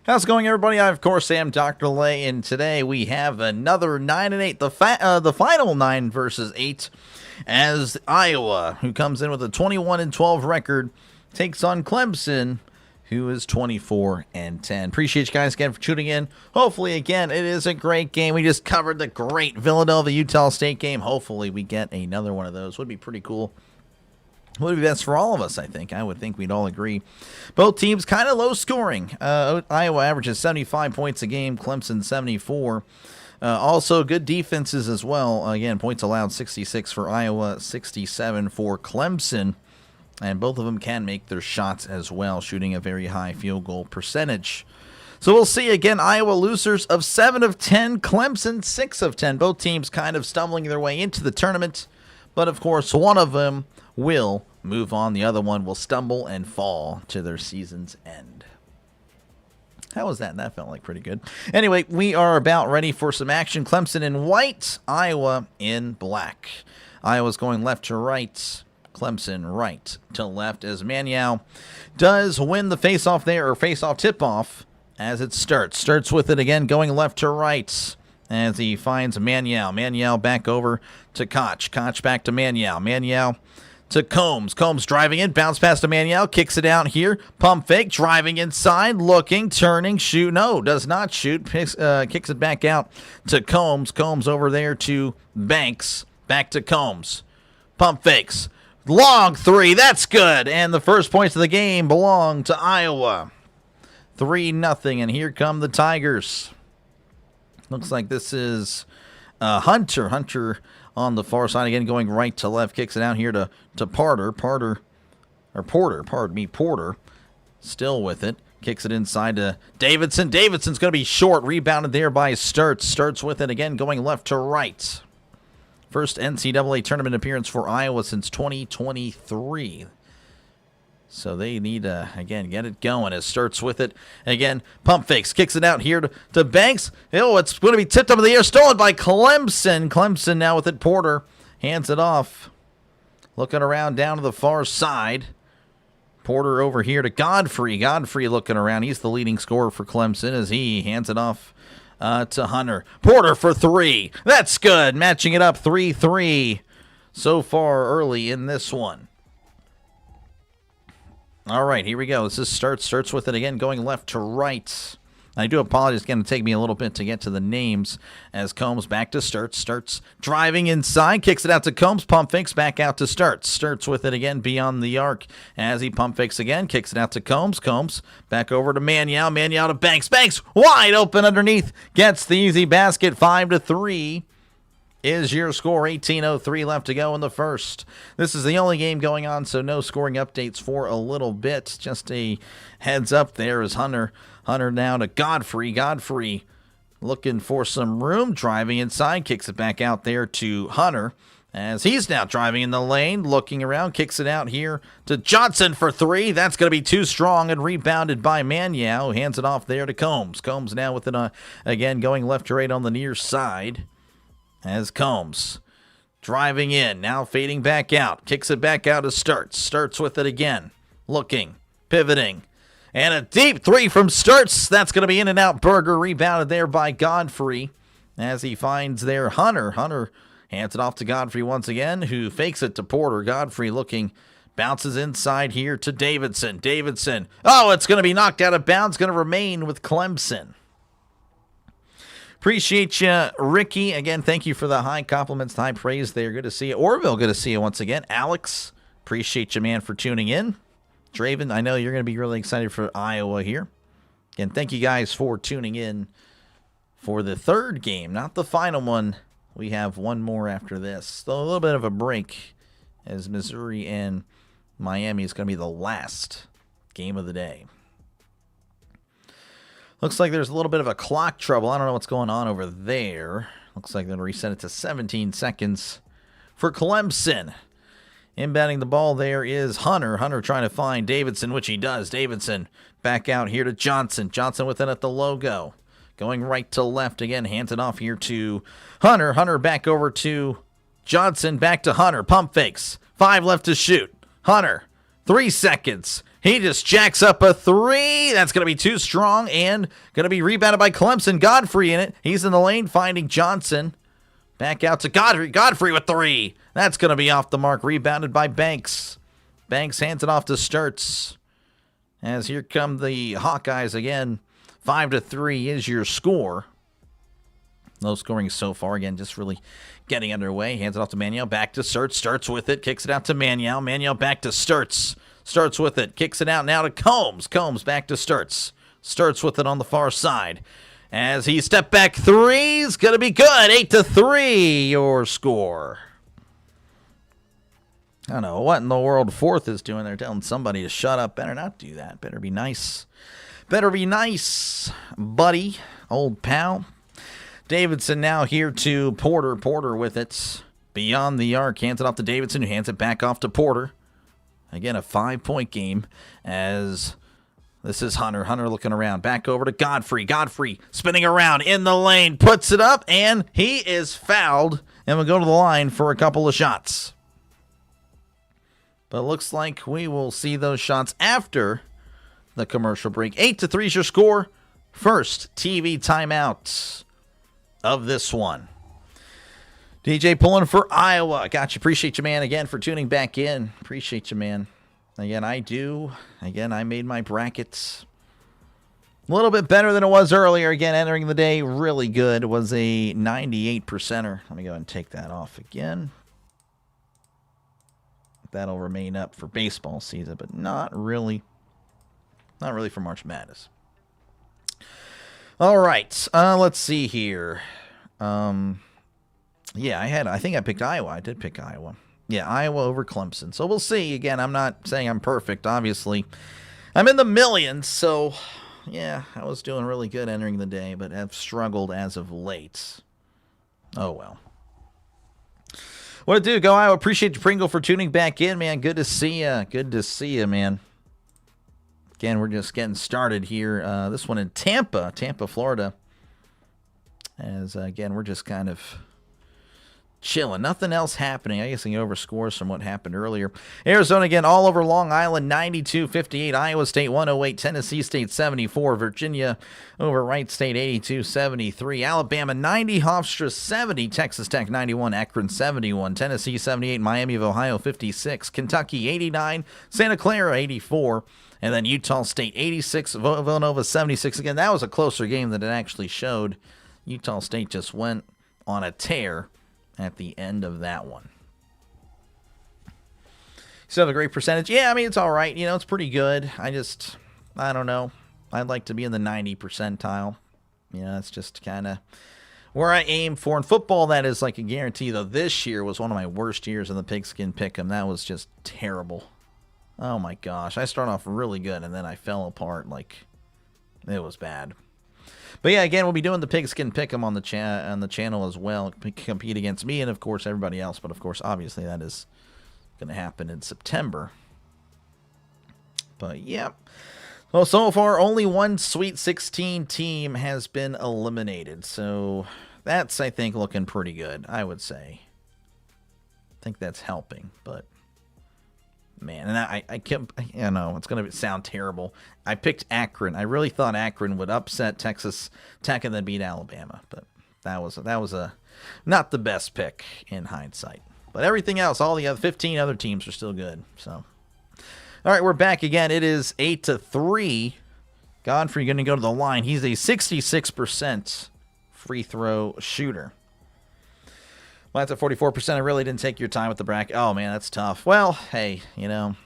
How's it going, everybody? I, of course, am Dr. Lay, and today we have another 9-8, the final 9 versus 8, as Iowa, who comes in with a 21-12 record, takes on Clemson, who is 24-10. Appreciate you guys again for tuning in. Hopefully, again, it is a great game. We just covered the great Villanova-Utah State game. Hopefully, we get another one of those. Would be pretty cool. Would be best for all of us, I think. I would think we'd all agree. Both teams kind of low scoring. Iowa averages 75 points a game, Clemson 74. Also, good defenses as well. Again, points allowed 66 for Iowa, 67 for Clemson. And both of them can make their shots as well, shooting a very high field goal percentage. So we'll see. Again, Iowa losers of 7 of 10, Clemson 6 of 10. Both teams kind of stumbling their way into the tournament. But, of course, one of them will move on. The other one will stumble and fall to their season's end. How was that? That felt like pretty good. Anyway, we are about ready for some action. Clemson in white, Iowa in black. Iowa's going left to right, Clemson right to left, as Maniau does win the face-off there, or face-off tip-off as it starts. Starts with it again, going left to right. as he finds Maniel. Maniel back over to Koch. Koch back to Maniel. Maniel to Combs. Combs driving in, bounce pass to Maniel, kicks it out here. Pump fake, driving inside, looking, turning, shoot. No, does not shoot. Kicks it back out to Combs. Combs over there to Banks. Back to Combs. Pump fakes. Long three, that's good. And the first points of the game belong to Iowa. 3-0, and here come the Tigers. Looks like this is Hunter. Hunter on the far side again, going right to left. Kicks it out here to Porter. Porter. Still with it. Kicks it inside to Davidson. Davidson's going to be short. Rebounded there by Sturts. Sturts with it again, going left to right. First NCAA tournament appearance for Iowa since 2023. So they need to, again, get it going as Sturts with it. Again, pump fakes. Kicks it out here to Banks. Oh, it's going to be tipped up in the air. Stolen by Clemson. Clemson now with it. Porter hands it off. Looking around down to the far side. Porter over here to Godfrey. Godfrey looking around. He's the leading scorer for Clemson as he hands it off to Hunter. Porter for three. That's good. Matching it up 3-3 so far early in this one. All right, here we go. This is Sturts with it again, going left to right. I do apologize. It's going to take me a little bit to get to the names as Combs back to Sturts. Sturts driving inside, kicks it out to Combs. Pump fakes back out to Sturts. Sturts with it again beyond the arc as he pump fakes again. Kicks it out to Combs. Combs back over to Maniel. Maniel to Banks. Banks wide open underneath. Gets the easy basket. 5-3 is your score. 18:03 left to go in the first. This is the only game going on, so no scoring updates for a little bit. Just a heads up there is Hunter now to Godfrey. Godfrey looking for some room, driving inside, kicks it back out there to Hunter as he's now driving in the lane, looking around, kicks it out here to Johnson for three. That's going to be too strong and rebounded by Maniel, who hands it off there to Combs. Combs now with it again going left to right on the near side as Combs driving in, now fading back out, kicks it back out to Sturts. Sturts with it again, looking, pivoting. And a deep three from Sturts. That's going to be in and out. Berger rebounded there by Godfrey as he finds there Hunter. Hunter hands it off to Godfrey once again, who fakes it to Porter. Godfrey looking, bounces inside here to Davidson. Davidson. Oh, it's going to be knocked out of bounds. Going to remain with Clemson. Appreciate you, Ricky. Again, thank you for the high compliments, high praise there. Good to see you. Orville, good to see you once again. Alex, appreciate you, man, for tuning in. Draven, I know you're going to be really excited for Iowa here. Again, thank you guys for tuning in for the third game, not the final one. We have one more after this. So a little bit of a break as Missouri and Miami is going to be the last game of the day. Looks like there's a little bit of a clock trouble. I don't know what's going on over there. Looks like they're going to reset it to 17 seconds for Clemson. Inbounding the ball there is Hunter. Hunter trying to find Davidson, which he does. Davidson back out here to Johnson. Johnson with it at the logo. Going right to left again. Hands it off here to Hunter. Hunter back over to Johnson. Back to Hunter. Pump fakes. 5 left to shoot. Hunter. 3 seconds. He just jacks up a three. That's going to be too strong and going to be rebounded by Clemson. Godfrey in it. He's in the lane finding Johnson. Back out to Godfrey. Godfrey with 3. That's going to be off the mark. Rebounded by Banks. Banks hands it off to Sturts. As here come the Hawkeyes again. 5-3 is your score. Low scoring so far. Again, just really getting underway. Hands it off to Maniel. Back to Sturts. Sturts with it. Kicks it out to Maniel. Maniel back to Sturts. Sturts with it. Kicks it out now to Combs. Combs back to Sturts. Sturts with it on the far side. As he step back three's going to be good. 8-3 your score. I don't know what in the world Fourth is doing. They're telling somebody to shut up. Better not do that. Better be nice. Better be nice, buddy. Old pal. Davidson now here to Porter. Porter with it. Beyond the arc. Hands it off to Davidson, who hands it back off to Porter. Again, a 5-point game as this is Hunter. Hunter looking around. Back over to Godfrey. Godfrey spinning around in the lane. Puts it up, and he is fouled and will go to the line for a couple of shots. But it looks like we will see those shots after the commercial break. 8-3 is your score. First TV timeout of this one. DJ pulling for Iowa. Gotcha. Appreciate you, man, again, for tuning back in. Appreciate you, man. Again, I do. Again, I made my brackets a little bit better than it was earlier. Again, entering the day really good. It was a 98%er. Let me go ahead and take that off again. That'll remain up for baseball season, but not really for March Madness. All right. Let's see here. Yeah, I think I picked Iowa. I did pick Iowa. Yeah, Iowa over Clemson. So we'll see. Again, I'm not saying I'm perfect, obviously. I'm in the millions, so yeah, I was doing really good entering the day, but have struggled as of late. Oh, well. What it do, go Iowa. Appreciate you, Pringle, for tuning back in, man. Good to see you. Good to see you, man. Again, we're just getting started here. This one in Tampa, Florida. As, again, we're just kind of chilling. Nothing else happening. I guess I can over scores from what happened earlier. Arizona, again, all over Long Island, 92-58. Iowa State, 108. Tennessee State, 74. Virginia over Wright State, 82-73. Alabama, 90. Hofstra, 70. Texas Tech, 91. Akron, 71. Tennessee, 78. Miami of Ohio, 56. Kentucky, 89. Santa Clara, 84. And then Utah State, 86. Villanova, 76. Again, that was a closer game than it actually showed. Utah State just went on a tear at the end of that one. Still have a great percentage. Yeah, I mean, it's all right. You know, it's pretty good. I don't know. I'd like to be in the 90 percentile. You know, that's just kind of where I aim for. In football, that is like a guarantee, though. This year was one of my worst years in the Pigskin Pick'em. That was just terrible. Oh, my gosh. I started off really good, and then I fell apart. Like, it was bad. But yeah, again, we'll be doing the Pigskin Pick'em on the channel as well. Compete against me and, of course, everybody else. But, of course, obviously that is going to happen in September. But, yeah. Well, so far, only one Sweet 16 team has been eliminated. So that's, I think, looking pretty good, I would say. I think that's helping, but man, and I kept, you know, it's going to sound terrible. I picked Akron. I really thought Akron would upset Texas Tech and then beat Alabama, but that was a not the best pick in hindsight. But everything else, all the other 15 other teams are still good. So, all right, we're back again. It is 8-3. Godfrey going to go to the line. He's a 66% free throw shooter. Well, that's at 44%. I really didn't take your time with the bracket. Oh, man, that's tough. Well, hey, you know,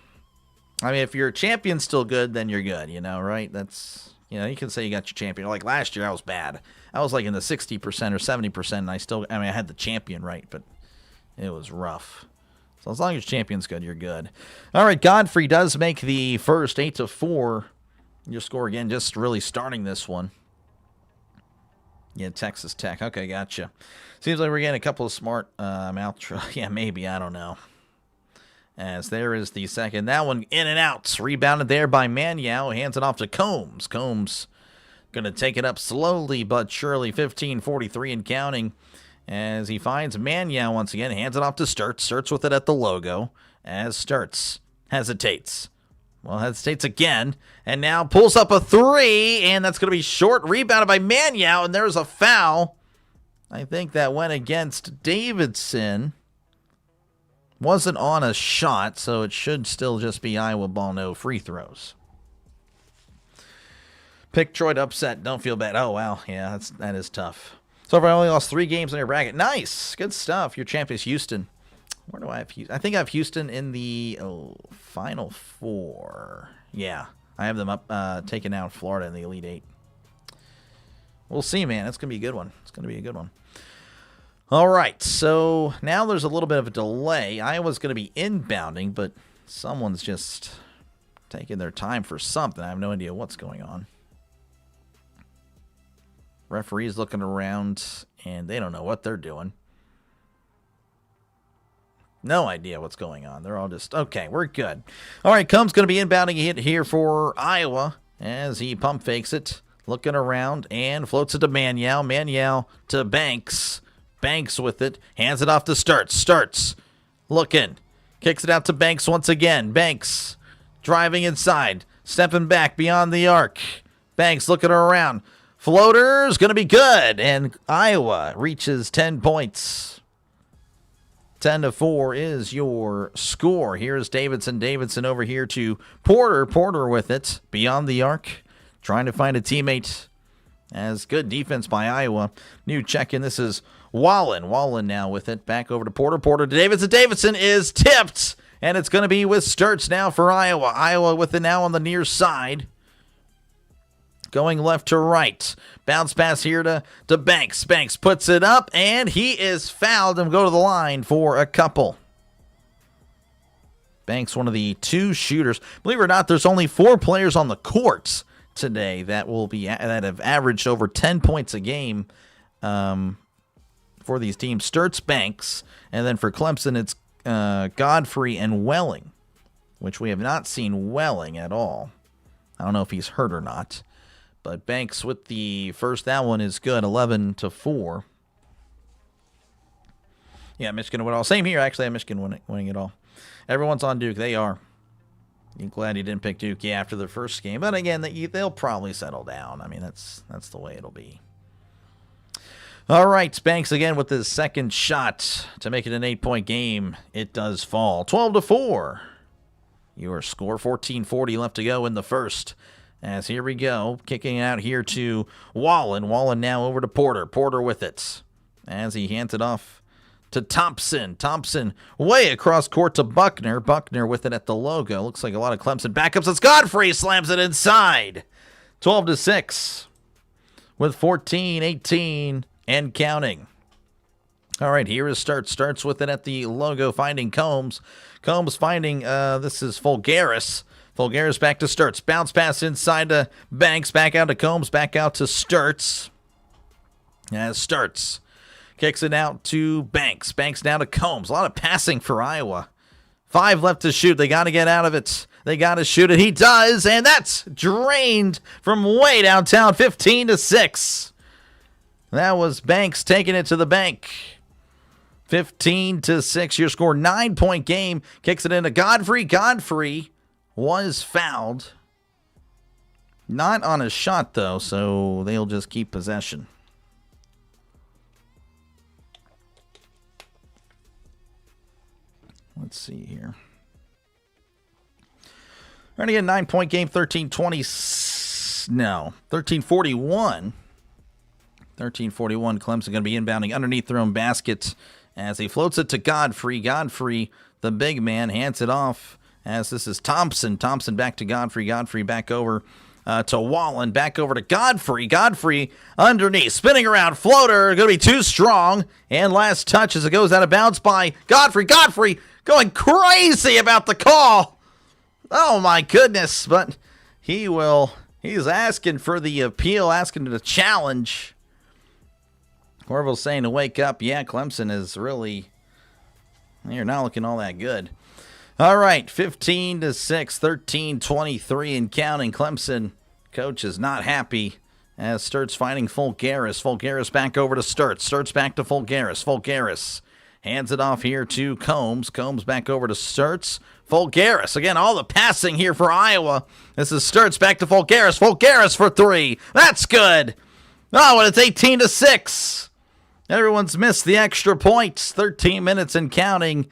I mean, if your champion's still good, then you're good, you know, right? That's, you know, you can say you got your champion. Like last year, I was bad. I was like in the 60% or 70%, and I had the champion right, but it was rough. So as long as your champion's good, you're good. All right, Godfrey does make the first 8-4. Your score again, just really starting this one. Yeah, Texas Tech. Okay, gotcha. Seems like we're getting a couple of smart yeah, maybe. I don't know. As there is the second. That one in and out. Rebounded there by Maniau. Hands it off to Combs. Combs going to take it up slowly but surely. 15-43 and counting. As he finds Maniau once again. Hands it off to Sturts. Sturts with it at the logo. As Sturts hesitates. Well, hesitates again, and now pulls up a three, and that's going to be short, rebounded by Maniau, and there's a foul. I think that went against Davidson. Wasn't on a shot, so it should still just be Iowa ball, no free throws. Pick Troy to upset, don't feel bad. Oh, wow, yeah, that is tough. So far, I only lost 3 games in your bracket. Nice, good stuff. Your champ is Houston. Where do I have Houston? I think I have Houston in the Final Four. Yeah, I have them up, taking out Florida in the Elite Eight. We'll see, man. It's going to be a good one. It's going to be a good one. All right, so now there's a little bit of a delay. Iowa's going to be inbounding, but someone's just taking their time for something. I have no idea what's going on. Referee's looking around, and they don't know what they're doing. No idea what's going on. They're all just, okay, we're good. All right, Combs going to be inbounding a hit here for Iowa as he pump fakes it, looking around, and floats it to Maniau. Maniau to Banks. Banks with it, hands it off to Sturts. Sturts looking, kicks it out to Banks once again. Banks driving inside, stepping back beyond the arc. Banks looking around, Floater's going to be good, and Iowa reaches 10 points. 10-4 is your score. Here's Davidson. Davidson over here to Porter. Porter with it beyond the arc, trying to find a teammate. As good defense by Iowa. New check-in. This is Wallen. Wallen now with it. Back over to Porter. Porter to Davidson. Davidson is tipped, and it's going to be with Sturts now for Iowa. Iowa with it now on the near side. Going left to right. Bounce pass here to Banks. Banks puts it up, and he is fouled and go to the line for a couple. Banks, one of the 2 shooters. Believe it or not, there's only 4 players on the court today that have averaged over 10 points a game for these teams. Sturts, Banks, and then for Clemson, it's Godfrey and Welling, which we have not seen Welling at all. I don't know if he's hurt or not. But Banks with the first, that one is good, 11-4. Yeah, Michigan win it all. Same here, actually. I have Michigan winning it all. Everyone's on Duke. They are. You're glad you didn't pick Duke after the first game. But again, they'll probably settle down. I mean, that's the way it'll be. All right, Banks again with his second shot to make it an 8-point game. It does fall. 12-4. Your score, 14:40 left to go in the first. As here we go, kicking out here to Wallen. Wallen now over to Porter. Porter with it. As he hands it off to Thompson. Thompson way across court to Buckner. Buckner with it at the logo. Looks like a lot of Clemson backups. It's Godfrey slams it inside. 12-6 with 14-18 and counting. All right, here is Sturts. Starts with it at the logo, finding Combs. Combs finding, this is Fulgaris. Fulgaris back to Sturts. Bounce pass inside to Banks. Back out to Combs. Back out to Sturts. As Sturts kicks it out to Banks. Banks now to Combs. A lot of passing for Iowa. 5 left to shoot. They got to get out of it. They got to shoot it. He does, and that's drained from way downtown. 15-6. That was Banks taking it to the bank. 15-6. Your score, 9-point game. Kicks it into Godfrey. Godfrey was fouled. Not on a shot, though, so they'll just keep possession. Let's see here. We're going to get a 9-point game, 13-41. 13-41. Clemson going to be inbounding underneath their own basket as he floats it to Godfrey. Godfrey, the big man, hands it off. As this is Thompson. Thompson back to Godfrey. Godfrey back over to Wallen. Back over to Godfrey. Godfrey underneath. Spinning around. Floater. Going to be too strong. And last touch as it goes out of bounds by Godfrey. Godfrey going crazy about the call. Oh, my goodness. But he's asking for the appeal. Asking to challenge. Orville's saying to wake up. Yeah, Clemson is really... You're not looking all that good. All right, 15-6, 13-23 and counting. Clemson coach is not happy as Sturts finding Fulgaris. Fulgaris back over to Sturts. Sturts back to Fulgaris. Fulgaris hands it off here to Combs. Combs back over to Sturts. Fulgaris. Again, all the passing here for Iowa. This is Sturts back to Fulgaris. Fulgaris for 3. That's good. Oh, and it's 18-6. Everyone's missed the extra points. 13 minutes and counting.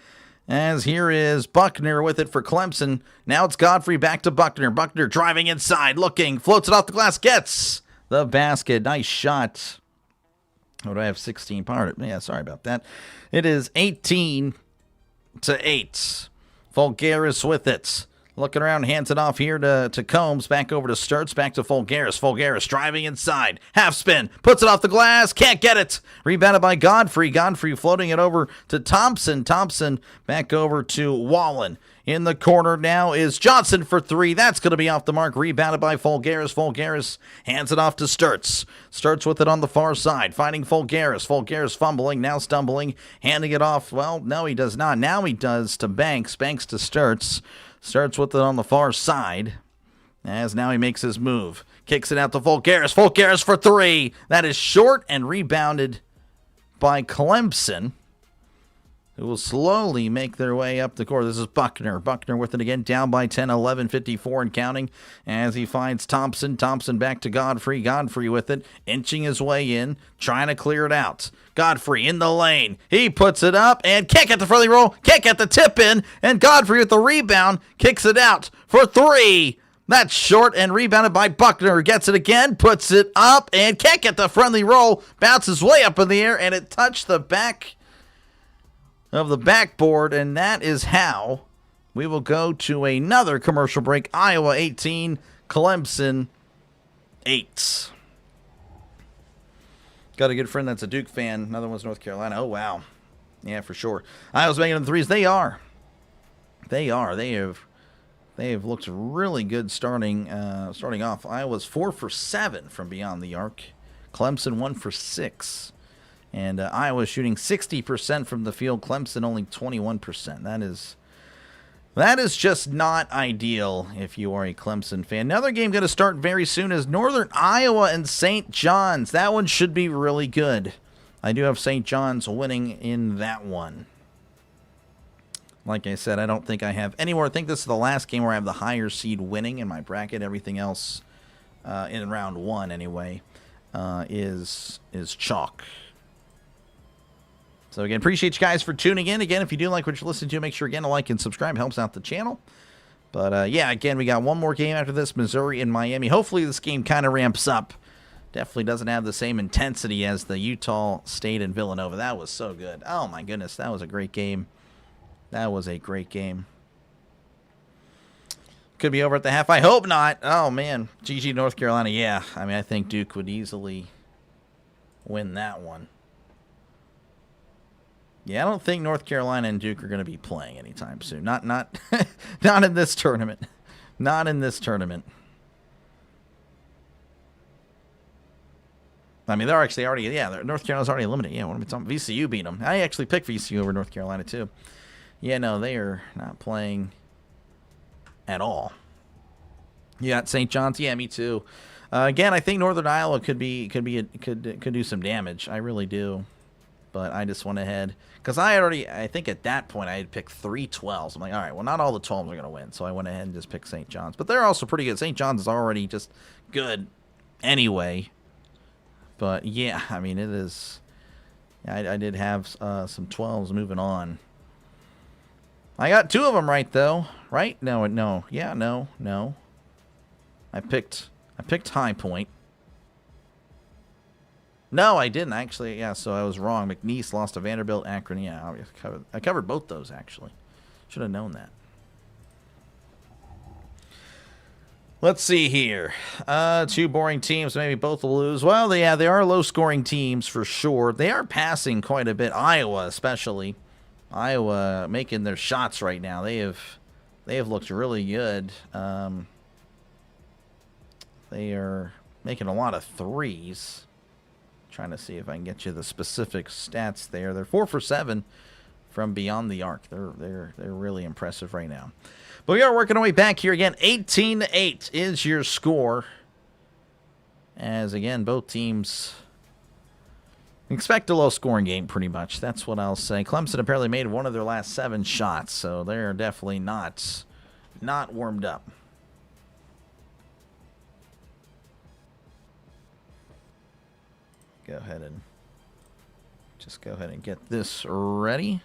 As here is Buckner with it for Clemson. Now it's Godfrey back to Buckner. Buckner driving inside, looking, floats it off the glass, gets the basket. Nice shot. Oh, do I have 16 part? Yeah, sorry about that. It is 18-8. Fulgaris with it. Looking around, hands it off here to Combs. Back over to Sturts. Back to Fulgaris. Fulgaris driving inside. Half spin. Puts it off the glass. Can't get it. Rebounded by Godfrey. Godfrey floating it over to Thompson. Thompson back over to Wallen. In the corner now is Johnson for 3. That's going to be off the mark. Rebounded by Fulgaris. Fulgaris hands it off to Sturts. Sturts with it on the far side. Finding Fulgaris. Fulgaris fumbling. Now stumbling. Handing it off. Well, no, he does not. Now he does to Banks. Banks to Sturts. Starts with it on the far side, as now he makes his move. Kicks it out to Fulgaris. Fulgaris for 3. That is short and rebounded by Clemson. who will slowly make their way up the court. This is Buckner. Buckner with it again, down by 10, 11:54 and counting as he finds Thompson. Thompson back to Godfrey. Godfrey with it, inching his way in, trying to clear it out. Godfrey in the lane. He puts it up and kick at the friendly roll, kick at the tip in, and Godfrey with the rebound kicks it out for three. That's short and rebounded by Buckner. Gets it again, puts it up, and kick at the friendly roll. Bounces way up in the air, and it touched the back of the backboard, and that is how we will go to another commercial break. Iowa 18, Clemson 8. Got a good friend that's a Duke fan. Another one's North Carolina. Oh, wow. Yeah, for sure. Iowa's making them threes. They are. They have looked really good starting off. Iowa's 4 for 7 from beyond the arc. Clemson 1 for 6. And Iowa shooting 60% from the field. Clemson only 21%. That is just not ideal if you are a Clemson fan. Another game going to start very soon is Northern Iowa and St. John's. That one should be really good. I do have St. John's winning in that one. Like I said, I don't think I have any more. I think this is the last game where I have the higher seed winning in my bracket. Everything else in round one anyway is chalk. So, again, appreciate you guys for tuning in. Again, if you do like what you're listening to, make sure, again, to like and subscribe. Helps out the channel. But, yeah, again, we got one more game after this, Missouri and Miami. Hopefully this game kind of ramps up. Definitely doesn't have the same intensity as the Utah State and Villanova. That was so good. Oh, my goodness. That was a great game. That was a great game. Could be over at the half. I hope not. Oh, man. GG North Carolina. Yeah, I mean, I think Duke would easily win that one. Yeah, I don't think North Carolina and Duke are going to be playing anytime soon. Not not in this tournament. Not in this tournament. I mean, they're actually already, yeah, North Carolina's already eliminated. Yeah, what am I talking about? VCU beat them. I actually picked VCU over North Carolina, too. Yeah, no, they are not playing at all. You got St. John's. Yeah, me too. Again, I think Northern Iowa could do some damage. I really do. But I just went ahead because I think at that point I had picked 3 12s. I'm like, all right, well, not all the 12s are going to win. So I went ahead and just picked St. John's. But they're also pretty good. St. John's is already just good anyway. But, yeah, I mean, it is. I did have some 12s moving on. I got 2 of them right, though. Right? No. Yeah, no. I picked High Point. No, I didn't, actually. Yeah, so I was wrong. McNeese lost to Vanderbilt, Akron. Yeah, I covered both those, actually. Should have known that. Let's see here. 2 boring teams. Maybe both will lose. Well, yeah, they are low-scoring teams for sure. They are passing quite a bit. Iowa, especially. Iowa making their shots right now. They have looked really good. They are making a lot of threes. Trying to see if I can get you the specific stats there. They're 4 for 7 from beyond the arc. They're really impressive right now. But we are working our way back here again. 18-8 is your score. As again, both teams expect a low-scoring game pretty much. That's what I'll say. Clemson apparently made one of their last 7 shots, so they're definitely not warmed up. Go ahead and get this ready.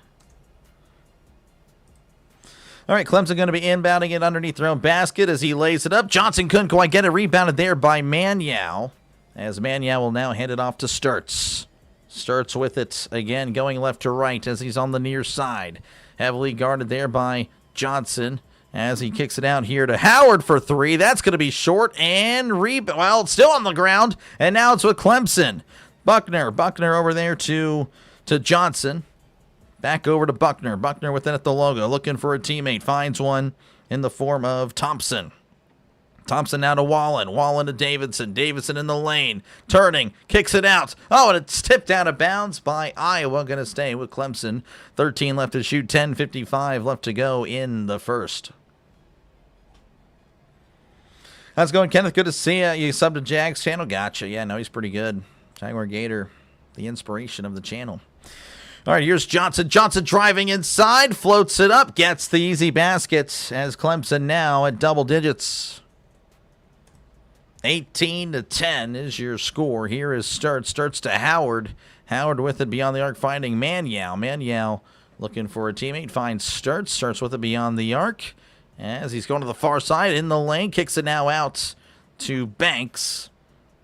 All right, Clemson going to be inbounding it underneath their own basket as he lays it up. Johnson couldn't quite get it. Rebounded there by Maniau, as Maniau will now hand it off to Sturtz. Sturtz with it again, going left to right as he's on the near side. Heavily guarded there by Johnson as he kicks it out here to Howard for 3. That's going to be short and well, it's still on the ground, and now it's with Clemson. Buckner over there to Johnson. Back over to Buckner. Buckner with it at the logo, looking for a teammate. Finds one in the form of Thompson. Thompson now to Wallen. Wallen to Davidson. Davidson in the lane. Turning. Kicks it out. Oh, and it's tipped out of bounds by Iowa. Going to stay with Clemson. 13 left to shoot. 10:55 left to go in the first. How's it going, Kenneth? Good to see you. You subbed to Jag's channel? Gotcha. Yeah, no, he's pretty good. Jaguar Gator, the inspiration of the channel. All right, here's Johnson. Johnson driving inside, floats it up, gets the easy basket as Clemson now at double digits. 18-10 is your score. Here is Starts to Howard. Howard with it beyond the arc, finding Manyao. Manyao looking for a teammate, finds Starts with it beyond the arc as he's going to the far side in the lane. Kicks it now out to Banks,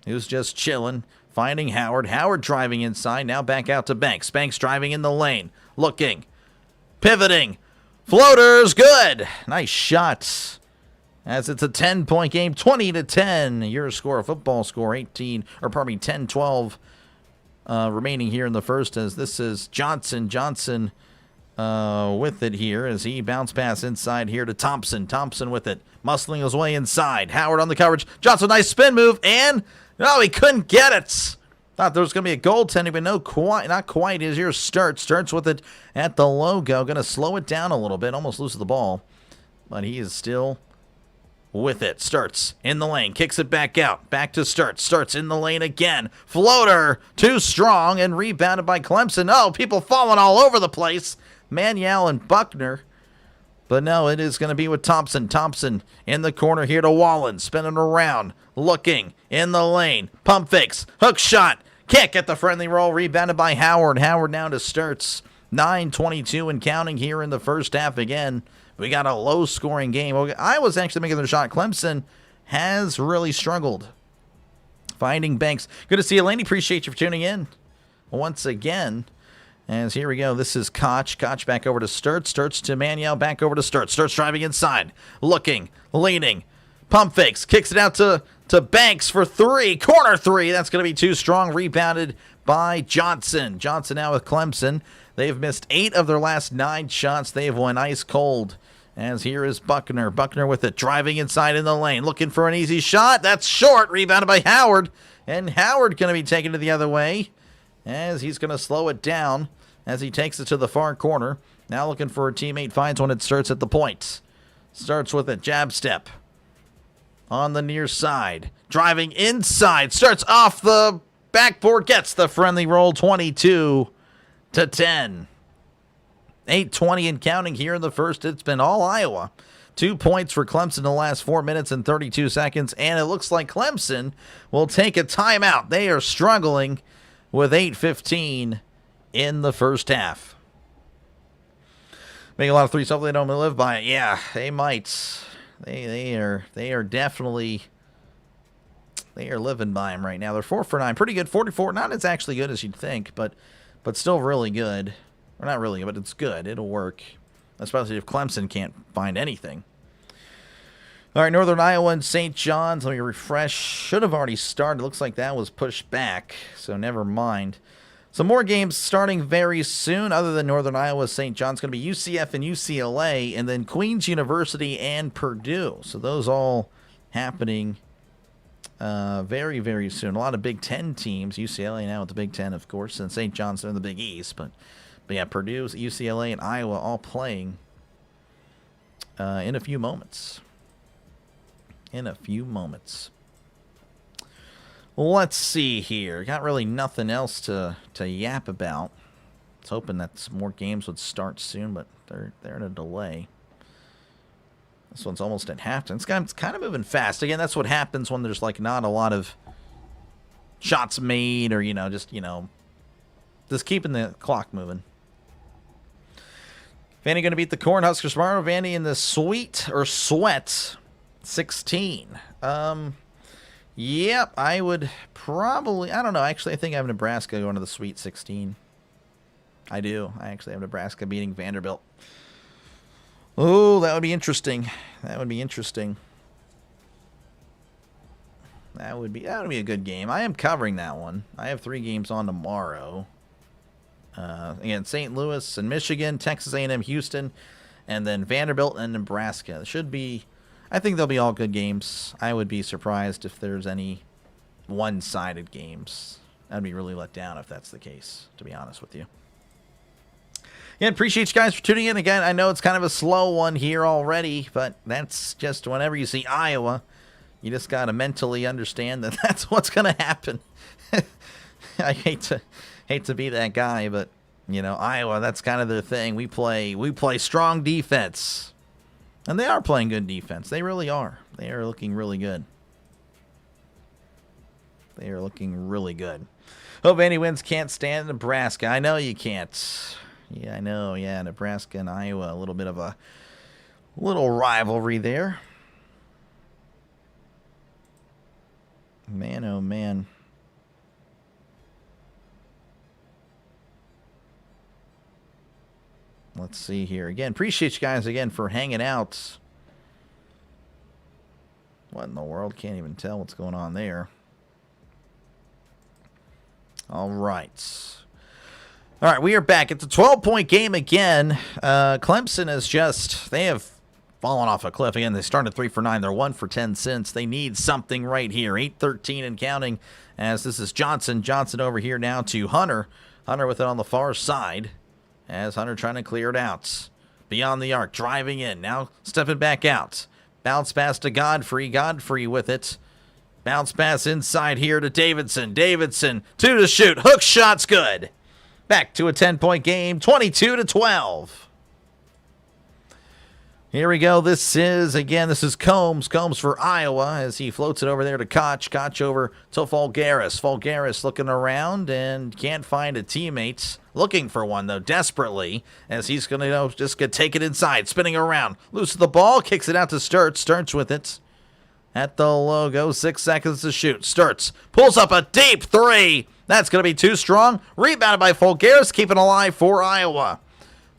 who's just chilling. Finding Howard. Howard driving inside. Now back out to Banks. Banks driving in the lane. Looking. Pivoting. Floaters. Good. Nice shots. As it's a 10-point game. 20-10. Your score. A football score. 10-12 remaining here in the first. As this is Johnson. Johnson with it here as he bounce pass inside here to Thompson. Thompson with it. Muscling his way inside. Howard on the coverage. Johnson, nice spin move. And... no, he couldn't get it. Thought there was going to be a goaltending, but no, not quite. Is your Starts with it at the logo. Going to slow it down a little bit. Almost loses the ball. But he is still with it. Starts in the lane. Kicks it back out. Back to Starts. Starts in the lane again. Floater. Too strong and rebounded by Clemson. Oh, people falling all over the place. Manyao and Buckner. But no, it is going to be with Thompson. Thompson in the corner here to Wallen. Spinning around. Looking in the lane. Pump fakes. Hook shot. Can't get the friendly roll. Rebounded by Howard. Howard now to Starts. 9:22 and counting here in the first half again. We got a low-scoring game. Iowa's actually making their shot. Clemson has really struggled. Finding Banks. Good to see you, Laney. Appreciate you for tuning in once again. As here we go. This is Koch. Koch back over to Starts. Starts to Manyao. Back over to Starts. Starts driving inside. Looking. Leaning. Pump fakes. Kicks it out to Banks for three. Corner three. That's going to be too strong. Rebounded by Johnson. Johnson now with Clemson. They've missed 8 of their last 9 shots. They've won ice cold. As here is Buckner. Buckner with it. Driving inside in the lane. Looking for an easy shot. That's short. Rebounded by Howard. And Howard going to be taken to the other way. As he's going to slow it down as he takes it to the far corner. Now looking for a teammate. Finds one. It starts at the point. Starts with a jab step. On the near side. Driving inside. Starts off the backboard. Gets the friendly roll. 22-10. 8:20 and counting here in the first. It's been all Iowa. 2 points for Clemson in the last 4 minutes and 32 seconds. And it looks like Clemson will take a timeout. They are struggling with 8:15 in the first half. Make a lot of threes. Hopefully they don't live by it. Yeah, they might. They are definitely, they are living by them right now. They're 4 for 9. Pretty good. 44. Not as actually good as you'd think, but still really good. Or not really, but it's good. It'll work. Especially if Clemson can't find anything. All right, Northern Iowa and St. John's. Let me refresh. Should have already started. Looks like that was pushed back, so never mind. Some more games starting very soon. Other than Northern Iowa, St. John's going to be UCF and UCLA, and then Queens University and Purdue. So those all happening very, very soon. A lot of Big Ten teams. UCLA now with the Big Ten, of course, and St. John's in the Big East. But yeah, Purdue, UCLA, and Iowa all playing in a few moments. Let's see here. Got really nothing else to yap about. I was hoping that some more games would start soon, but they're in a delay. This one's almost at halftime. It's kind of moving fast. Again, that's what happens when there's like not a lot of shots made, or just keeping the clock moving. Vandy going to beat the Cornhuskers tomorrow. Vandy in the Sweat 16. Yep, I would probably, I don't know. Actually, I think I have Nebraska going to the Sweet 16. I do. I actually have Nebraska beating Vanderbilt. Oh, that would be interesting. That would be a good game. I am covering that one. I have 3 games on tomorrow. Again, St. Louis and Michigan, Texas A&M, Houston, and then Vanderbilt and Nebraska. It should be, I think they'll be all good games. I would be surprised if there's any one-sided games. I'd be really let down if that's the case, to be honest with you. Yeah, appreciate you guys for tuning in. Again, I know it's kind of a slow one here already, but that's just whenever you see Iowa, you just got to mentally understand that that's what's going to happen. I hate to be that guy, but Iowa, that's kind of their thing. We play strong defense. And they are playing good defense. They really are. They are looking really good. They are looking really good. Hope any wins. Can't stand Nebraska. I know you can't. Yeah, I know. Yeah, Nebraska and Iowa, a little bit of a little rivalry there. Man, oh man. Let's see here. Again, appreciate you guys again for hanging out. What in the world? Can't even tell what's going on there. All right. All right, we are back. It's a 12-point game again. Clemson they have fallen off a cliff. Again, they started 3 for 9. They're 1 for 10 since. They need something right here. 8-13 and counting as this is Johnson. Johnson over here now to Hunter. Hunter with it on the far side. As Hunter trying to clear it out. Beyond the arc, driving in. Now stepping back out. Bounce pass to Godfrey. Godfrey with it. Bounce pass inside here to Davidson. Davidson, 2 to shoot. Hook shot's good. Back to a 10-point game, 22-12. Here we go. This is Combs. Combs for Iowa as he floats it over there to Koch. Koch over to Fulgaris. Fulgaris looking around and can't find a teammate. Looking for one, though, desperately, as he's going to just take it inside. Spinning around. Loses the ball. Kicks it out to Sturts. Sturts with it. At the logo. 6 seconds to shoot. Sturts pulls up a deep 3. That's going to be too strong. Rebounded by Fulgaris. Keeping alive for Iowa.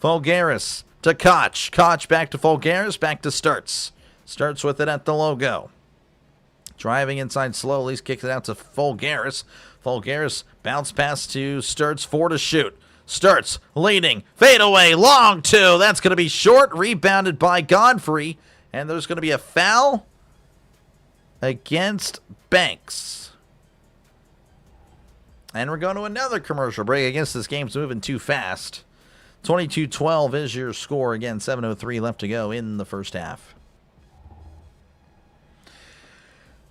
Fulgaris to Koch. Koch back to Fulgaris. Back to Sturts. Sturts with it at the logo. Driving inside slowly. Kicks it out to Fulgaris. Fulgaris bounce pass to Sturts. 4 to shoot. Sturts leading. Fade away. Long 2. That's going to be short. Rebounded by Godfrey. And there's going to be a foul against Banks. And we're going to another commercial break. I guess this game's moving too fast. 22-12 is your score. Again, 7:03 left to go in the first half.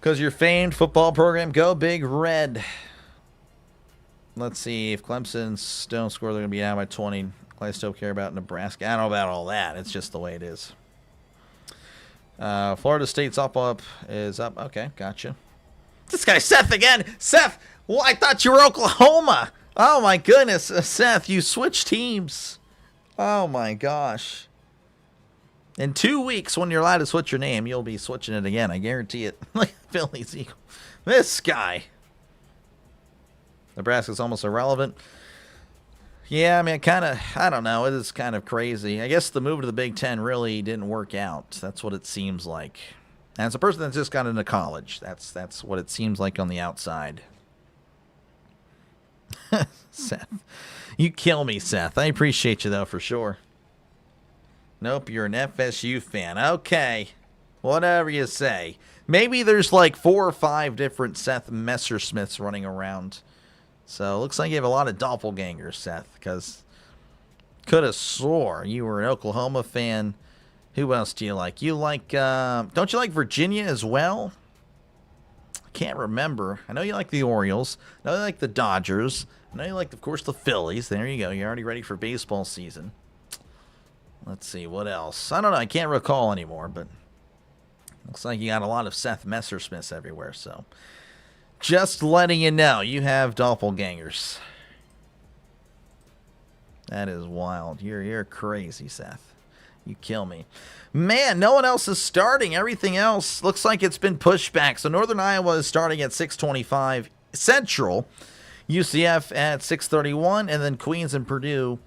Because your famed football program, go Big Red. Let's see. If Clemson don't score, they're going to be out by 20. I still care about Nebraska. I don't know about all that. It's just the way it is. Florida State's up is up. Okay, gotcha. This guy, Seth, again. Seth, well, I thought you were Oklahoma. Oh, my goodness. Seth, you switched teams. Oh, my gosh. In 2 weeks, when you're allowed to switch your name, you'll be switching it again. I guarantee it. Like Phillies Eagle. This guy. Nebraska's almost irrelevant. Yeah, I mean, I don't know. It is kind of crazy. I guess the move to the Big Ten really didn't work out. That's what it seems like. And as a person that's just got into college, that's what it seems like on the outside. Seth. You kill me, Seth. I appreciate you, though, for sure. Nope, you're an FSU fan. Okay. Whatever you say. Maybe there's like 4 or 5 different Seth Messersmiths running around. So, looks like you have a lot of doppelgangers, Seth, because could have swore you were an Oklahoma fan. Who else do you like? You like, don't you like Virginia as well? I can't remember. I know you like the Orioles. I know you like the Dodgers. I know you like, of course, the Phillies. There you go. You're already ready for baseball season. Let's see, what else? I don't know. I can't recall anymore, but looks like you got a lot of Seth Messersmiths everywhere, so just letting you know, you have doppelgangers. That is wild. You're crazy, Seth. You kill me. Man, no one else is starting. Everything else looks like it's been pushed back. So Northern Iowa is starting at 6:25 Central, UCF at 6:31, and then Queens and Purdue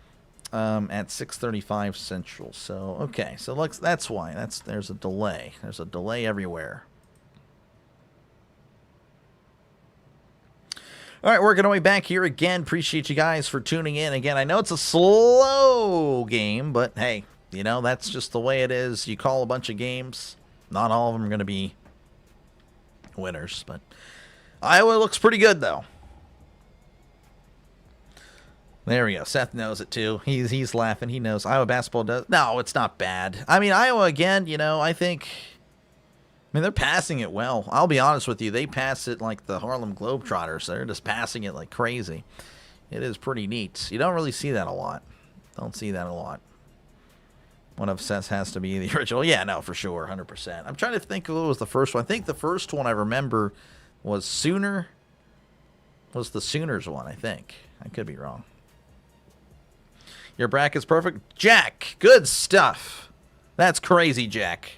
at 6:35 Central. So, okay. So that's why. There's a delay. There's a delay everywhere. All right, working our way back here again. Appreciate you guys for tuning in. Again, I know it's a slow game, but hey, that's just the way it is. You call a bunch of games. Not all of them are going to be winners, but Iowa looks pretty good, though. There we go. Seth knows it, too. He's laughing. He knows. Iowa basketball does. No, it's not bad. I mean, Iowa, again, I think they're passing it well. I'll be honest with you. They pass it like the Harlem Globetrotters. They're just passing it like crazy. It is pretty neat. You don't really see that a lot. Don't see that a lot. One of Seth's has to be the original. Yeah, no, for sure, 100%. I'm trying to think of what was the first one. I think the first one I remember was Sooner. Was the Sooners one, I think. I could be wrong. Your bracket's perfect. Jack, good stuff. That's crazy, Jack.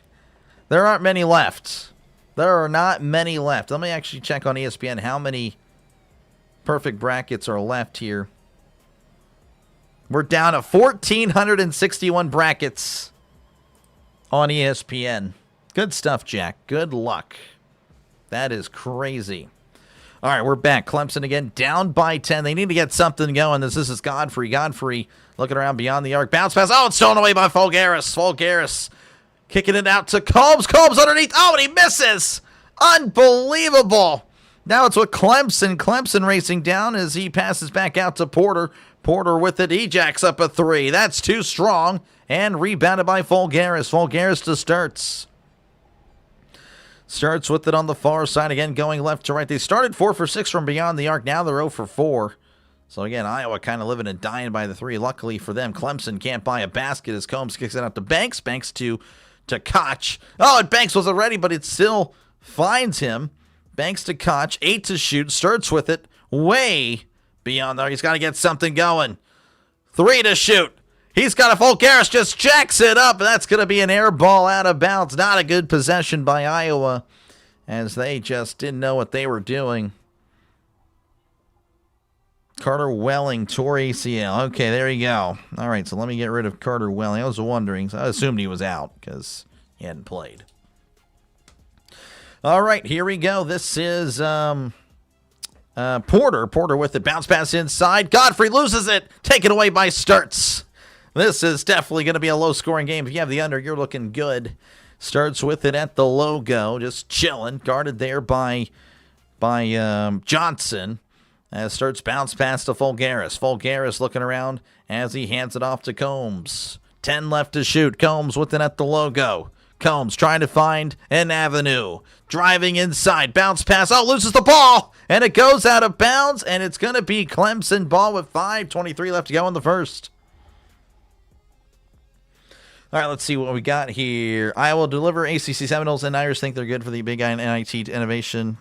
There aren't many left. There are not many left. Let me actually check on ESPN how many perfect brackets are left here. We're down to 1,461 brackets on ESPN. Good stuff, Jack. Good luck. That is crazy. All right, we're back. Clemson again, down by 10. They need to get something going. This is Godfrey. Godfrey looking around beyond the arc. Bounce pass. Oh, it's stolen away by Fulgaris. Fulgaris kicking it out to Combs. Combs underneath. Oh, and he misses. Unbelievable. Now it's with Clemson. Clemson racing down as he passes back out to Porter. Porter with it. He jacks up a 3. That's too strong. And rebounded by Fulgaris. Fulgaris to Sturts. Starts with it on the far side again, going left to right. They started 4 for 6 from beyond the arc. Now they're 0 for 4. So again, Iowa kind of living and dying by the 3. Luckily for them, Clemson can't buy a basket as Combs kicks it out to Banks. Banks to Koch. Oh, and Banks wasn't ready, but it still finds him. Banks to Koch. 8 to shoot. Starts with it way beyond there. He's got to get something going. 3 to shoot. He's got a Fulgaris, just jacks it up. That's going to be an air ball out of bounds. Not a good possession by Iowa as they just didn't know what they were doing. Carter Welling tore ACL. Okay, there you go. All right, so let me get rid of Carter Welling. I was wondering. So I assumed he was out because he hadn't played. All right, here we go. This is Porter. Porter with it. Bounce pass inside. Godfrey loses it. Taken away by Sturts. This is definitely going to be a low-scoring game. If you have the under, you're looking good. Starts with it at the logo, just chilling. Guarded there by Johnson. As Starts bounce pass to Fulgaris. Fulgaris looking around as he hands it off to Combs. 10 left to shoot. Combs with it at the logo. Combs trying to find an avenue. Driving inside. Bounce pass. Oh, loses the ball. And it goes out of bounds. And it's going to be Clemson ball with 5:23 left to go in the first. All right, let's see what we got here. Iowa will deliver ACC Seminoles, and Irish think they're good for the Big NIT invitation.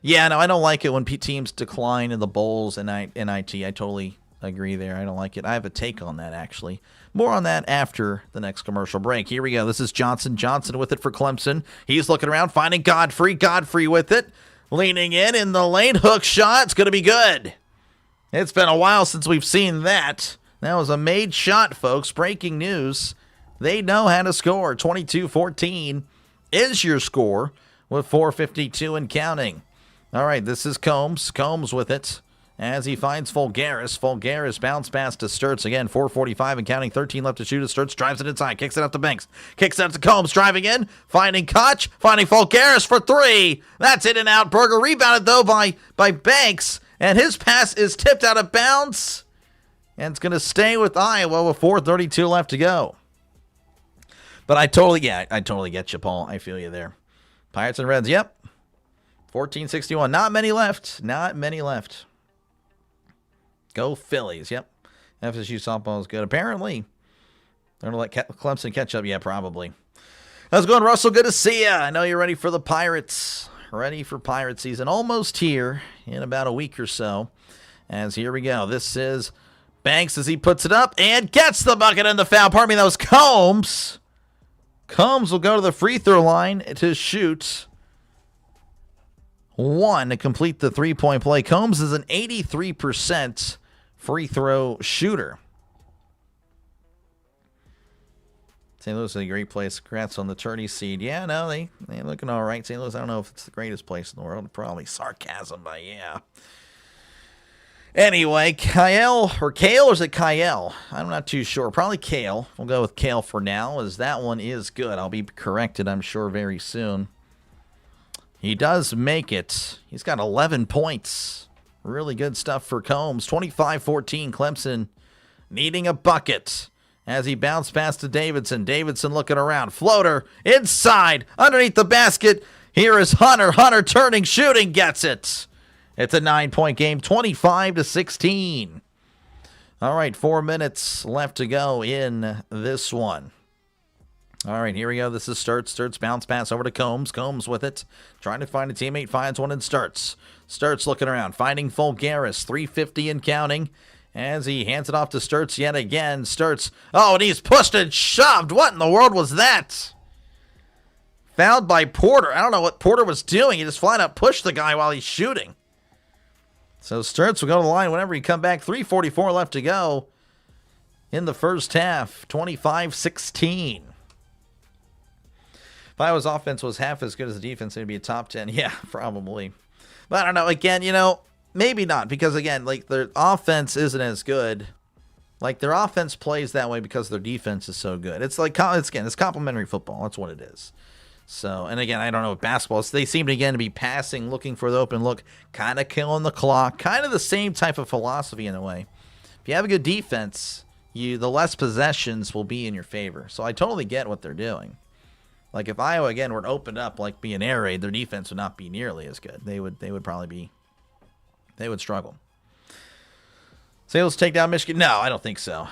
Yeah, no, I don't like it when teams decline in the bowls and NIT. I totally agree there. I don't like it. I have a take on that, actually. More on that after the next commercial break. Here we go. This is Johnson. Johnson with it for Clemson. He's looking around, finding Godfrey. Godfrey with it. Leaning in the lane. Hook shot. It's going to be good. It's been a while since we've seen that. That was a made shot, folks. Breaking news. They know how to score. 22-14 is your score with 4:52 and counting. All right, this is Combs. Combs with it as he finds Fulgaris. Fulgaris bounce pass to Sturts. Again, 4:45 and counting. 13 left to shoot. Sturts drives it inside. Kicks it out to Banks. Kicks it out to Combs. Driving in. Finding Koch. Finding Fulgaris for 3. That's in and out. Berger rebounded, though, by Banks. And his pass is tipped out of bounds. And it's going to stay with Iowa with 4:32 left to go. But I totally get you, Paul. I feel you there. Pirates and Reds, yep. 14:61. Not many left. Not many left. Go Phillies, yep. FSU softball is good. Apparently, they're going to let Clemson catch up. Yeah, probably. How's it going, Russell? Good to see you. I know you're ready for the Pirates. Ready for Pirate season. Almost here in about a week or so. As here we go. This is Banks as he puts it up and gets the bucket and the foul. Pardon me, that was Combs. Combs will go to the free throw line to shoot 1 to complete the three-point play. Combs is an 83% free throw shooter. St. Louis is a great place. Congrats on the tourney seed. Yeah, no, they're looking all right. St. Louis, I don't know if it's the greatest place in the world. Probably sarcasm, but yeah. Anyway, Kyle, or is it Kyle? I'm not too sure. Probably Kale. We'll go with Kale for now, as that one is good. I'll be corrected, I'm sure, very soon. He does make it. He's got 11 points. Really good stuff for Combs. 25-14, Clemson needing a bucket as he bounced past to Davidson. Davidson looking around. Floater inside, underneath the basket. Here is Hunter. Hunter turning, shooting, gets it. It's a 9-point game, 25-16. All right, 4 minutes left to go in this one. All right, here we go. This is Sturts. Sturts bounce pass over to Combs. Combs with it. Trying to find a teammate. Finds one and starts. Sturts looking around. Finding Fulgaris. 350 and counting. As he hands it off to Sturts yet again. Sturts. Oh, and he's pushed and shoved. What in the world was that? Fouled by Porter. I don't know what Porter was doing. He just flat out pushed the guy while he's shooting. So Sturts will go to the line whenever he come back. 3:44 left to go in the first half. 25-16. If Iowa's offense was half as good as the defense, it'd be a top 10. Yeah, probably. But I don't know. Again, maybe not. Because, again, like, their offense isn't as good. Like, their offense plays that way because their defense is so good. It's like, it's complementary football. That's what it is. So, and again, I don't know, basketball, they seem to, again, to be passing, looking for the open look, kind of killing the clock, kind of the same type of philosophy in a way. If you have a good defense, the less possessions will be in your favor. So I totally get what they're doing. Like, if Iowa, again, were to open up like being air raid, their defense would not be nearly as good. They would probably be, they would struggle. St. Louis take down Michigan? No, I don't think so.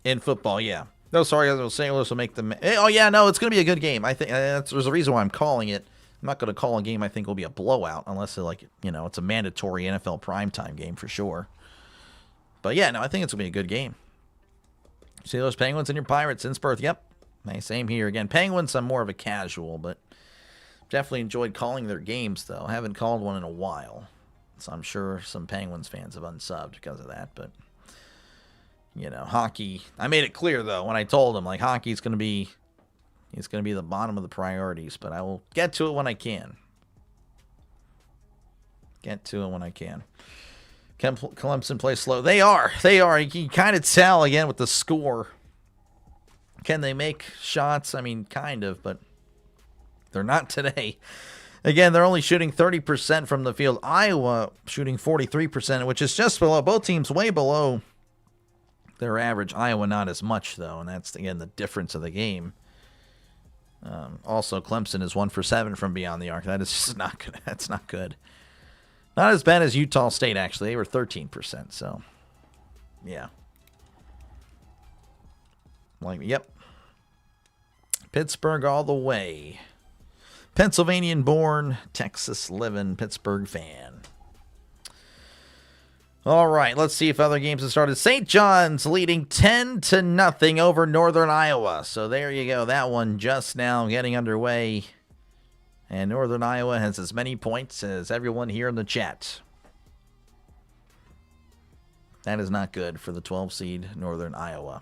In football, yeah. No, sorry, St. Louis will make them. Oh, yeah, no, it's going to be a good game. I think there's a reason why I'm calling it. I'm not going to call a game I think will be a blowout unless it's a mandatory NFL primetime game for sure. But, yeah, no, I think it's going to be a good game. St. Louis Penguins and your Pirates in Perth. Yep. Nice, same here. Again, Penguins, I'm more of a casual, but definitely enjoyed calling their games, though. I haven't called one in a while. So I'm sure some Penguins fans have unsubbed because of that, but hockey. I made it clear though when I told him like hockey's going to be the bottom of the priorities, but I will get to it when I can. Clemson plays slow. They are. You can kind of tell again with the score. Can they make shots? I mean, kind of, but they're not today. Again, they're only shooting 30% from the field. Iowa shooting 43%, which is just below. Both teams way below their average. Iowa not as much, though, and that's, again, the difference of the game. Also, Clemson is 1 for 7 from beyond the arc. That is just not good. That's not good. Not as bad as Utah State, actually. They were 13%, so, yeah. Yep. Pittsburgh all the way. Pennsylvanian-born, Texas-living Pittsburgh fan. All right, let's see if other games have started. St. John's leading 10-0 over Northern Iowa. So there you go. That one just now getting underway. And Northern Iowa has as many points as everyone here in the chat. That is not good for the 12 seed Northern Iowa.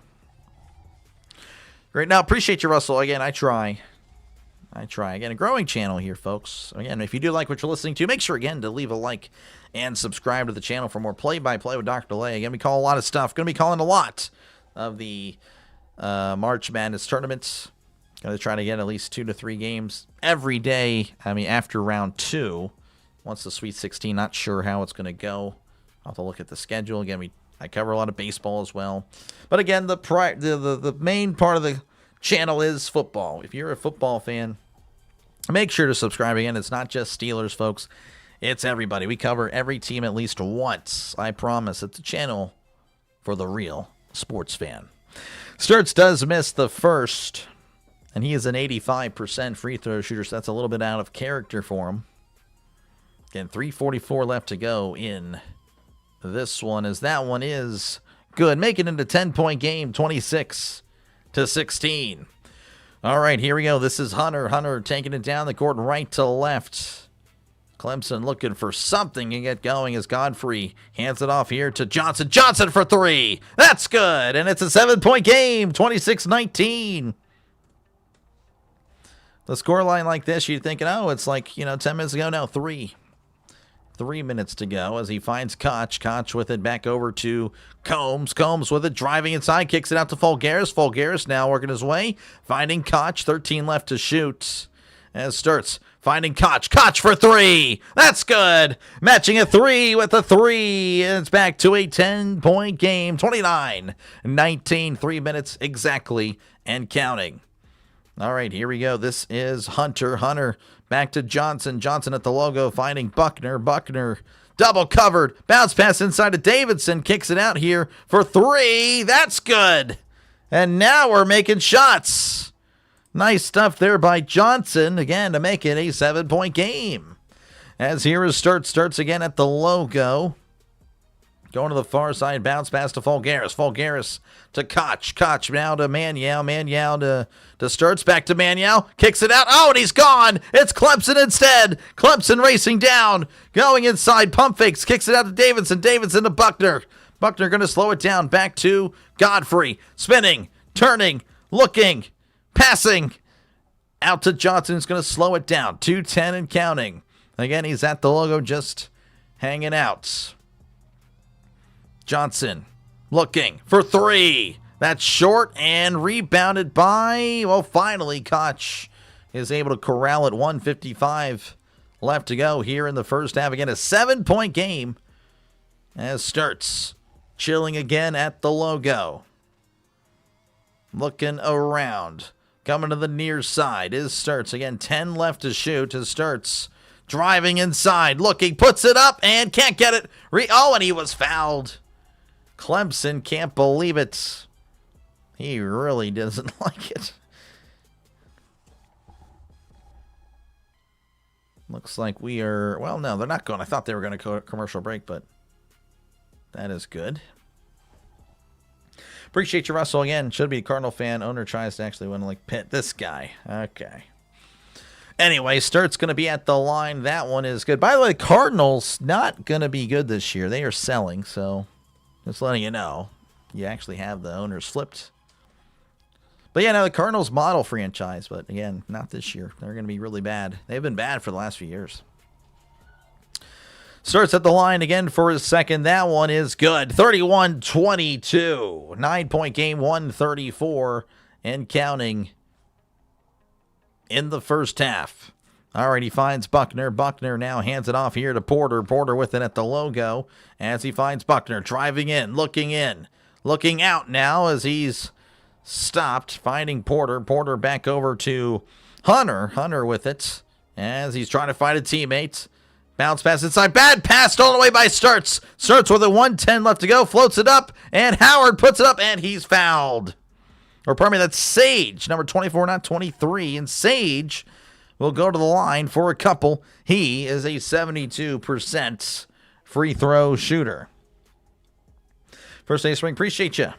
Great. Now, appreciate you, Russell. Again, I try. Again, a growing channel here, folks. Again, if you do like what you're listening to, make sure, again, to leave a like and subscribe to the channel for more play-by-play with Dr. Lay. Again, we call a lot of stuff. Going to be calling a lot of the March Madness tournaments. Going to try to get at least 2 to 3 games every day. I mean, after round 2, once the Sweet 16, not sure how it's going to go. I'll have to look at the schedule. Again, I cover a lot of baseball as well. But again, the main part of the channel is football. If you're a football fan, make sure to subscribe. Again, it's not just Steelers, folks. It's everybody. We cover every team at least once. I promise. It's a channel for the real sports fan. Sturts does miss the first, and he is an 85% free throw shooter, so that's a little bit out of character for him. Again, 3:44 left to go in this one, as that one is good. Make it into a 10-point game, 26-16. All right, here we go. This is Hunter. Hunter taking it down the court right to left. Clemson looking for something to get going as Godfrey hands it off here to Johnson. Johnson for 3. That's good. And it's a 7-point game, 26-19. The scoreline like this, you're thinking, oh, it's like, 10 minutes ago. No, 3. 3 minutes to go as he finds Koch. Koch with it back over to Combs. Combs with it, driving inside, kicks it out to Fulgaris. Fulgaris now working his way, finding Koch. 13 left to shoot as Sturts finding Koch. Koch for 3. That's good. Matching a 3 with a 3. And it's back to a 10-point game. 29-19. 3 minutes exactly and counting. All right, here we go. This is Hunter. Hunter back to Johnson. Johnson at the logo, finding Buckner. Buckner double covered. Bounce pass inside to Davidson. Kicks it out here for 3. That's good. And now we're making shots. Nice stuff there by Johnson, again, to make it a 7-point game. As here is starts again at the logo. Going to the far side, bounce pass to Fulgaris. Fulgaris to Koch. Koch now to Maniau. Maniau to Sturts. Back to Maniau. Kicks it out. Oh, and he's gone. It's Clemson instead. Clemson racing down. Going inside. Pump fakes. Kicks it out to Davidson. Davidson to Buckner. Buckner going to slow it down. Back to Godfrey. Spinning. Turning. Looking. Passing. Out to Johnson. Who's going to slow it down. 2:10 and counting. Again, he's at the logo just hanging out. Johnson looking for 3. That's short and rebounded by, well, finally, Koch is able to corral it. 1:55 left to go here in the first half. Again, a 7-point game as Sturts chilling again at the logo. Looking around. Coming to the near side is Sturts. Again, 10 left to shoot as Sturts driving inside. Looking, puts it up and can't get it. And he was fouled. Clemson can't believe it. He really doesn't like it. Looks like we are... Well, no, they're not going. I thought they were going to commercial break, but that is good. Appreciate you, Russell. Again, should be a Cardinal fan. Owner tries to actually win like Pitt. This guy. Okay. Anyway, Sturt's going to be at the line. That one is good. By the way, the Cardinals not going to be good this year. They are selling, so... Just letting you know, you actually have the owners flipped. But yeah, now the Cardinals model franchise, but again, not this year. They're going to be really bad. They've been bad for the last few years. Starts at the line again for his second. That one is good. 31-22. 9-point game, 134 and counting in the first half. All right, he finds Buckner. Buckner now hands it off here to Porter. Porter with it at the logo as he finds Buckner. Driving in. Looking out now as he's stopped. Finding Porter. Porter back over to Hunter. Hunter with it as he's trying to find a teammate. Bounce pass inside. Bad pass all the way by Sturts. Sturts with a 1:10 left to go. Floats it up. And Howard puts it up and he's fouled. Or pardon me, that's Sage. Number 24, not 23. And Sage... will go to the line for a couple. He is a 72% free throw shooter. First day of spring, appreciate you.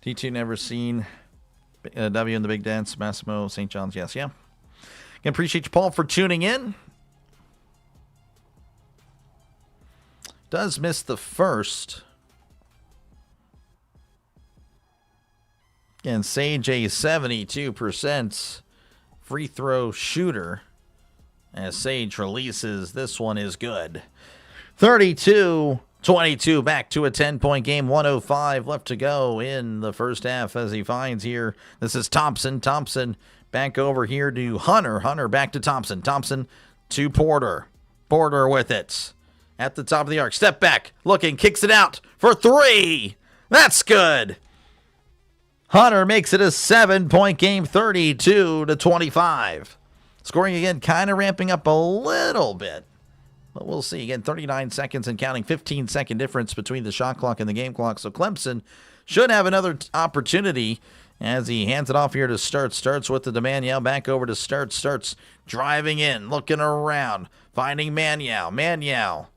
T2 never seen W in the Big Dance. Massimo St. John's, yes, yeah. Again, appreciate you, Paul, for tuning in. Does miss the first. Again, Sage a 72% free throw shooter. As Sage releases, this one is good. 32-22, back to a 10-point game. 1:05 left to go in the first half as he finds here. This is Thompson. Thompson back over here to Hunter. Hunter back to Thompson. Thompson to Porter. Porter with it. At the top of the arc. Step back. Looking. Kicks it out for 3. That's good. Hunter makes it a 7-point game. 32-25. Scoring again kind of ramping up a little bit. But we'll see. Again, 39 seconds and counting. 15-second difference between the shot clock and the game clock. So Clemson should have another opportunity as he hands it off here to Sturts. Sturts with the Maniau. Back over to Sturts. Sturts driving in. Looking around. Finding Maniau. Maniau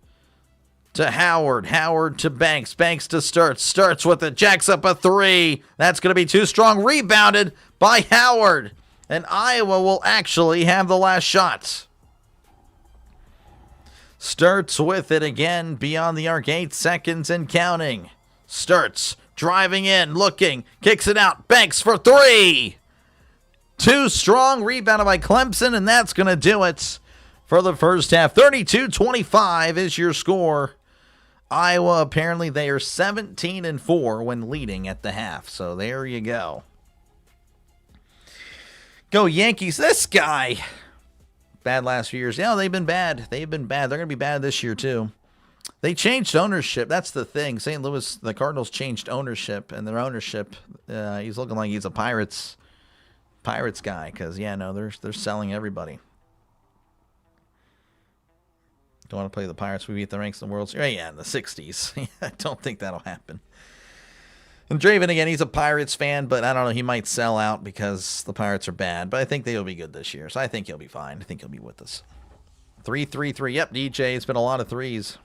to Howard. Howard to Banks. Banks to Sturts. Sturts with it. Jacks up a 3. That's going to be too strong. Rebounded by Howard. And Iowa will actually have the last shot. Sturts with it again beyond the arc. 8 seconds and counting. Sturts driving in. Looking. Kicks it out. Banks for 3. Too strong. Rebounded by Clemson. And that's going to do it for the first half. 32-25 is your score. Iowa, apparently they are 17-4 when leading at the half. So there you go. Go Yankees. This guy bad last few years. Yeah, they've been bad. They've been bad. They're going to be bad this year, too. They changed ownership. That's the thing. St. Louis, the Cardinals changed ownership, and their ownership, he's looking like he's a Pirates guy because, yeah, no, they're selling everybody. Don't want to play the Pirates. We beat the ranks in the World Series. Yeah, in the 60s. I don't think that'll happen. And Draven, again, he's a Pirates fan, but I don't know. He might sell out because the Pirates are bad. But I think they'll be good this year, so I think he'll be fine. I think he'll be with us. 3-3-3. Yep, DJ. It's been a lot of threes.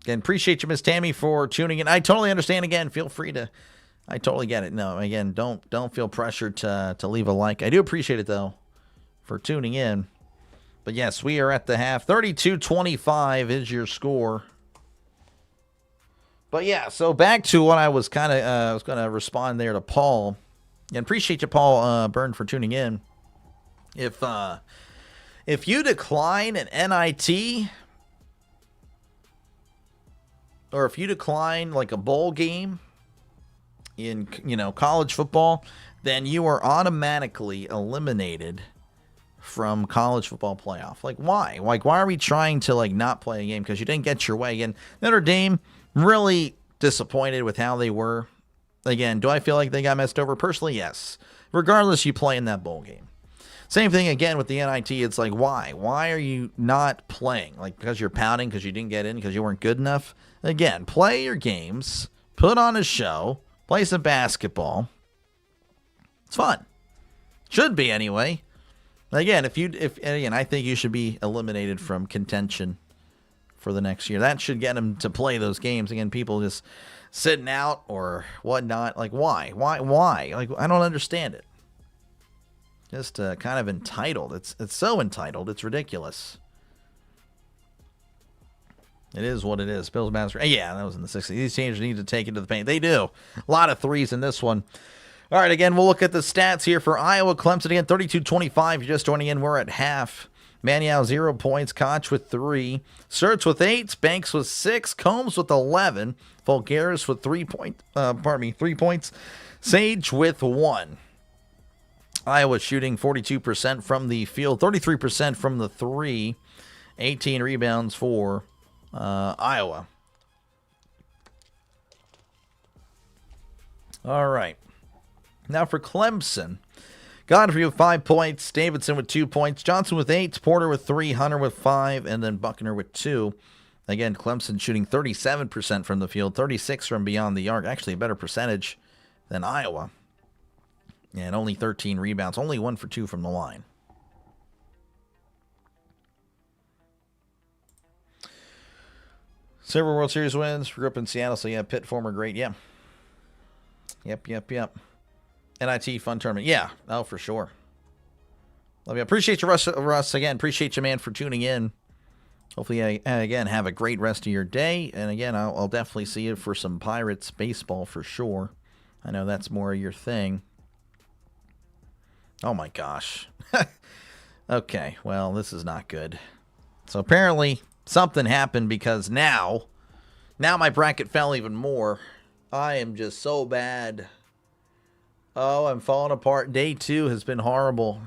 Again, appreciate you, Miss Tammy, for tuning in. I totally understand. Again, feel free to. I totally get it. No, again, don't feel pressured to leave a like. I do appreciate it though, for tuning in. But yes, we are at the half. 32-25 is your score. But yeah, so back to what I was going to respond there to Paul. And appreciate you, Paul Byrne, for tuning in. If you decline an NIT, or if you decline like a bowl game in, college football, then you are automatically eliminated from college football playoff. Like, why? Like, why are we trying to, like, not play a game because you didn't get your way? Again, Notre Dame, really disappointed with how they were. Again, do I feel like they got messed over? Personally, yes. Regardless, you play in that bowl game. Same thing again with the NIT. It's like, why? Why are you not playing? Like, because you're pouting because you didn't get in, because you weren't good enough? Again, play your games, put on a show, play some basketball. It's fun. Should be anyway. Again, I think you should be eliminated from contention for the next year. That should get them to play those games. Again, people just sitting out or whatnot. Like, why? Like, I don't understand it. Just kind of entitled. It's so entitled. It's ridiculous. It is what it is. Bills Master. Yeah, that was in the 60s. These teams need to take it to the paint. They do. A lot of threes in this one. All right, again, we'll look at the stats here for Iowa. Clemson again, 32-25. You're just joining in. We're at half. Maniau, 0 points. Koch with 3. Sertz with 8. Banks with 6. Combs with 11. Fulgaris with 3 points. Sage with 1. Iowa shooting 42% from the field, 33% from the 3. 18 rebounds for Iowa. All right. Now for Clemson. Godfrey with 5 points. Davidson with 2 points. Johnson with 8. Porter with 3. Hunter with 5. And then Buckner with 2. Again, Clemson shooting 37% from the field. 36% from beyond the arc. Actually, a better percentage than Iowa. And only 13 rebounds. Only 1 for 2 from the line. Silver World Series wins. Grew up in Seattle, so yeah, Pitt, former great. Yeah. Yep. NIT fun tournament. Yeah. Oh, for sure. Love you. Appreciate you, Russ. Again, appreciate you, man, for tuning in. Hopefully, again, have a great rest of your day. And again, I'll definitely see you for some Pirates baseball for sure. I know that's more your thing. Oh, my gosh. Okay, well, this is not good. So apparently something happened because now my bracket fell even more. I am just so bad. Oh, I'm falling apart. Day 2 has been horrible.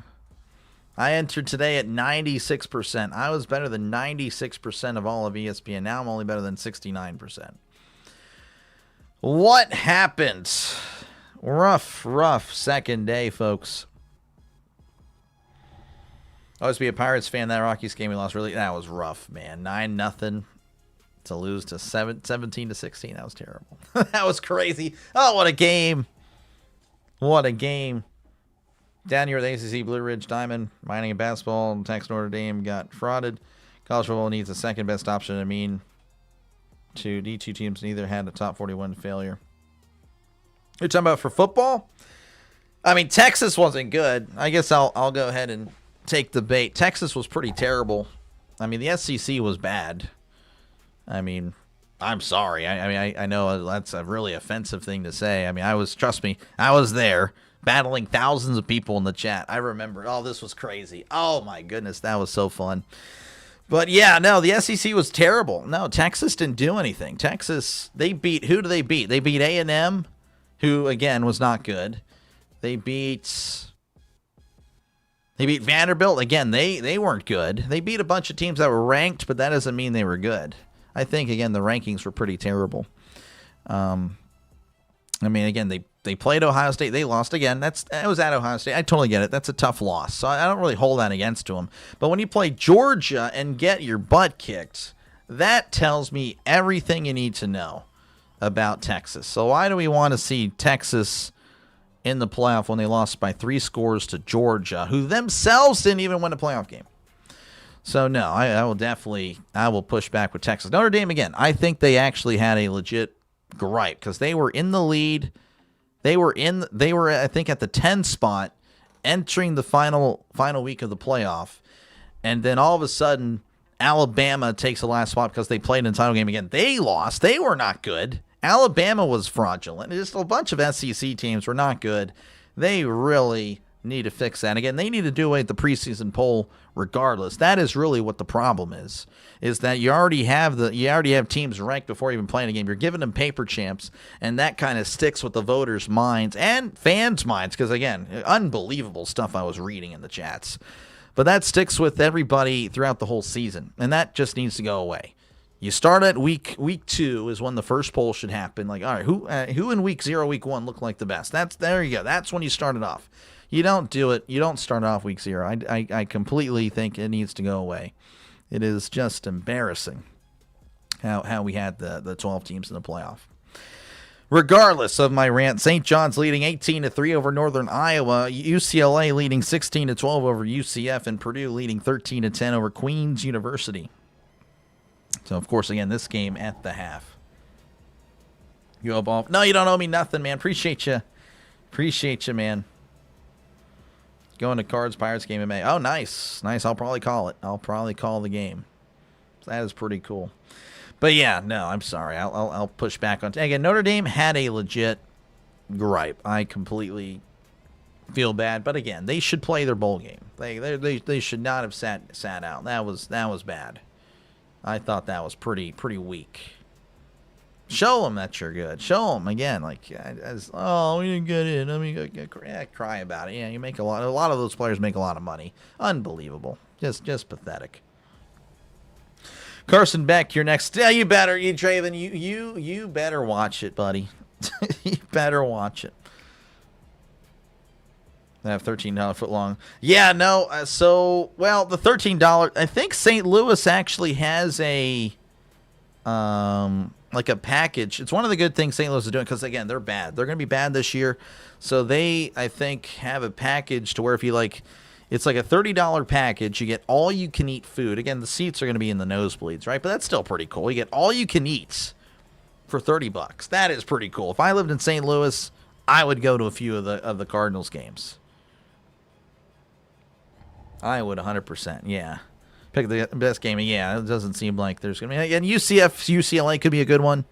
I entered today at 96%. I was better than 96% of all of ESPN. Now I'm only better than 69%. What happened? Rough second day, folks. Always be a Pirates fan. That Rockies game we lost, that was rough, man. 9-0 to lose to 17-16. That was terrible. That was crazy. Oh, what a game. What a game. Down here with ACC, Blue Ridge, Diamond, Mining and Basketball, and Texas Notre Dame got frauded. College football needs the second best option. D2 teams neither had a top 41 failure. You're talking about for football? I mean, Texas wasn't good. I guess I'll go ahead and take the bait. Texas was pretty terrible. I mean, the SEC was bad. I mean, I'm sorry. I know that's a really offensive thing to say. I mean, trust me, I was there battling thousands of people in the chat. I remember, this was crazy. Oh my goodness, that was so fun. But yeah, no, the SEC was terrible. No, Texas didn't do anything. Texas, who do they beat? They beat A&M, who again was not good. They beat They beat Vanderbilt. Again, they weren't good. They beat a bunch of teams that were ranked, but that doesn't mean they were good. I think, again, the rankings were pretty terrible. I mean, again, they played Ohio State. They lost again. It was at Ohio State. I totally get it. That's a tough loss. So I don't really hold that against them. But when you play Georgia and get your butt kicked, that tells me everything you need to know about Texas. So why do we want to see Texas in the playoff when they lost by 3 scores to Georgia, who themselves didn't even win a playoff game? So no, I will push back with Texas. Notre Dame, again, I think they actually had a legit gripe because they were in the lead. They were I think at the 10 spot entering the final week of the playoff. And then all of a sudden Alabama takes the last spot because they played in the title game again. They lost. They were not good. Alabama was fraudulent. Just a bunch of SEC teams were not good. They really need to fix that. Again, they need to do away with the preseason poll regardless. That is really what the problem is that you already have teams ranked before even playing a game. You're giving them paper champs, and that kind of sticks with the voters' minds and fans' minds because, again, unbelievable stuff I was reading in the chats. But that sticks with everybody throughout the whole season, and that just needs to go away. You start at week 2 is when the first poll should happen. Like, all right, who in week 0, week 1 look like the best? There you go. That's when you start it off. You don't do it. You don't start off week 0. I completely think it needs to go away. It is just embarrassing how we had the 12 teams in the playoff. Regardless of my rant, St. John's leading 18-3 over Northern Iowa, UCLA leading 16-12 over UCF, and Purdue leading 13-10 over Queens University. So, of course, again, this game at the half. You owe ball. No, you don't owe me nothing, man. Appreciate you, man. Going to Cards Pirates game in May. Oh, nice. I'll probably call it. I'll probably call the game. That is pretty cool. But yeah, no, I'm sorry. I'll push back on. Again, Notre Dame had a legit gripe. I completely feel bad, but again, they should play their bowl game. They should not have sat out. That was bad. I thought that was pretty weak. Show them that you're good. Show them again. Like, we didn't get in. I mean, cry about it. Yeah, you make a lot of those players make a lot of money. Unbelievable. Just pathetic. Carson Beck, you're next. Yeah, you Draven, you better watch it, buddy. You better watch it. They have $13 foot long. Yeah, no. The $13. I think St. Louis actually has a like a package. It's one of the good things St. Louis is doing because, again, they're bad. They're going to be bad this year. So they, I think, have a package to where if you like, it's like a $30 package. You get all you can eat food. Again, the seats are going to be in the nosebleeds, right? But that's still pretty cool. You get all you can eat for $30. That is pretty cool. If I lived in St. Louis, I would go to a few of the Cardinals games. I would 100%. Yeah. Pick the best game. Yeah, it doesn't seem like there's going to be. And UCLA could be a good one.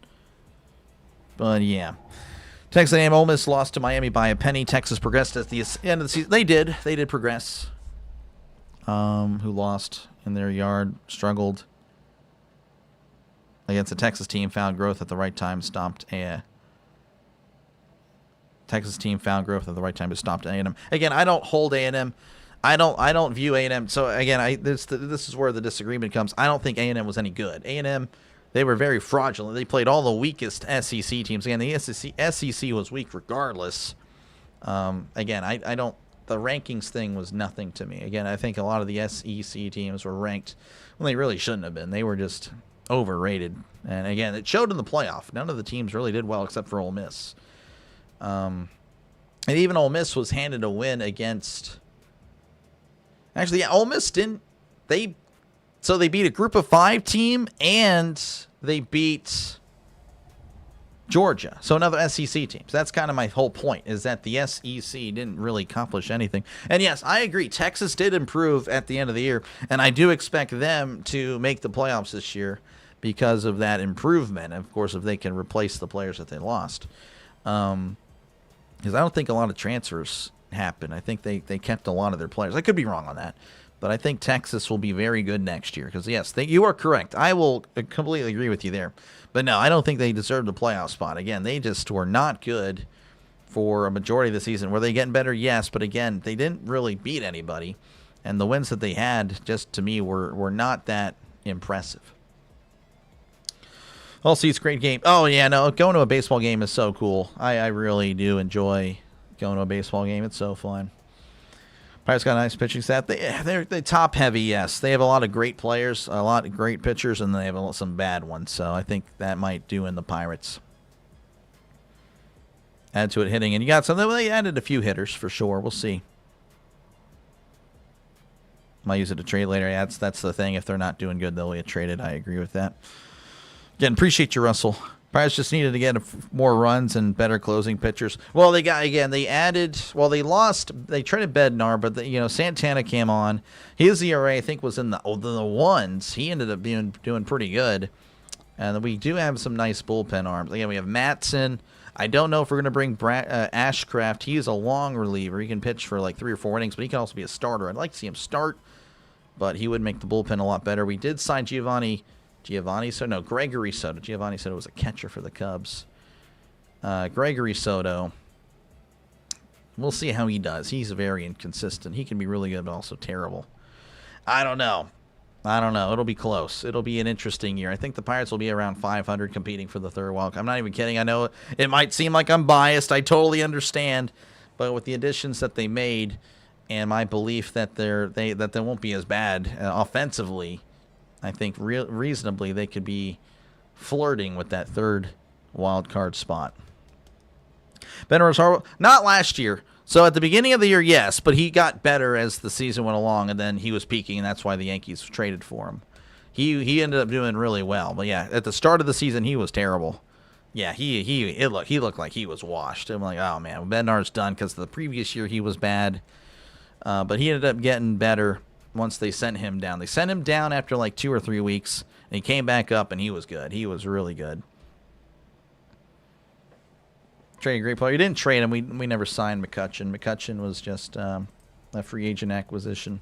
But yeah. Texas A&M Ole Miss lost to Miami by a penny. Texas progressed at the end of the season. They did progress. Who lost in their yard, struggled against a Texas team, found growth at the right time, stopped Texas team found growth at the right time, but stopped A&M. Again, I don't hold A&M. I don't view A&M. So again, this is where the disagreement comes. I don't think A&M was any good. A&M, they were very fraudulent. They played all the weakest SEC teams. Again, the SEC was weak regardless. Again, I don't. The rankings thing was nothing to me. Again, I think a lot of the SEC teams were ranked when they really shouldn't have been. They were just overrated. And again, it showed in the playoff. None of the teams really did well except for Ole Miss. And even Ole Miss was handed a win against. Actually, yeah, Ole Miss didn't. They beat a Group of 5 team and they beat Georgia. So another SEC team. So that's kind of my whole point, is that the SEC didn't really accomplish anything. And yes, I agree. Texas did improve at the end of the year, and I do expect them to make the playoffs this year because of that improvement. And of course, if they can replace the players that they lost. Because I don't think a lot of transfers happen. I think they kept a lot of their players. I could be wrong on that, but I think Texas will be very good next year because, yes, you are correct. I will completely agree with you there. But no, I don't think they deserved the playoff spot. Again, they just were not good for a majority of the season. Were they getting better? Yes, but again, they didn't really beat anybody, and the wins that they had, just to me, were not that impressive. Also, it's a great game. Oh, yeah, no, going to a baseball game is so cool. I really do enjoy going to a baseball game. It's so fun. Pirates got a nice pitching staff. They're top heavy, yes. They have a lot of great players, a lot of great pitchers, and they have some bad ones. So I think that might do in the Pirates. Add to it hitting, and you got something. They added a few hitters for sure. We'll see. Might use it to trade later. Yeah, that's the thing. If they're not doing good, they'll get traded. I agree with that. Again, appreciate you, Russell. Pirates just needed to get more runs and better closing pitchers. Well, they traded Bednar, but Santana came on. His ERA, I think, was in the ones. He ended up doing pretty good. And we do have some nice bullpen arms. Again, we have Mattson. I don't know if we're going to bring Ashcraft. He is a long reliever. He can pitch for like 3 or 4 innings, but he can also be a starter. I'd like to see him start, but he would make the bullpen a lot better. We did sign Gregory Soto. Giovanni Soto was a catcher for the Cubs. Gregory Soto. We'll see how he does. He's very inconsistent. He can be really good, but also terrible. I don't know. It'll be close. It'll be an interesting year. I think the Pirates will be around 500 competing for the third wild. I'm not even kidding. I know it might seem like I'm biased. I totally understand. But with the additions that they made and my belief that they won't be as bad offensively, I think reasonably they could be flirting with that third wild card spot. Ben Rosario, not last year. So at the beginning of the year, yes, but he got better as the season went along, and then he was peaking, and that's why the Yankees traded for him. He ended up doing really well, but yeah, at the start of the season, he was terrible. Yeah, he looked like he was washed. I'm like, oh man, Bednar's done because the previous year he was bad, but he ended up getting better once they sent him down. They sent him down after like 2 or 3 weeks, and he came back up, and he was good. He was really good. Trade a great player. You didn't trade him. We never signed McCutchen. McCutchen was just a free agent acquisition.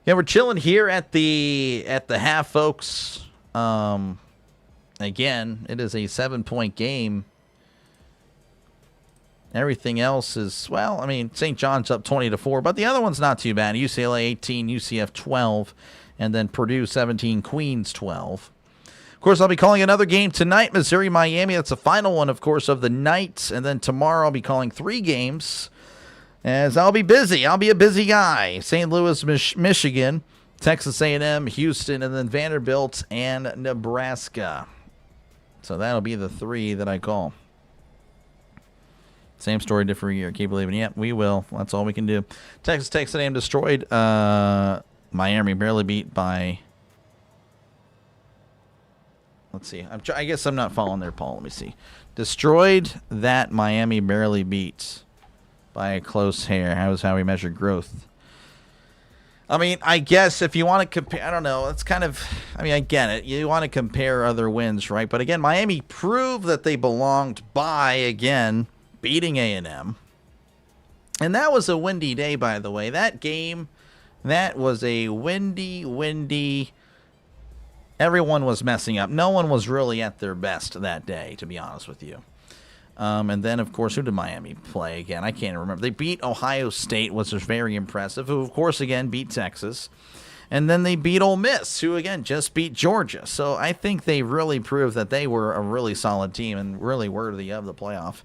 Yeah, we're chilling here at the half, folks. Again, it is a 7-point game. Everything else is, well, I mean, St. John's up 20-4, but the other one's not too bad. UCLA 18, UCF 12, and then Purdue 17, Queens 12. Of course, I'll be calling another game tonight, Missouri-Miami. That's the final one, of course, of the night. And then tomorrow I'll be calling 3 games, as I'll be busy. I'll be a busy guy. St. Louis, Michigan, Texas A&M, Houston, and then Vanderbilt and Nebraska. So that'll be the 3 that I call. Same story, different year. Keep believing. Yep, we will. That's all we can do. Texas A&M destroyed. Miami barely beat by... Let's see. I guess I'm not following there, Paul. Let me see. Destroyed that Miami barely beat by a close hair. How we measure growth. I mean, I guess if you want to compare, I don't know. It's kind of, I mean, I get it. You want to compare other wins, right? But again, Miami proved that they belonged by, again, beating A&M. And that was a windy day, by the way. That game, that was a windy. Everyone was messing up. No one was really at their best that day, to be honest with you. And then, of course, who did Miami play again? I can't remember. They beat Ohio State, which was very impressive, who, of course, again, beat Texas. And then they beat Ole Miss, who, again, just beat Georgia. So I think they really proved that they were a really solid team and really worthy of the playoff.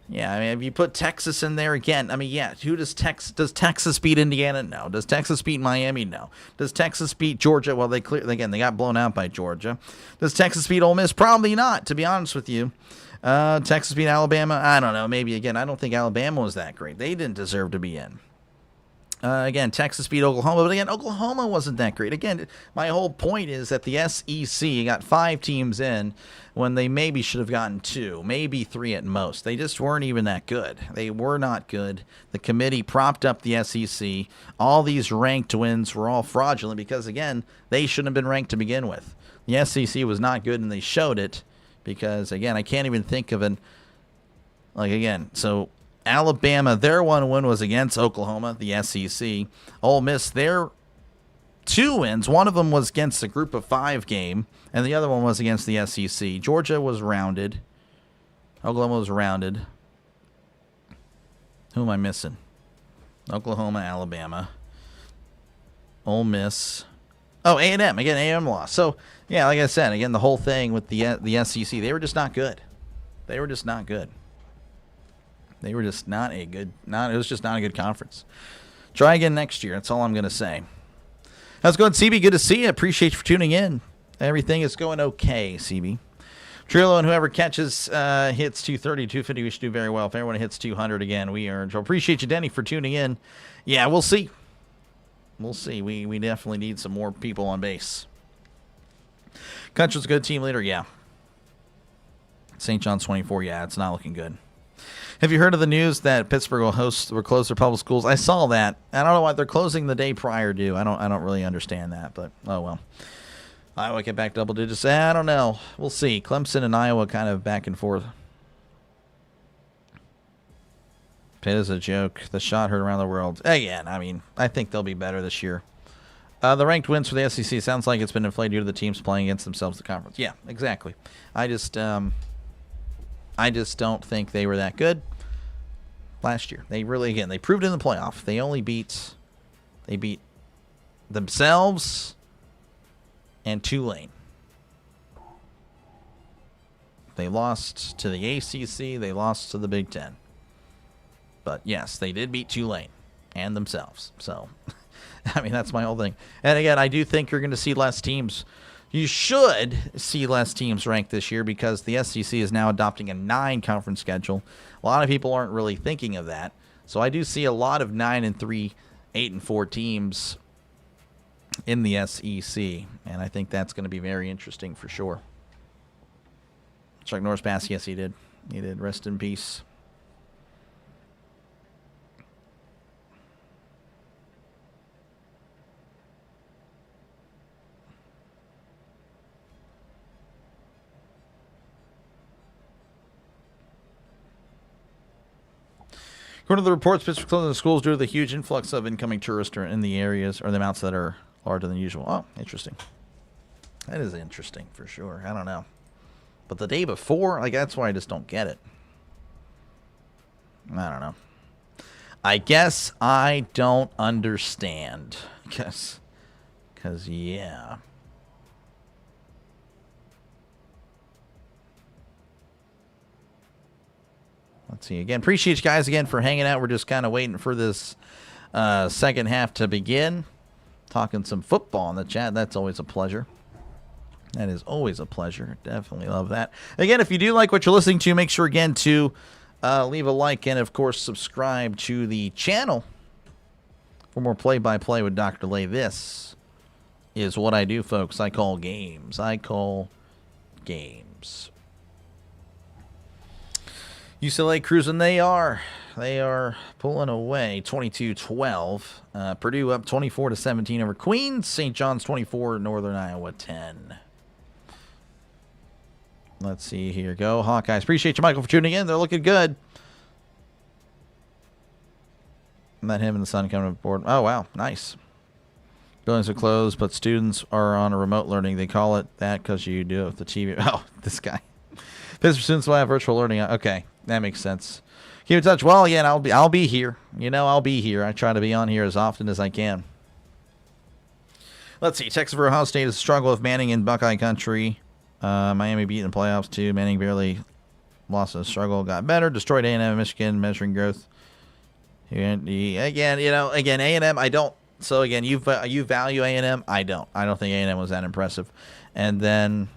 Yeah, I mean, if you put Texas in there again, I mean, yeah, who does Texas beat Indiana? No. Does Texas beat Miami? No. Does Texas beat Georgia? Well, they got blown out by Georgia. Does Texas beat Ole Miss? Probably not, to be honest with you. Texas beat Alabama? I don't know. Maybe, again, I don't think Alabama was that great. They didn't deserve to be in. Again, Texas beat Oklahoma, but again, Oklahoma wasn't that great. Again, my whole point is that the SEC got 5 teams in when they maybe should have gotten 2, maybe 3 at most. They just weren't even that good. They were not good. The committee propped up the SEC. All these ranked wins were all fraudulent because, again, they shouldn't have been ranked to begin with. The SEC was not good, and they showed it because, again, I can't even think of so Alabama, their 1 win was against Oklahoma, the SEC. Ole Miss, their 2 wins. One of them was against a group of 5 game, and the other one was against the SEC. Georgia was rounded. Oklahoma was rounded. Who am I missing? Oklahoma, Alabama. Ole Miss. Oh, A&M. Again, A&M lost. So, yeah, like I said, again, the whole thing with the SEC, they were just not good. They were just not good. They were just not a good, it was just not a good conference. Try again next year. That's all I'm going to say. How's it going, CB? Good to see you. Appreciate you for tuning in. Everything is going okay, CB. Trillo and whoever catches hits 230, 250, we should do very well. If everyone hits 200 again, we earn. So appreciate you, Denny, for tuning in. Yeah, we'll see. We'll see. We definitely need some more people on base. Country's a good team leader, yeah. St. John's 24, yeah, it's not looking good. Have you heard of the news that Pittsburgh will close their public schools? I saw that. I don't know why they're closing the day prior to. I don't really understand that, but oh well. Iowa get back double digits. I don't know. We'll see. Clemson and Iowa kind of back and forth. Pitt is a joke. The shot heard around the world. Again, I mean, I think they'll be better this year. The ranked wins for the SEC sounds like it's been inflated due to the teams playing against themselves in the conference. Yeah, exactly. I just don't think they were that good last year. They proved it in the playoff. They beat themselves and Tulane. They lost to the ACC. They lost to the Big Ten. But yes, they did beat Tulane and themselves. So, I mean, that's my whole thing. And again, I do think you're going to see less teams. You should see less teams ranked this year because the SEC is now adopting a 9-conference schedule. A lot of people aren't really thinking of that. So I do see a lot of 9-3, 8-4 teams in the SEC. And I think that's going to be very interesting for sure. Chuck Norris pass, yes, he did. He did. Rest in peace. According to the reports, Pittsburgh closing the schools due to the huge influx of incoming tourists in the areas or the amounts that are larger than usual. Oh, interesting. That is interesting for sure. I don't know. But the day before, like, that's why I just don't get it. I don't know. I guess I don't understand. Because yeah. Let's see again. Appreciate you guys again for hanging out. We're just kind of waiting for this second half to begin. Talking some football in the chat. That's always a pleasure. That is always a pleasure. Definitely love that. Again, if you do like what you're listening to, make sure again to leave a like and, of course, subscribe to the channel for more play-by-play with Dr. Lay. This is what I do, folks. I call games. I call games. UCLA cruising. They are pulling away 22-12. Purdue up 24-17 over Queens. St. John's 24, Northern Iowa 10. Let's see here. Go Hawkeyes. Appreciate you, Michael, for tuning in. They're looking good. Met him and the sun coming aboard. Oh, wow. Nice. Buildings are closed, but students are on a remote learning. They call it that because you do it with the TV. Oh, this guy. Pittsburgh students will have virtual learning. Okay, that makes sense. Keep in touch. Well, yeah, I'll be here. You know, I'll be here. I try to be on here as often as I can. Let's see. Texas for Ohio State is a struggle with Manning in Buckeye Country. Miami beat in the playoffs too. Manning barely lost in the struggle. Got better. Destroyed A&M, Michigan, measuring growth. Again, A&M, I don't. So again, you value A&M. I don't think A&M was that impressive. And then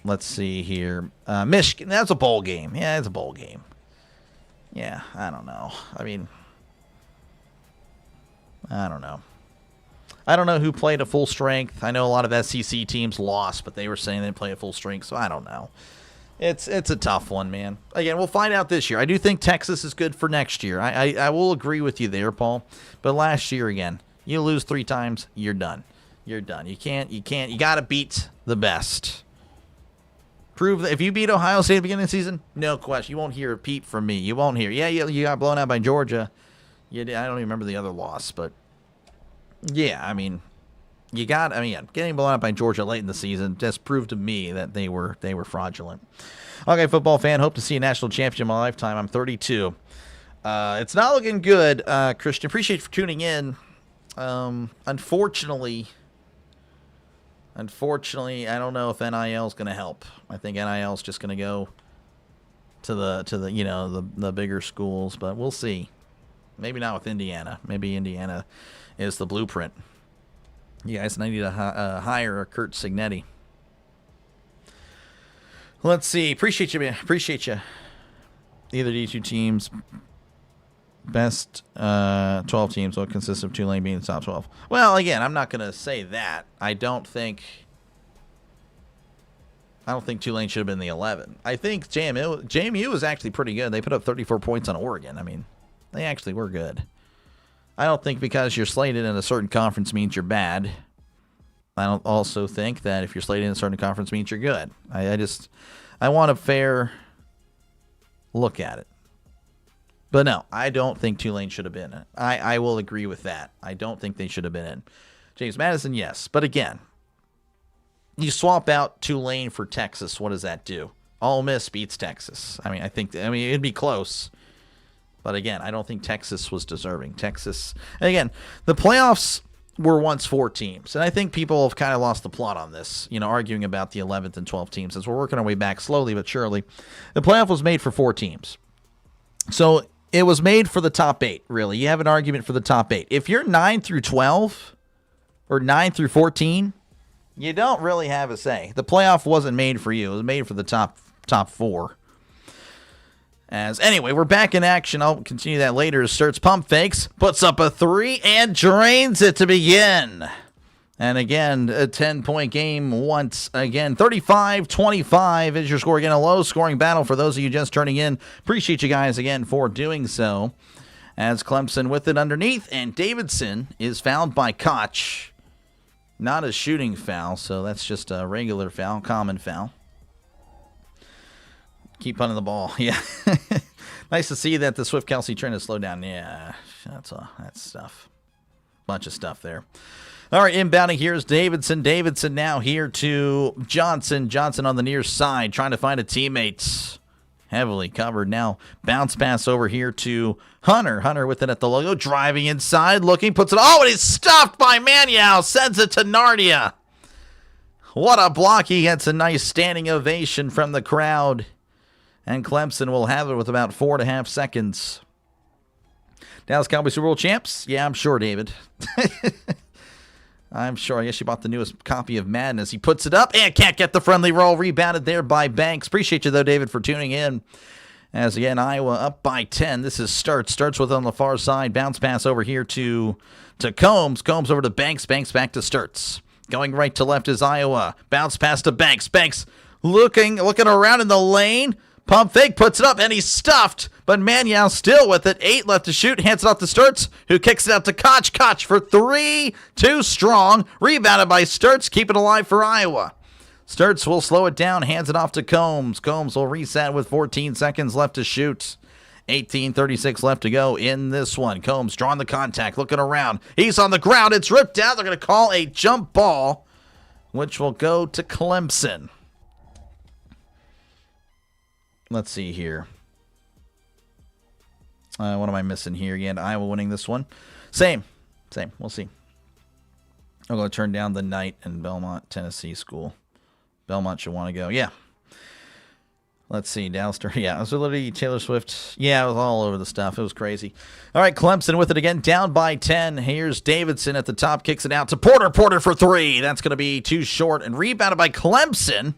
let's see here. Michigan, that's a bowl game. Yeah, it's a bowl game. Yeah, I don't know. I mean, I don't know. I don't know who played at full strength. I know a lot of SEC teams lost, but they were saying they didn't play at full strength, so I don't know. It's a tough one, man. Again, we'll find out this year. I do think Texas is good for next year. I will agree with you there, Paul. But last year, again, you lose 3 times, you're done. You're done. You got to beat the best. Prove that if you beat Ohio State at the beginning of the season, no question. You won't hear a peep from me. You won't hear. Yeah, you got blown out by Georgia. I don't even remember the other loss, but yeah, I mean, getting blown out by Georgia late in the season just proved to me that they were fraudulent. Okay, football fan, hope to see a national champion in my lifetime. I'm 32. It's not looking good, Christian. Appreciate you for tuning in. Unfortunately, I don't know if NIL is going to help. I think NIL is just going to go to the bigger schools, but we'll see. Maybe not with Indiana. Maybe Indiana is the blueprint. You guys need to hire Kurt Signetti. Let's see. Appreciate you, man. Appreciate you. Either of these two teams, best 12 teams will consist of Tulane being the top 12. Well, again, I'm not going to say that. I don't think Tulane should have been the 11. I think JMU was actually pretty good. They put up 34 points on Oregon. I mean, they actually were good. I don't think because you're slated in a certain conference means you're bad. I don't also think that if you're slated in a certain conference means you're good. I want a fair look at it. But no, I don't think Tulane should have been in. I will agree with that. I don't think they should have been in. James Madison, yes. But again, you swap out Tulane for Texas, what does that do? Ole Miss beats Texas. I mean, it'd be close. But again, I don't think Texas was deserving. Texas, and again, the playoffs were once 4 teams. And I think people have kind of lost the plot on this, arguing about the 11th and 12th teams. As we're working our way back slowly but surely, the playoff was made for 4 teams. So it was made for the top 8, really. You have an argument for the top 8. If you're 9 through 12 or 9 through 14, you don't really have a say. The playoff wasn't made for you. It was made for the top 4. Anyway, we're back in action. I'll continue that later. Sturts pump fakes, puts up a 3, and drains it to begin. And again, a 10-point game once again. 35-25 is your score. Again, a low-scoring battle for those of you just turning in. Appreciate you guys again for doing so. As Clemson with it underneath, and Davidson is fouled by Koch. Not a shooting foul, so that's just a regular foul, common foul. Keep punting the ball. Yeah. Nice to see that the Swift-Kelsey trend has slowed down. Yeah, that's stuff. Bunch of stuff there. All right, inbounding here is Davidson. Davidson now here to Johnson. Johnson on the near side, trying to find a teammate. Heavily covered now. Bounce pass over here to Hunter. Hunter with it at the logo. Driving inside, looking, puts it. Oh, and he's stuffed by Maniau. Sends it to Nardia. What a block. He gets a nice standing ovation from the crowd. And Clemson will have it with about 4.5 seconds. Dallas Cowboys Super Bowl champs? Yeah, I'm sure, David. I'm sure. I guess you bought the newest copy of Madden as he puts it up and can't get the friendly roll. Rebounded there by Banks. Appreciate you, though, David, for tuning in. As, again, Iowa up by 10. This is Starts. Starts with on the far side. Bounce pass over here to Combs. Combs over to Banks. Banks back to Sturts. Going right to left is Iowa. Bounce pass to Banks. Banks looking around in the lane. Pump fake, puts it up, and he's stuffed. But Maniau still with it. 8 left to shoot. Hands it off to Sturts, who kicks it out to Koch. Koch for 3. Too strong. Rebounded by Sturts. Keep it alive for Iowa. Sturts will slow it down. Hands it off to Combs. Combs will reset with 14 seconds left to shoot. 18:36 left to go in this one. Combs drawing the contact, looking around. He's on the ground. It's ripped out. They're going to call a jump ball, which will go to Clemson. Let's see here. What am I missing here? Again, Iowa winning this one. Same. We'll see. I'm going to turn down the night in Belmont, Tennessee school. Belmont should want to go. Yeah. Let's see. Dallas. Yeah, it was literally Taylor Swift. Yeah, it was all over the stuff. It was crazy. All right, Clemson with it again. Down by 10. Here's Davidson at the top. Kicks it out to Porter. Porter for 3. That's going to be too short. And rebounded by Clemson.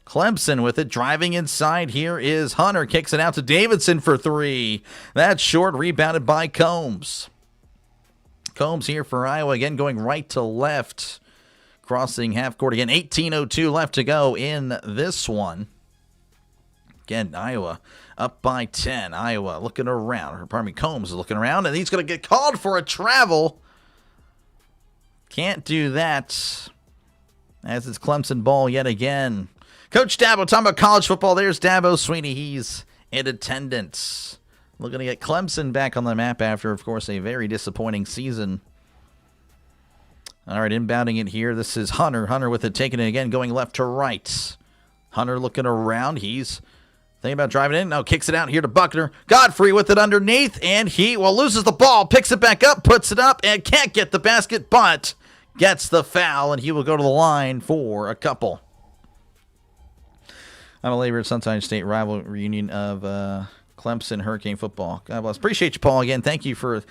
Clemson with it, driving inside. Here is Hunter, kicks it out to Davidson for 3. That's short, rebounded by Combs. Combs here for Iowa, again going right to left, crossing half court again. 18:02 left to go in this one. Again, Iowa up by 10. Iowa looking around. Combs is looking around, and he's going to get called for a travel. Can't do that, as it's Clemson ball yet again. Coach Dabo talking about college football. There's Dabo Sweeney. He's in attendance. Looking to get Clemson back on the map after, of course, a very disappointing season. All right, inbounding it here. This is Hunter. Hunter with it, taking it again, going left to right. Hunter looking around. He's Thinking about driving in. No, kicks it out here to Buckner. Godfrey with it underneath, and he, loses the ball, picks it back up, puts it up, and can't get the basket, but gets the foul, and he will go to the line for a couple. I'm a labor at Sunshine State rival reunion of Clemson Hurricane football. God bless. Appreciate you, Paul. Again, thank you for,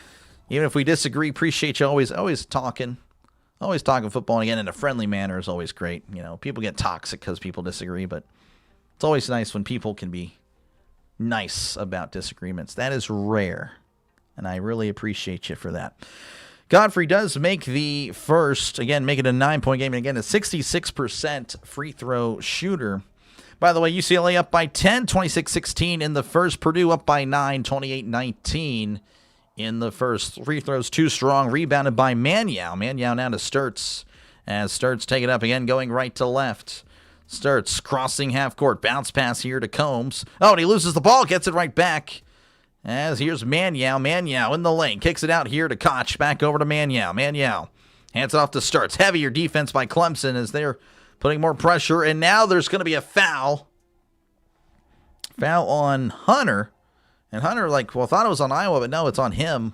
even if we disagree, appreciate you always talking. Always talking football, and again, in a friendly manner is always great. You know, people get toxic because people disagree, but it's always nice when people can be nice about disagreements. That is rare, and I really appreciate you for that. Godfrey does make the first, again, make it a 9-point game, and again, a 66% free throw shooter. By the way, UCLA up by 10, 26-16 in the first. Purdue up by 9, 28-19 in the first. Free throws too strong. Rebounded by Manyow. Manyow now to Sturts. As Sturts take it up again, going right to left. Sturts crossing half court. Bounce pass here to Combs. Oh, and he loses the ball. Gets it right back. As here's Manyow. Manyow in the lane. Kicks it out here to Koch. Back over to Manyow. Manyow hands it off to Sturts. Heavier defense by Clemson as they're putting more pressure, and now there's going to be a foul. Foul on Hunter. And Hunter, thought it was on Iowa, but no, it's on him.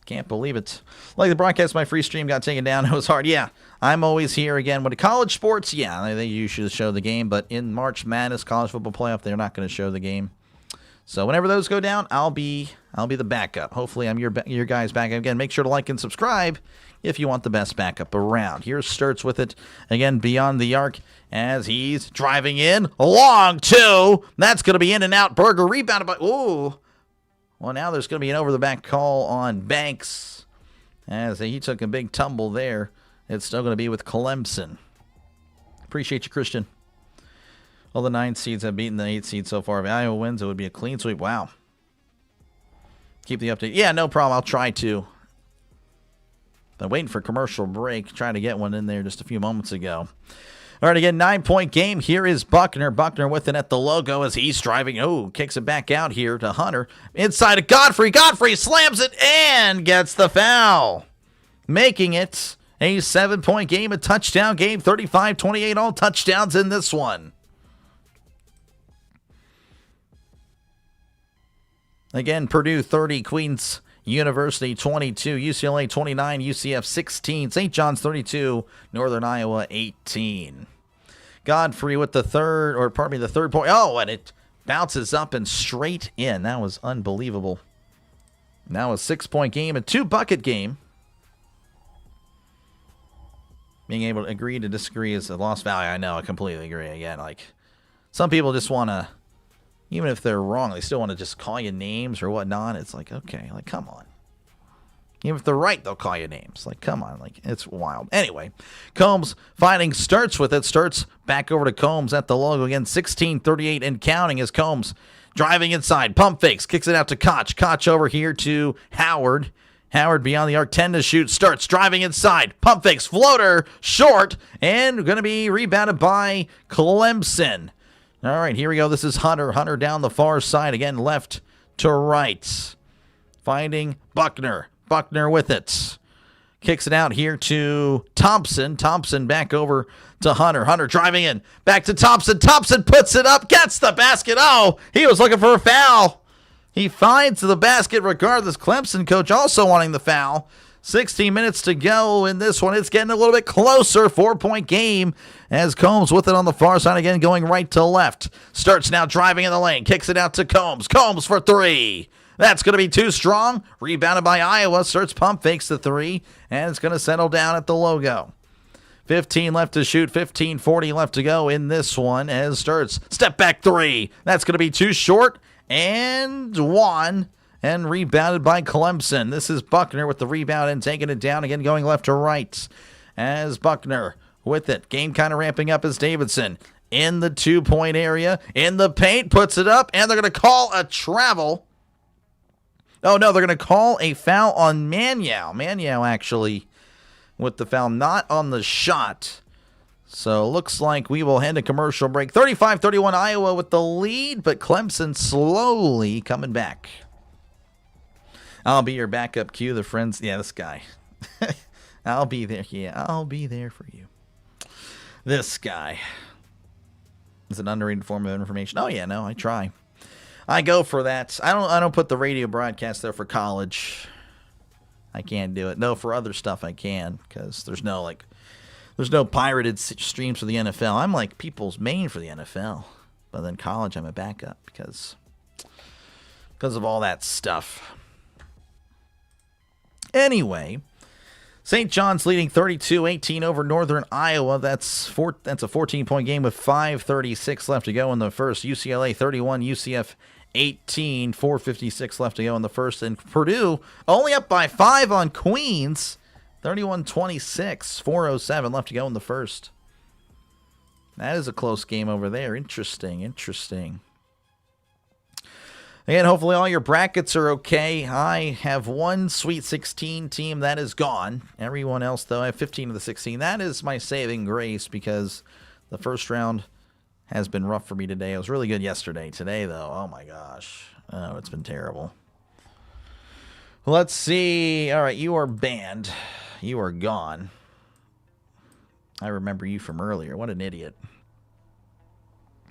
Can't believe it. Like the broadcast, my free stream got taken down. It was hard. Yeah, I'm always here again. With the college sports, yeah, they usually show the game, but in March Madness college football playoff, they're not going to show the game. So whenever those go down, I'll be the backup. Hopefully I'm your guys' backup. Again, make sure to like and subscribe if you want the best backup around. Here's Sturts with it. Again, beyond the arc as he's driving in. Long two. That's going to be in and out. Berger rebounded by... Ooh. Well, now there's going to be an over-the-back call on Banks as he took a big tumble there. It's still going to be with Clemson. Appreciate you, Christian. All the 9 seeds have beaten the 8 seeds so far. If Iowa wins, it would be a clean sweep. Wow. Keep the update. Yeah, no problem. I'll try to. Been waiting for commercial break. Trying to get one in there just a few moments ago. All right, again, 9-point game. Here is Buckner. Buckner with it at the logo as he's driving. Oh, kicks it back out here to Hunter. Inside to Godfrey. Godfrey slams it and gets the foul. Making it a 7-point game, a touchdown game. 35-28, all touchdowns in this one. Again, Purdue 30, Queens University 22, UCLA 29, UCF 16, St. John's 32, Northern Iowa 18. Godfrey with the third point. Oh, and it bounces up and straight in. That was unbelievable. Now a 6-point game, a 2-bucket game. Being able to agree to disagree is a lost value. I know, I completely agree. Again, some people just want to, even if they're wrong, they still want to just call you names or whatnot. It's okay, come on. Even if they're right, they'll call you names. Come on, it's wild. Anyway, Combs finding Sturts with it. Sturts back over to Combs at the logo again. 16-38 and counting as Combs driving inside. Pump fakes, kicks it out to Koch. Koch over here to Howard. Howard beyond the arc, 10 to shoot. Starts driving inside. Pump fakes, floater, short, and going to be rebounded by Clemson. All right, here we go. This is Hunter. Hunter down the far side. Again, left to right. Finding Buckner. Buckner with it. Kicks it out here to Thompson. Thompson back over to Hunter. Hunter driving in. Back to Thompson. Thompson puts it up. Gets the basket. Oh, he was looking for a foul. He finds the basket regardless. Clemson coach also wanting the foul. 16 minutes to go in this one. It's getting a little bit closer. 4-point game as Combs with it on the far side again, going right to left. Starts now driving in the lane. Kicks it out to Combs. Combs for 3. That's going to be too strong. Rebounded by Iowa. Starts pump fakes the 3. And it's going to settle down at the logo. 15 left to shoot. 15:40 left to go in this one as Starts step back 3. That's going to be too short. And 1. And rebounded by Clemson. This is Buckner with the rebound and taking it down again, going left to right. As Buckner with it. Game kind of ramping up as Davidson in the 2-point area. In the paint, puts it up, and they're going to call a travel. Oh, no, they're going to call a foul on Manyow. Manyow actually with the foul, not on the shot. So looks like we will head to commercial break. 35-31 Iowa with the lead, but Clemson slowly coming back. I'll be your backup cue, the friends. Yeah, this guy. I'll be there. Yeah, I'll be there for you. This guy. It's an underrated form of information. Oh yeah, no, I try. I go for that. I don't put the radio broadcast there for college. I can't do it. No, for other stuff I can, because there's no pirated streams for the NFL. I'm like people's main for the NFL, but then college I'm a backup because of all that stuff. Anyway, St. John's leading 32-18 over Northern Iowa. That's a 14-point game with 5:36 left to go in the first. UCLA 31, UCF 18, 4:56 left to go in the first. And Purdue only up by 5 on Queens, 31-26, 4:07 left to go in the first. That is a close game over there. Interesting. Again, hopefully all your brackets are okay. I have one Sweet 16 team that is gone. Everyone else, though, I have 15 of the 16. That is my saving grace because the first round has been rough for me today. It was really good yesterday. Today, though, oh my gosh. Oh, it's been terrible. Let's see. All right, you are banned. You are gone. I remember you from earlier. What an idiot.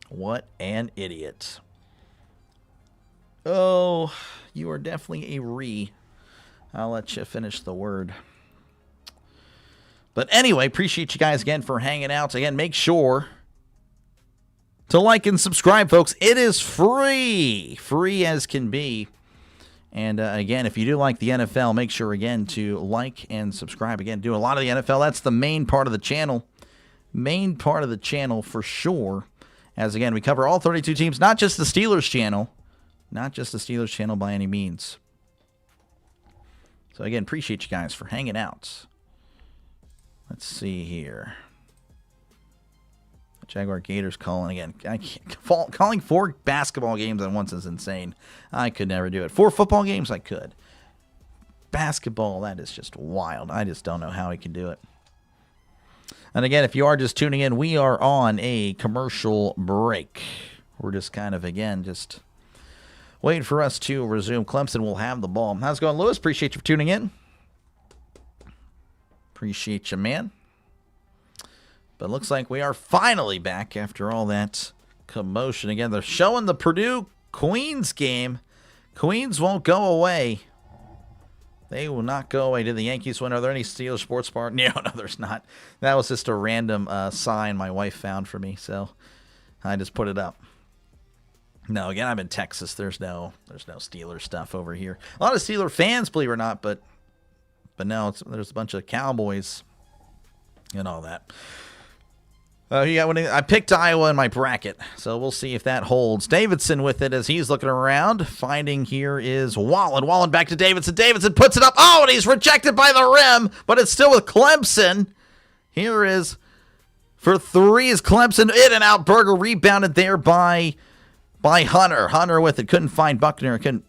What an idiot. Oh, you are definitely a re. I'll let you finish the word. But anyway, appreciate you guys again for hanging out. Again, make sure to like and subscribe, folks. It is free. Free as can be. And again, if you do like the NFL, make sure, again, to like and subscribe. Again, do a lot of the NFL. That's the main part of the channel. Main part of the channel for sure. As, again, we cover all 32 teams, not just the Steelers channel. Not just the Steelers channel by any means. So, again, appreciate you guys for hanging out. Let's see here. Jaguar Gators calling again. Calling 4 basketball games at once is insane. I could never do it. 4 football games, I could. Basketball, that is just wild. I just don't know how he can do it. And again, if you are just tuning in, we are on a commercial break. We're just kind of, again, just waiting for us to resume. Clemson will have the ball. How's it going, Lewis? Appreciate you for tuning in. Appreciate you, man. But it looks like we are finally back after all that commotion. Again, they're showing the Purdue-Queens game. Queens won't go away. They will not go away. Did the Yankees win? Are there any Steelers sports bar? No, there's not. That was just a random sign my wife found for me, so I just put it up. No, again, I'm in Texas. There's no Steelers stuff over here. A lot of Steeler fans, believe it or not, but no, there's a bunch of Cowboys and all that. I picked Iowa in my bracket, so we'll see if that holds. Davidson with it as he's looking around. Finding here is Wallen. Wallen back to Davidson. Davidson puts it up. Oh, and he's rejected by the rim, but it's still with Clemson. Here is for 3 is Clemson. In and out. Berger rebounded there by Hunter. Hunter with it. Couldn't find Buckner. Couldn't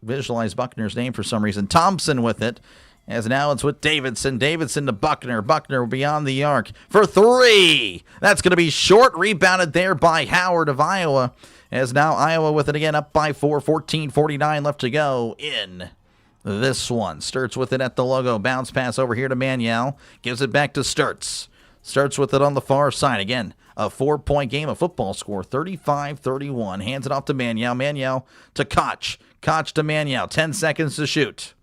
visualize Buckner's name for some reason. Thompson with it. As now it's with Davidson. Davidson to Buckner. Buckner beyond the arc for 3. That's going to be short. Rebounded there by Howard of Iowa. As now Iowa with it again, up by 4. 14:49 left to go in this one. Sturts with it at the logo. Bounce pass over here to Manuel. Gives it back to Sturts. Sturts with it on the far side. Again, a 4-point game, a football score, 35-31. Hands it off to Manuel. Manuel to Koch. Koch to Manuel. 10 seconds to shoot.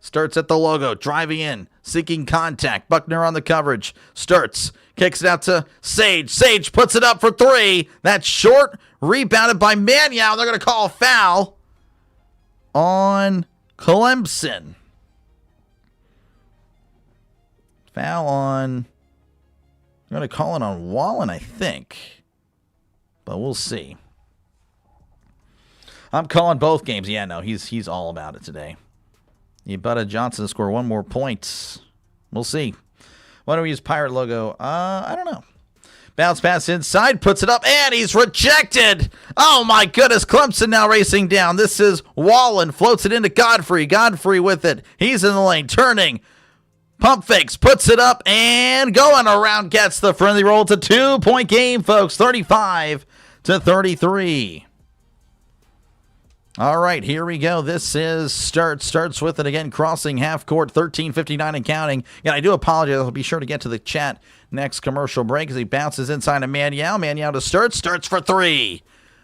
Sturts at the logo, driving in, seeking contact. Buckner on the coverage. Sturts kicks it out to Sage. Sage puts it up for 3. That's short. Rebounded by Manuel. They're going to call a foul on Clemson. Foul on... They're going to call it on Wallen, I think. But we'll see. I'm calling both games. Yeah, no, he's all about it today. Butta Johnson to score 1 more point. We'll see. Why don't we use Pirate logo? I don't know. Bounce pass inside, puts it up, and he's rejected. Oh, my goodness. Clemson now racing down. This is Wallen. Floats it into Godfrey. Godfrey with it. He's in the lane. Turning. Pump fakes. Puts it up, and going around. Gets the friendly roll. It's a 2-point game, folks. 35-33. All right, here we go. This is starts with it again, crossing half court, 13:59 and counting. And I do apologize. I'll be sure to get to the chat next commercial break as he bounces inside to Maniau. Maniau to Sturts for three.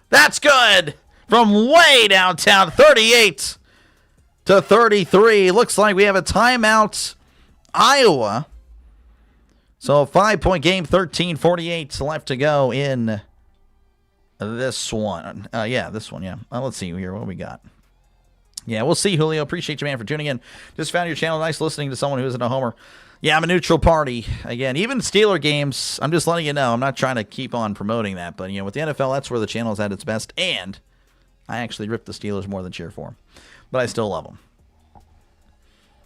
That's good from way downtown, 38-33. Looks like we have a timeout, Iowa. So a 5-point game, 13:48 left to go in this one. This one, yeah. Let's see here what we got. Yeah, we'll see, Julio. Appreciate you, man, for tuning in. Just found your channel. Nice listening to someone who isn't a homer. Yeah, I'm a neutral party. Again, even Steeler games, I'm just letting you know. I'm not trying to keep on promoting that. But, with the NFL, that's where the channel's at its best. And I actually rip the Steelers more than cheer for them. But I still love them.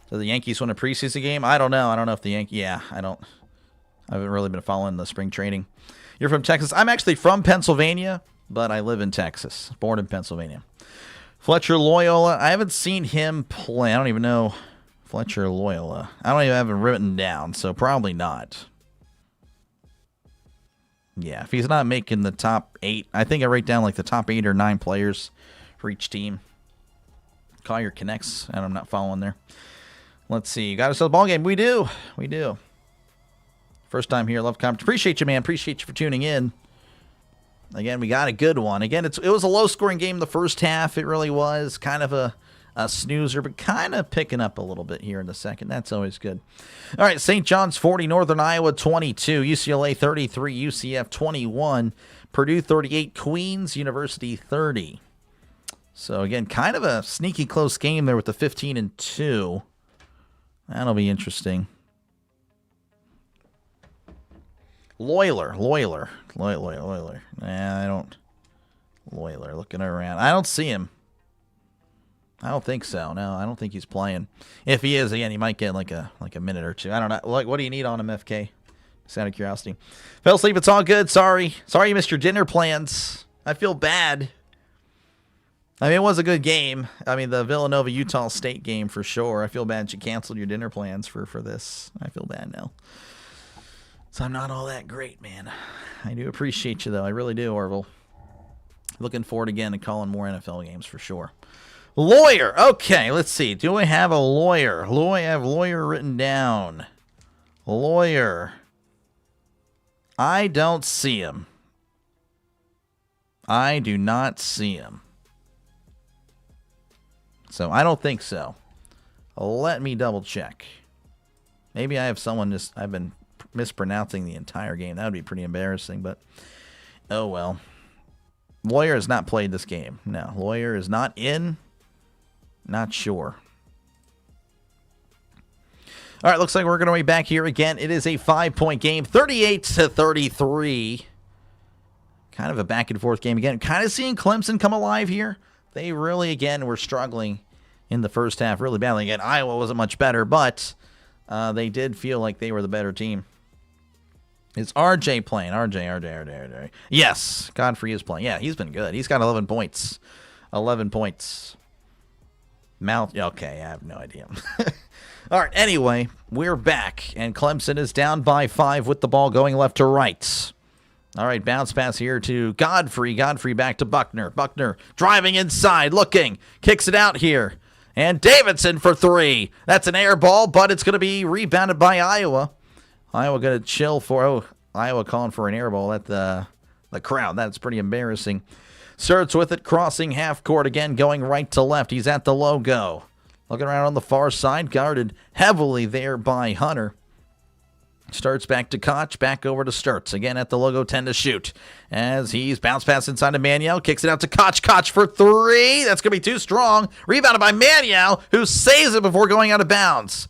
So the Yankees win a preseason game? I don't know. I don't know if the Yankees... Yeah, I haven't really been following the spring training. You're from Texas. I'm actually from Pennsylvania, but I live in Texas. Born in Pennsylvania. Fletcher Loyola. I haven't seen him play. I don't even know Fletcher Loyola. I don't even have him written down, so probably not. Yeah, if he's not making the top 8, I think I write down like the top 8 or 9 players for each team. Collier connects, and I'm not following there. Let's see. Got ourselves a ball game. We do. First time here. Love comment. Appreciate you, man. Appreciate you for tuning in. Again, we got a good one. Again, it was a low-scoring game the first half. It really was kind of a snoozer, but kind of picking up a little bit here in the second. That's always good. All right, St. John's 40, Northern Iowa 22, UCLA 33, UCF 21, Purdue 38, Queens University 30. So, again, kind of a sneaky close game there with the 15-2. That'll be interesting. Loyler. I don't. Loyler, looking around. I don't see him. I don't think so. No, I don't think he's playing. If he is, again, he might get like a minute or two. I don't know. What do you need on him, FK? Just out of curiosity. Fell asleep. It's all good. Sorry you missed your dinner plans. I feel bad. I mean, it was a good game. I mean, the Villanova-Utah State game for sure. I feel bad you canceled your dinner plans for this. I feel bad now. So I'm not all that great, man. I do appreciate you, though. I really do, Orville. Looking forward again to calling more NFL games for sure. Lawyer. Okay, let's see. Do I have a lawyer? I have lawyer written down. Lawyer. I don't see him. I do not see him. So I don't think so. Let me double check. Maybe I have someone I've been mispronouncing the entire game. That would be pretty embarrassing, but oh well. Lawyer has not played this game. No, Lawyer is not in. Not sure. All right, looks like we're going to be back here again. It is a 5-point game, 38-33. Kind of a back and forth game again. Kind of seeing Clemson come alive here. They really, again, were struggling in the first half really badly. Again, Iowa wasn't much better, but they did feel like they were the better team. Is RJ playing? RJ. Yes, Godfrey is playing. Yeah, he's been good. He's got 11 points. 11 points. Okay, I have no idea. All right, anyway, we're back, and Clemson is down by 5 with the ball going left to right. All right, bounce pass here to Godfrey. Godfrey back to Buckner. Buckner driving inside, looking, kicks it out here. And Davidson for 3. That's an air ball, but it's going to be rebounded by Iowa. Iowa going to chill for, Iowa calling for an air ball at the crowd. That's pretty embarrassing. Starts with it, crossing half court again, going right to left. He's at the logo. Looking around on the far side, guarded heavily there by Hunter. Starts back to Koch, back over to Sturts. Again at the logo, 10 to shoot. As he's bounce pass inside to Maniau, kicks it out to Koch. Koch for 3. That's going to be too strong. Rebounded by Maniau, who saves it before going out of bounds.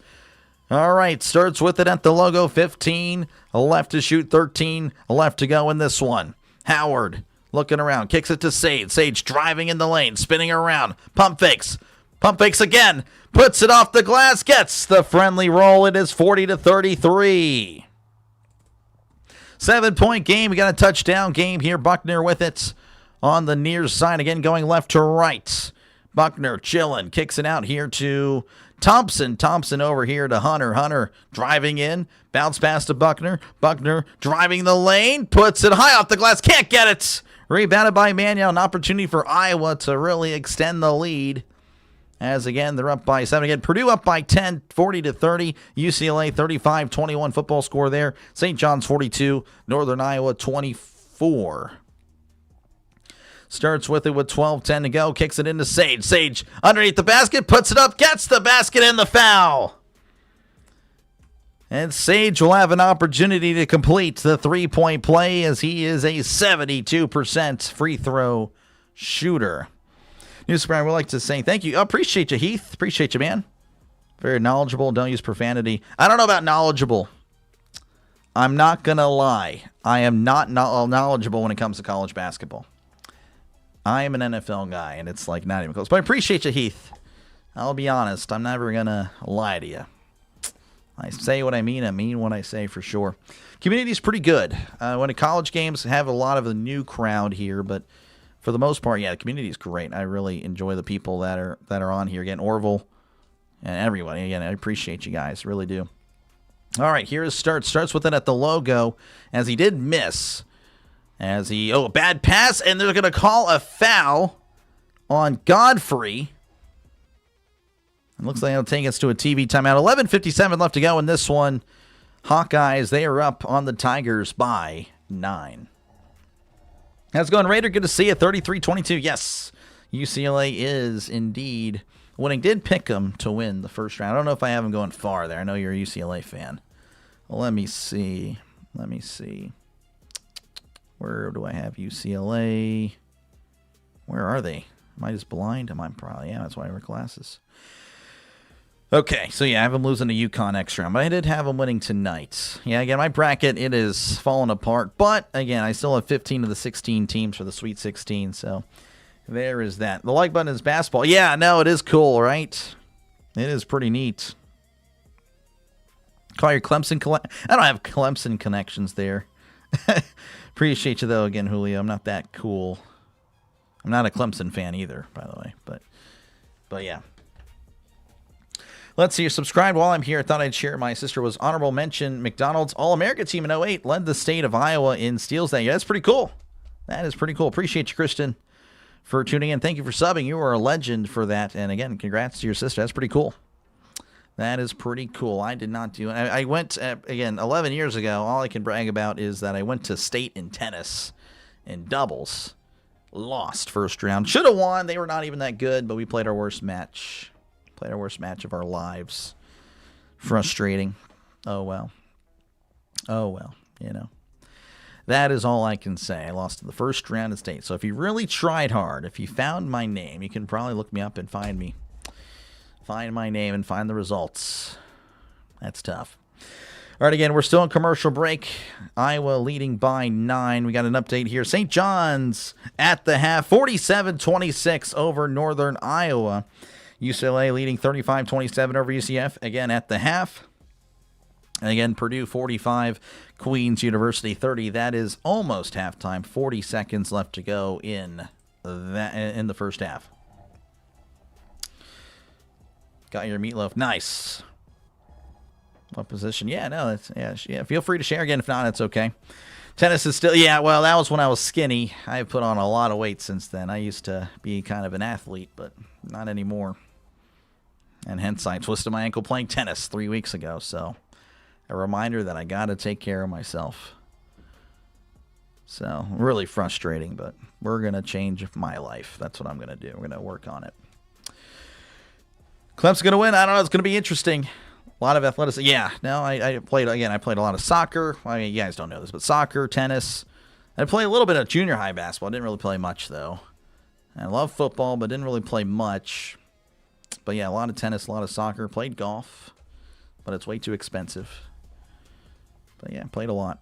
All right, Sturts with it at the logo, 15. Left to shoot, 13. Left to go in this one. Howard looking around, kicks it to Sage. Sage driving in the lane, spinning around. Pump fakes. Pump fakes again. Puts it off the glass. Gets the friendly roll. It is 40-33. 7-point game. We got a touchdown game here. Buckner with it on the near side. Again, going left to right. Buckner chilling. Kicks it out here to Thompson. Thompson over here to Hunter. Hunter driving in. Bounce pass to Buckner. Buckner driving the lane. Puts it high off the glass. Can't get it. Rebounded by Manuel. An opportunity for Iowa to really extend the lead. As again, they're up by 7 again. Purdue up by 10, 40-30. UCLA 35-21 football score there. St. John's 42, Northern Iowa 24. Starts with it with 12-10 to go. Kicks it into Sage. Sage underneath the basket, puts it up, gets the basket and the foul. And Sage will have an opportunity to complete the three-point play as he is a 72% free throw shooter. News Brian would like to say thank you. Appreciate you, Heath. Appreciate you, man. Very knowledgeable. Don't use profanity. I don't know about knowledgeable. I'm not going to lie. I am not knowledgeable when it comes to college basketball. I am an NFL guy, and it's like not even close. But I appreciate you, Heath. I'll be honest. I'm never going to lie to you. I say what I mean what I say for sure. Community's pretty good. When the college games have a lot of the new crowd here, but for the most part, yeah, the community is great. I really enjoy the people that are on here. Again, Orville and everybody. Again, I appreciate you guys. Really do. All right, here is Sturt. Starts with it at the logo as he did miss. A bad pass, and they're going to call a foul on Godfrey. It looks like it'll take us to a TV timeout. 11:57 left to go in this one. Hawkeyes, they are up on the Tigers by 9. How's it going, Raider? Good to see you. 33-22. Yes, UCLA is indeed winning. Did pick them to win the first round. I don't know if I have them going far there. I know you're a UCLA fan. Well, let me see. Where do I have UCLA? Where are they? Am I just blind? Am I probably? Yeah, that's why I wear glasses. Okay, so yeah, I have them losing to UConn next round, but I did have them winning tonight. Yeah, again, my bracket, it is falling apart, but again, I still have 15 of the 16 teams for the Sweet 16, so there is that. The like button is basketball. Yeah, no, it is cool, right? It is pretty neat. Call your Clemson. I don't have Clemson connections there. Appreciate you, though, again, Julio. I'm not that cool. I'm not a Clemson fan either, by the way, but yeah. Let's see. You're subscribed while I'm here. I thought I'd share. My sister was honorable mention. McDonald's All-America team in 08 led the state of Iowa in steals that year. That's pretty cool. That is pretty cool. Appreciate you, Kristen, for tuning in. Thank you for subbing. You are a legend for that. And again, congrats to your sister. That's pretty cool. That is pretty cool. I did not do it. I went, again, 11 years ago. All I can brag about is that I went to state in tennis in doubles. Lost first round. Should have won. They were not even that good, but we played our worst match. Played our worst match of our lives. Frustrating. Oh, well. You know. That is all I can say. I lost in the first round of state. So if you really tried hard, if you found my name, you can probably look me up and find me. Find my name and find the results. That's tough. All right, again, we're still in commercial break. Iowa leading by 9. We got an update here. St. John's at the half, 47-26 over Northern Iowa. UCLA leading 35-27 over UCF, again at the half. And again, Purdue 45, Queens University 30. That is almost halftime. 40 seconds left to go in the first half. Got your meatloaf. Nice. What position? Yeah, no, yeah. Feel free to share again. If not, it's okay. Tennis is still, well, that was when I was skinny. I've put on a lot of weight since then. I used to be kind of an athlete, but not anymore. And hence I twisted my ankle playing tennis 3 weeks ago. So a reminder that I got to take care of myself. So really frustrating, but we're going to change my life. That's what I'm going to do. We're going to work on it. Clemson's going to win. I don't know. It's going to be interesting. A lot of athleticism. Yeah. No, I played a lot of soccer. I mean, you guys don't know this, but soccer, tennis. I played a little bit of junior high basketball. I didn't really play much, though. I love football, but didn't really play much. But yeah, a lot of tennis, a lot of soccer. Played golf, but it's way too expensive. But yeah, played a lot.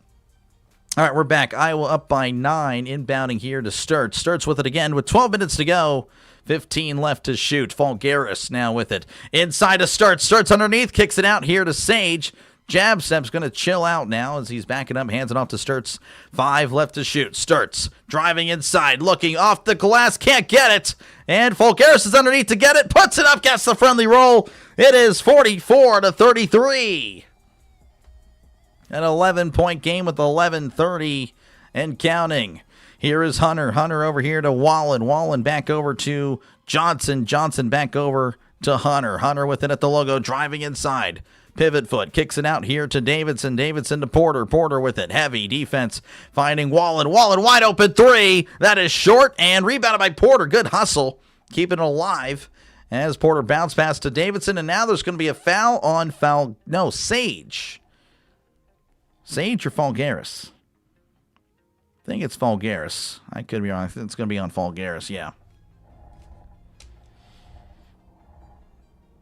All right, we're back. Iowa up by 9, inbounding here to Sturt. Sturt's with it again with 12 minutes to go. 15 left to shoot. Falgaris now with it. Inside to Sturt. Sturt's underneath, kicks it out here to Sage. Jab step's going to chill out now as he's backing up, hands it off to Sturtz. 5 left to shoot. Sturtz driving inside, looking off the glass, can't get it. And Falgaris is underneath to get it, puts it up, gets the friendly roll. It is 44-33. An 11-point game with 11:30 and counting. Here is Hunter. Hunter over here to Wallen. Wallen back over to Johnson. Johnson back over to Hunter. Hunter with it at the logo, driving inside. Pivot foot, kicks it out here to Davidson. Davidson to Porter. Porter with it. Heavy defense, finding Wallen. Wallen wide open three. That is short and rebounded by Porter. Good hustle, keeping it alive as Porter bounced pass to Davidson. And now there's going to be a foul on Sage. Sage or Falgaris? I think it's Falgaris. I could be wrong. I think it's going to be on Falgaris, yeah.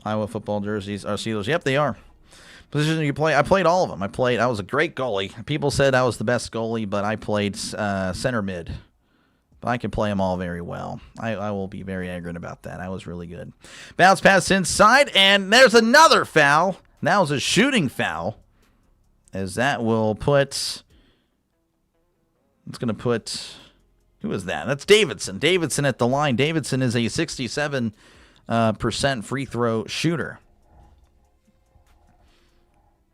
Iowa football jerseys are Steelers. Yep, they are. Position you play, I played all of them. I was a great goalie. People said I was the best goalie, but I played center mid. But I can play them all very well. I will be very arrogant about that. I was really good. Bounce pass inside, and there's another foul. That was a shooting foul, as that will put... It's going to put... Who is that? That's Davidson. Davidson at the line. Davidson is a 67% free throw shooter.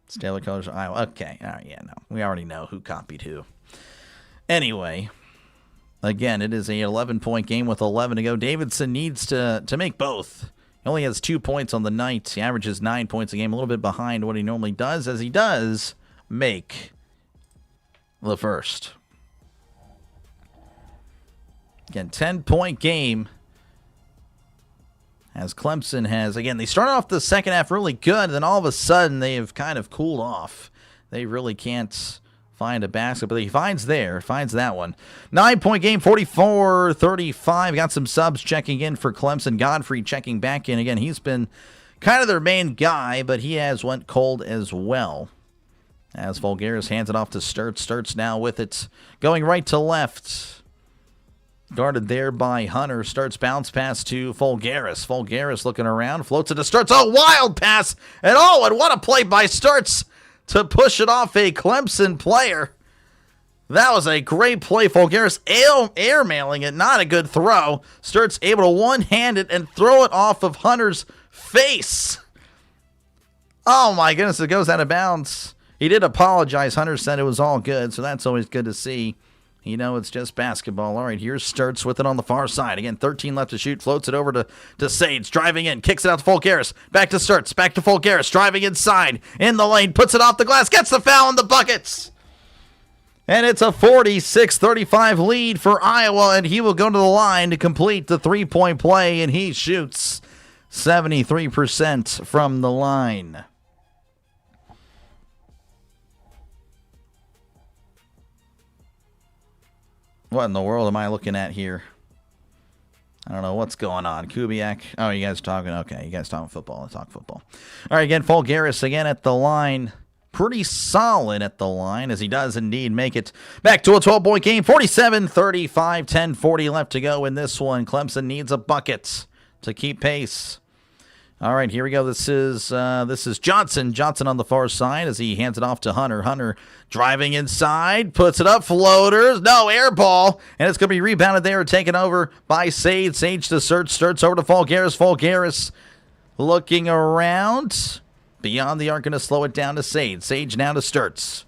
Stellar colors of Iowa. Okay. All right. Yeah, no. We already know who copied who. Anyway, again, it is a 11-point game with 11 to go. Davidson needs to make both. He only has 2 points on the night. He averages 9 points a game, a little bit behind what he normally does, as he does make the first. Again, 10-point game. As Clemson has, again, they started off the second half really good, and then all of a sudden they have kind of cooled off. They really can't find a basket, but he finds that one. 9-point game, 44-35. Got some subs checking in for Clemson. Godfrey checking back in. Again, he's been kind of their main guy, but he has went cold as well. As Falgaris hands it off to Sturtz. Sturtz now with it, going right to left. Guarded there by Hunter. Starts bounce pass to Falgaris. Falgaris looking around. Floats it to Sturtz. Oh, wild pass. And what a play by Sturtz to push it off a Clemson player. That was a great play. Falgaris airmailing it. Not a good throw. Sturtz able to one-hand it and throw it off of Hunter's face. Oh, my goodness. It goes out of bounds. He did apologize. Hunter said it was all good, so that's always good to see. You know, it's just basketball. All right, here's Sturtz with it on the far side. Again, 13 left to shoot. Floats it over to Sage. Driving in. Kicks it out to Falgaris. Back to Sturtz. Back to Falgaris. Driving inside. In the lane. Puts it off the glass. Gets the foul in the buckets. And it's a 46-35 lead for Iowa. And he will go to the line to complete the three-point play. And he shoots 73% from the line. What in the world am I looking at here? I don't know what's going on. Kubiak. Oh, you guys talking? Okay, you guys talking football. Let's talk football. All right, again, Falgaris again at the line. Pretty solid at the line, as he does indeed make it back to a 12-point game. 47-35, 10:40 left to go in this one. Clemson needs a bucket to keep pace. All right, here we go. This is Johnson. Johnson on the far side as he hands it off to Hunter. Hunter driving inside, puts it up, floaters, no, air ball, and it's going to be rebounded there, taken over by Sage. Sage to Sturtz over to Falgaris. Falgaris looking around. Beyond the arc, going to slow it down to Sage. Sage now to Sturtz.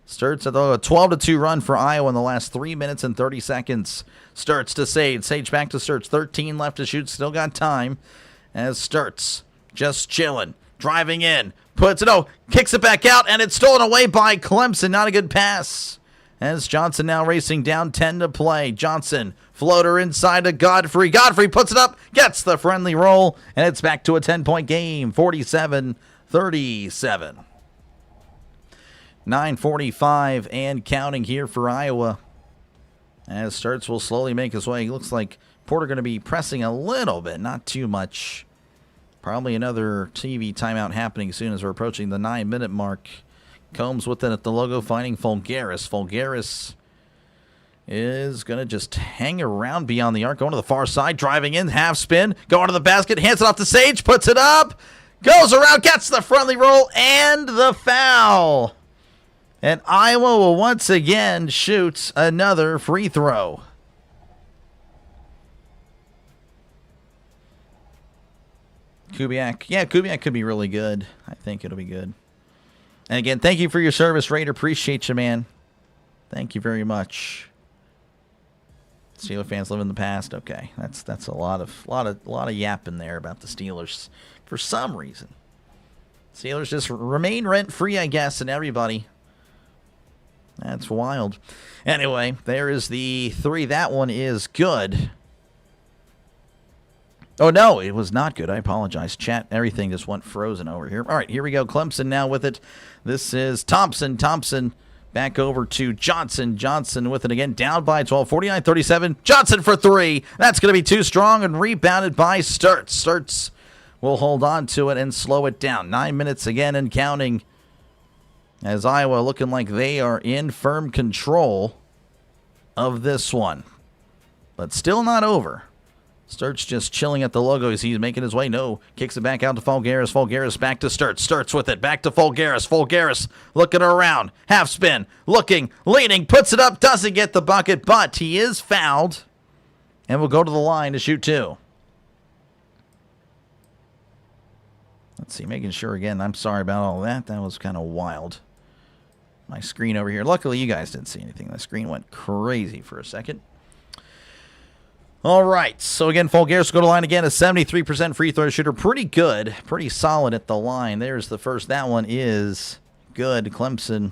Sturtz at a 12-2 run for Iowa in the last 3 minutes and 30 seconds. Sturtz to Sage. Sage back to Sturtz. 13 left to shoot. Still got time. As Sturtz just chilling, driving in, kicks it back out, and it's stolen away by Clemson. Not a good pass. As Johnson now racing down, 10 to play. Johnson, floater inside to Godfrey. Godfrey puts it up, gets the friendly roll, and it's back to a 10-point game, 47-37. 9:45 and counting here for Iowa. As Sturtz will slowly make his way. He looks like Porter going to be pressing a little bit, not too much. Probably another TV timeout happening soon as we're approaching the 9-minute mark. Combs with it at the logo, finding Falgaris. Falgaris is going to just hang around beyond the arc, going to the far side, driving in, half spin, going to the basket, hands it off to Sage, puts it up, goes around, gets the friendly roll, and the foul. And Iowa will once again shoot another free throw. Kubiak. Yeah, Kubiak could be really good. I think it'll be good. And again, thank you for your service, Raider. Appreciate you, man. Thank you very much. Steeler fans live in the past. Okay, that's a lot of yapping there about the Steelers for some reason. Steelers just remain rent-free, I guess, and everybody. That's wild. Anyway, there is the 3. That one is good. Oh, no, it was not good. I apologize. Chat, everything just went frozen over here. All right, here we go. Clemson now with it. This is Thompson. Thompson back over to Johnson. Johnson with it again. Down by 12. 49-37. Johnson for 3. That's going to be too strong and rebounded by Sturtz. Sturtz will hold on to it and slow it down. 9 minutes again and counting, as Iowa looking like they are in firm control of this one. But still not over. Sturtz just chilling at the logo as he's making his way. No, kicks it back out to Fulgaris. Fulgaris back to Sturtz. Sturtz with it. Back to Fulgaris. Fulgaris looking around. Half spin. Looking. Leaning. Puts it up. Doesn't get the bucket, but he is fouled. And will go to the line to shoot 2. Let's see. Making sure again. I'm sorry about all that. That was kind of wild. My screen over here. Luckily, you guys didn't see anything. The screen went crazy for a second. All right, so again, Fulgaris go to line again, a 73% free throw shooter. Pretty good, pretty solid at the line. There's the first. That one is good. Clemson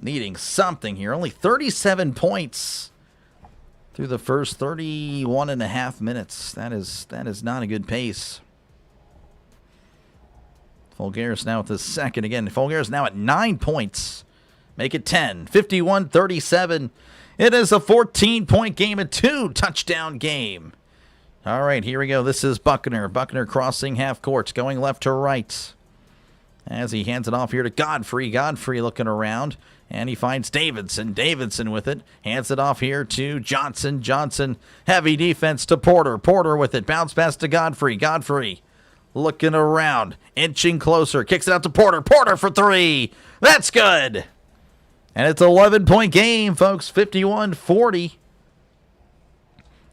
needing something here. Only 37 points through the first 31 and a half minutes. That is not a good pace. Fulgaris now with the second. Again, Fulgaris now at 9 points. Make it 10. 51-37. It is a 14-point game, a 2-touchdown game. All right, here we go. This is Buckner. Buckner crossing half court, going left to right. As he hands it off here to Godfrey. Godfrey looking around, and he finds Davidson. Davidson with it. Hands it off here to Johnson. Johnson, heavy defense to Porter. Porter with it. Bounce pass to Godfrey. Godfrey looking around, inching closer. Kicks it out to Porter. Porter for 3. That's good. And it's an 11-point game, folks. 51-40.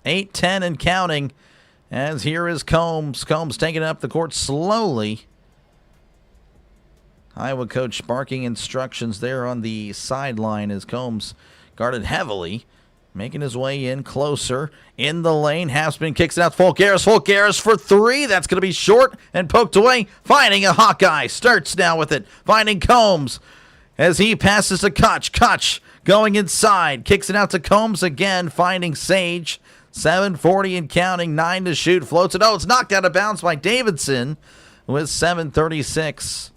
8-10 and counting. As here is Combs. Combs taking it up the court slowly. Iowa coach barking instructions there on the sideline as Combs guarded heavily. Making his way in closer. In the lane. Half-spin kicks it out to Fulgaris. Fulgaris for 3. That's going to be short and poked away. Finding a Hawkeye. Starts now with it. Finding Combs. As he passes to Koch. Koch going inside. Kicks it out to Combs again. Finding Sage. 7:40 and counting. 9 to shoot. Floats it. Oh, it's knocked out of bounds by Davidson with 7:36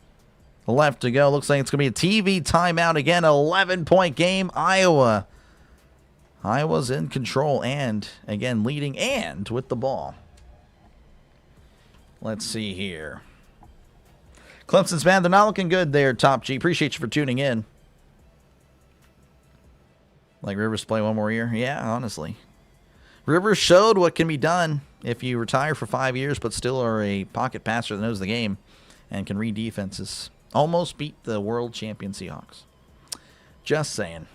left to go. Looks like it's going to be a TV timeout again. 11-point game. Iowa's in control and, again, leading and with the ball. Let's see here. Clemson's, man, they're not looking good there, Top G. Appreciate you for tuning in. Like Rivers play one more year? Yeah, honestly. Rivers showed what can be done if you retire for 5 years but still are a pocket passer that knows the game and can read defenses. Almost beat the world champion Seahawks. Just saying.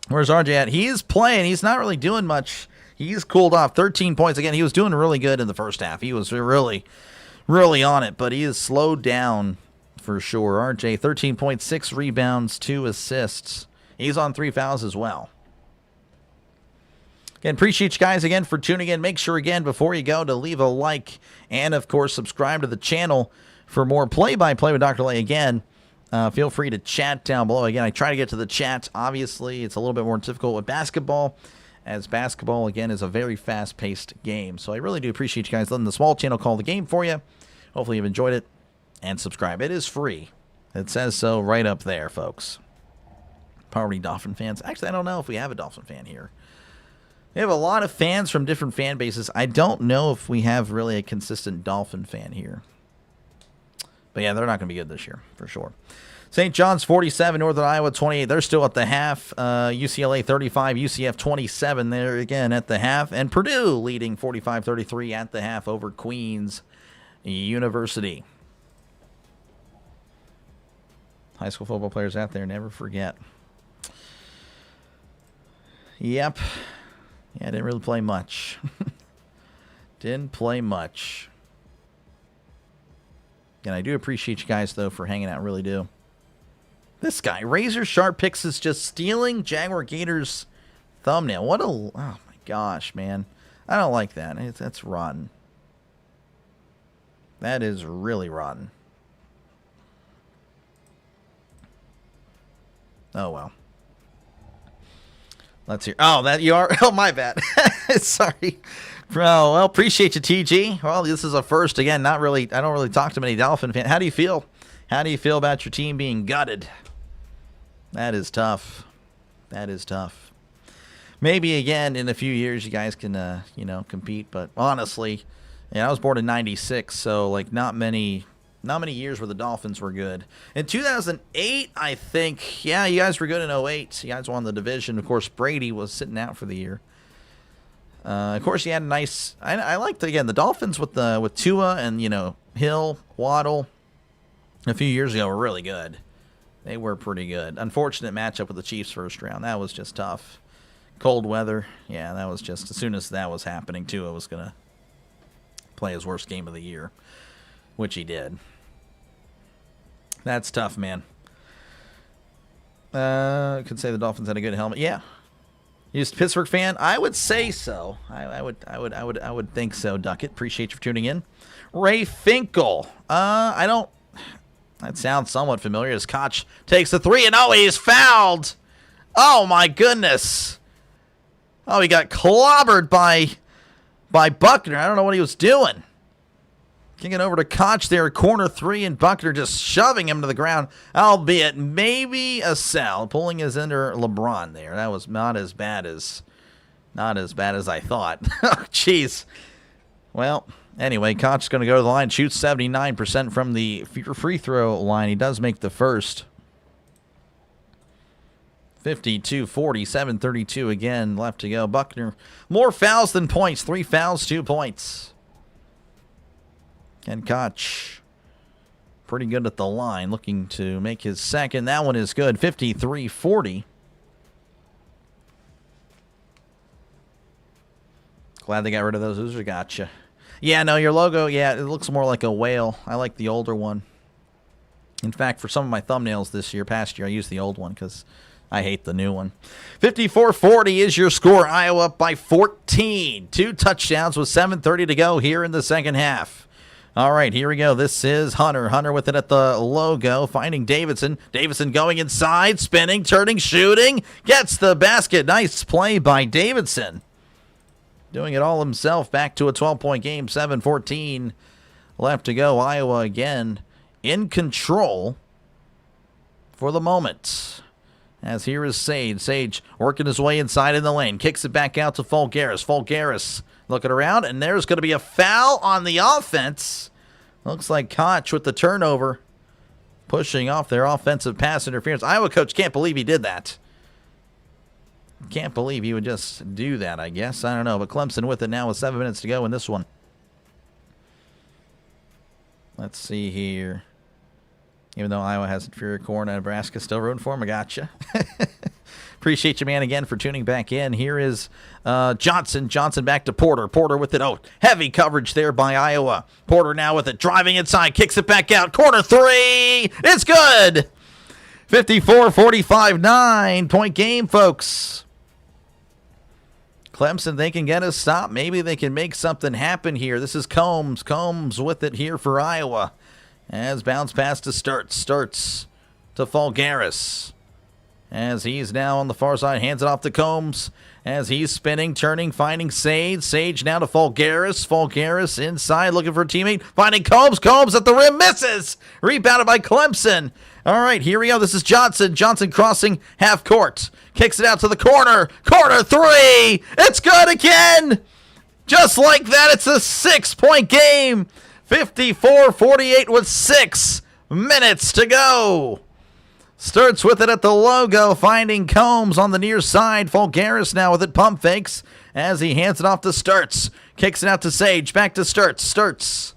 Where's RJ at? He is playing. He's not really doing much. He's cooled off. 13 points. Again, he was doing really good in the first half. He was really on it, but he is slowed down for sure. RJ, 13.6 rebounds, 2 assists. He's on 3 fouls as well. Again, appreciate you guys again for tuning in. Make sure, again, before you go, to leave a like and, of course, subscribe to the channel for more play-by-play with Dr. Lay. Again, feel free to chat down below. Again, I try to get to the chat. Obviously, it's a little bit more difficult with basketball, as basketball, again, is a very fast-paced game. So I really do appreciate you guys letting the small channel call the game for you. Hopefully you've enjoyed it. And subscribe. It is free. It says so right up there, folks. Poverty Dolphin fans. Actually, I don't know if we have a Dolphin fan here. We have a lot of fans from different fan bases. I don't know if we have really a consistent Dolphin fan here. But yeah, they're not going to be good this year, for sure. St. John's 47, Northern Iowa 28. They're still at the half. UCLA 35, UCF 27 there again at the half. And Purdue leading 45-33 at the half over Queens University. High school football players out there, never forget. Yep. Yeah, didn't really play much. Didn't play much. And I do appreciate you guys, though, for hanging out. Really do. This guy, Razor Sharp Picks, is just stealing Jaguar Gators thumbnail. What a... Oh, my gosh, man. I don't like that. That's rotten. That is really rotten. Oh, well. Let's hear. Oh, that you are. Oh, my bad. Sorry. Bro, well, appreciate you, TG. Well, this is a first. Again, not really. I don't really talk to many Dolphin fans. How do you feel? How do you feel about your team being gutted? That is tough. That is tough. Maybe, again, in a few years, you guys can, compete. But honestly, I was born in 96, so, like, not many years where the Dolphins were good. In 2008, I think, yeah, you guys were good in 08. You guys won the division. Of course, Brady was sitting out for the year. Of course, you had a nice... I liked, again, the Dolphins with Tua and, Hill, Waddle, a few years ago were really good. They were pretty good. Unfortunate matchup with the Chiefs first round. That was just tough. Cold weather. Yeah, that was just... As soon as that was happening, Tua was going to play his worst game of the year, which he did. That's tough, man. Could say the Dolphins had a good helmet. Yeah. You a Pittsburgh fan? I would say so. I would think so, Duckett. Appreciate you for tuning in. Ray Finkel. I don't... That sounds somewhat familiar as Koch takes the three, and he's fouled. Oh, my goodness. Oh, he got clobbered by Buckner. I don't know what he was doing. Kicking over to Koch there, corner three, and Buckner just shoving him to the ground, albeit maybe a foul, pulling his under LeBron there. That was not as bad as I thought. Oh, jeez. Well, anyway, Koch's going to go to the line, shoots 79% from the free throw line. He does make the first. 52-40, 7:32 again left to go. Buckner, more fouls than points. 3 fouls, 2 points. And Koch, pretty good at the line, looking to make his second. That one is good, 53-40. Glad they got rid of those. Who's gotcha? Yeah, no, your logo, yeah, it looks more like a whale. I like the older one. In fact, for some of my thumbnails past year, I used the old one because I hate the new one. 54-40 is your score. Iowa up by 14. 2 touchdowns with 7:30 to go here in the second half. All right, here we go. This is Hunter. Hunter with it at the logo, finding Davidson. Davidson going inside, spinning, turning, shooting. Gets the basket. Nice play by Davidson. Doing it all himself. Back to a 12-point game. 7:14 left to go. Iowa again in control for the moment. As here is Sage. Sage working his way inside in the lane. Kicks it back out to Fulgaris. Fulgaris looking around, and there's going to be a foul on the offense. Looks like Koch with the turnover, pushing off their offensive pass interference. Iowa coach can't believe he did that. Can't believe he would just do that, I guess. I don't know, but Clemson with it now with 7 minutes to go in this one. Let's see here. Even though Iowa has inferior core, Nebraska still rooting for him. I gotcha. Appreciate you, man, again for tuning back in. Here is Johnson. Johnson back to Porter. Porter with it. Oh, heavy coverage there by Iowa. Porter now with it. Driving inside. Kicks it back out. Corner three. It's good. 54-45, 9-point game, folks. Clemson, they can get a stop. Maybe they can make something happen here. This is Combs. Combs with it here for Iowa. As bounce pass to Sturts. Sturts to Fulgaris. As he's now on the far side, hands it off to Combs. As he's spinning, turning, finding Sage. Sage now to Fulgaris. Fulgaris inside, looking for a teammate. Finding Combs. Combs at the rim, misses. Rebounded by Clemson. All right, here we go. This is Johnson. Johnson crossing half court. Kicks it out to the corner. Corner three. It's good again. Just like that, it's a 6-point game. 54-48 with 6 minutes to go. Sturts with it at the logo, finding Combs on the near side. Fulgaris now with it, pump fakes as he hands it off to Sturts. Kicks it out to Sage, back to Sturts. Sturts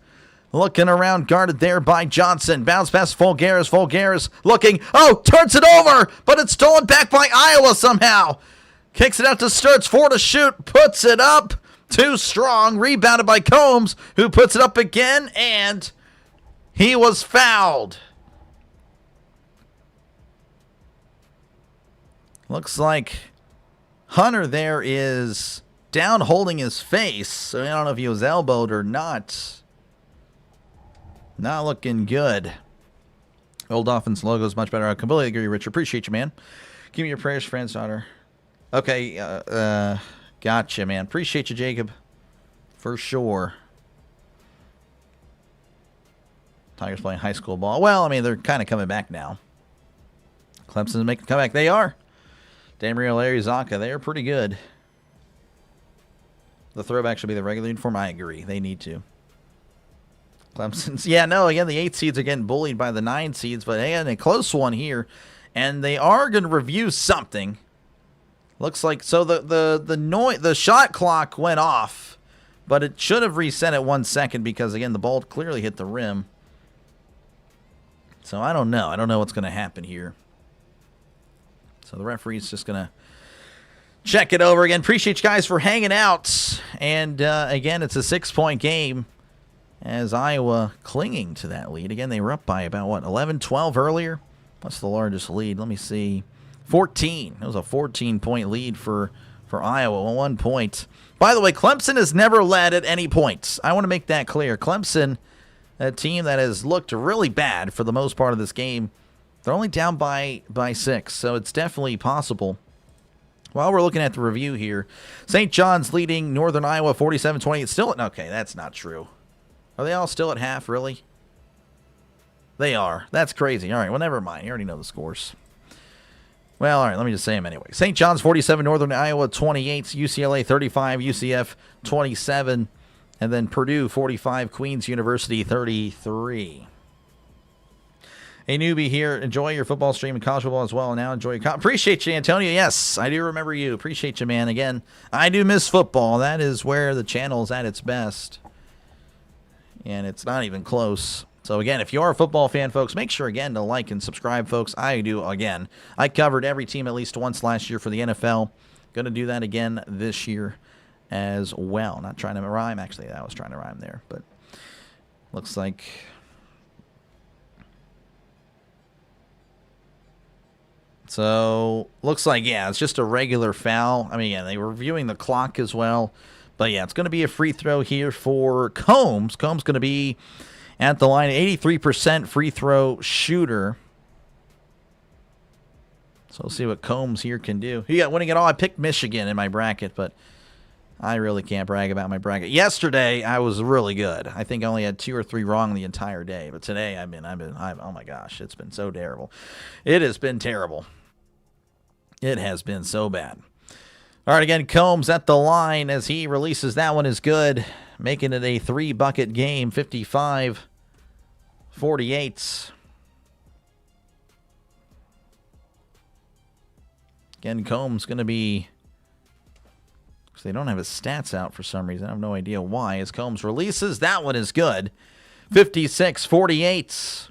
looking around, guarded there by Johnson. Bounce past Fulgaris. Fulgaris looking, turns it over, but it's stolen back by Iowa somehow. Kicks it out to Sturts, 4 to shoot, puts it up. Too strong, rebounded by Combs, who puts it up again, and he was fouled. Looks like Hunter there is down holding his face, so I don't know if he was elbowed or not. Not looking good. Old Dolphins logo is much better. I completely agree, Richard. Appreciate you, man. Give me your prayers, friends, daughter. Okay, gotcha, man. Appreciate you, Jacob. For sure. Tigers playing high school ball. Well, I mean, they're kind of coming back now. Clemson's making a comeback. They are. Damario, Larry, Zonka, they are pretty good. The throwback should be the regular uniform. I agree. They need to. Clemson's, yeah, no, again, the 8 seeds are getting bullied by the 9 seeds, but again, a close one here. And they are going to review something. Looks like, so the shot clock went off, but it should have reset at 1 second because, again, the ball clearly hit the rim. So I don't know. I don't know what's going to happen here. So the referee's just going to check it over again. Appreciate you guys for hanging out. And, again, it's a 6-point game as Iowa clinging to that lead. Again, they were up by about, what, 11-12 earlier? What's the largest lead? Let me see. 14. It was a 14-point lead for Iowa. 1 point. By the way, Clemson has never led at any points. I want to make that clear. Clemson, a team that has looked really bad for the most part of this game, they're only down by 6, so it's definitely possible. While we're looking at the review here, St. John's leading Northern Iowa 47-28. Still at, okay, that's not true. Are they all still at half, really? They are. That's crazy. All right, well, never mind. You already know the scores. Well, all right, let me just say them anyway. St. John's 47, Northern Iowa 28, UCLA 35, UCF 27, and then Purdue 45, Queens University 33. A newbie here. Enjoy your football stream and college football as well. And now enjoy your appreciate you, Antonio. Yes, I do remember you. Appreciate you, man. Again, I do miss football. That is where the channel is at its best. And it's not even close. So, again, if you are a football fan, folks, make sure, again, to like and subscribe, folks. I do, again. I covered every team at least once last year for the NFL. Going to do that again this year as well. Not trying to rhyme. Actually, I was trying to rhyme there. But looks like... So, looks like, yeah, it's just a regular foul. I mean, yeah, they were reviewing the clock as well. But, yeah, it's going to be a free throw here for Combs. Combs going to be at the line, 83% free throw shooter. So, we'll see what Combs here can do. He got winning it all. I picked Michigan in my bracket, but I really can't brag about my bracket. Yesterday, I was really good. I think I only had 2 or 3 wrong the entire day. But today, oh my gosh, it's been so terrible. It has been terrible. It has been so bad. All right, again, Combs at the line as he releases that one is good, making it a 3-bucket game, 55-48. Again, Combs going to be... They don't have his stats out for some reason. I have no idea why. As Combs releases, that one is good. 56-48.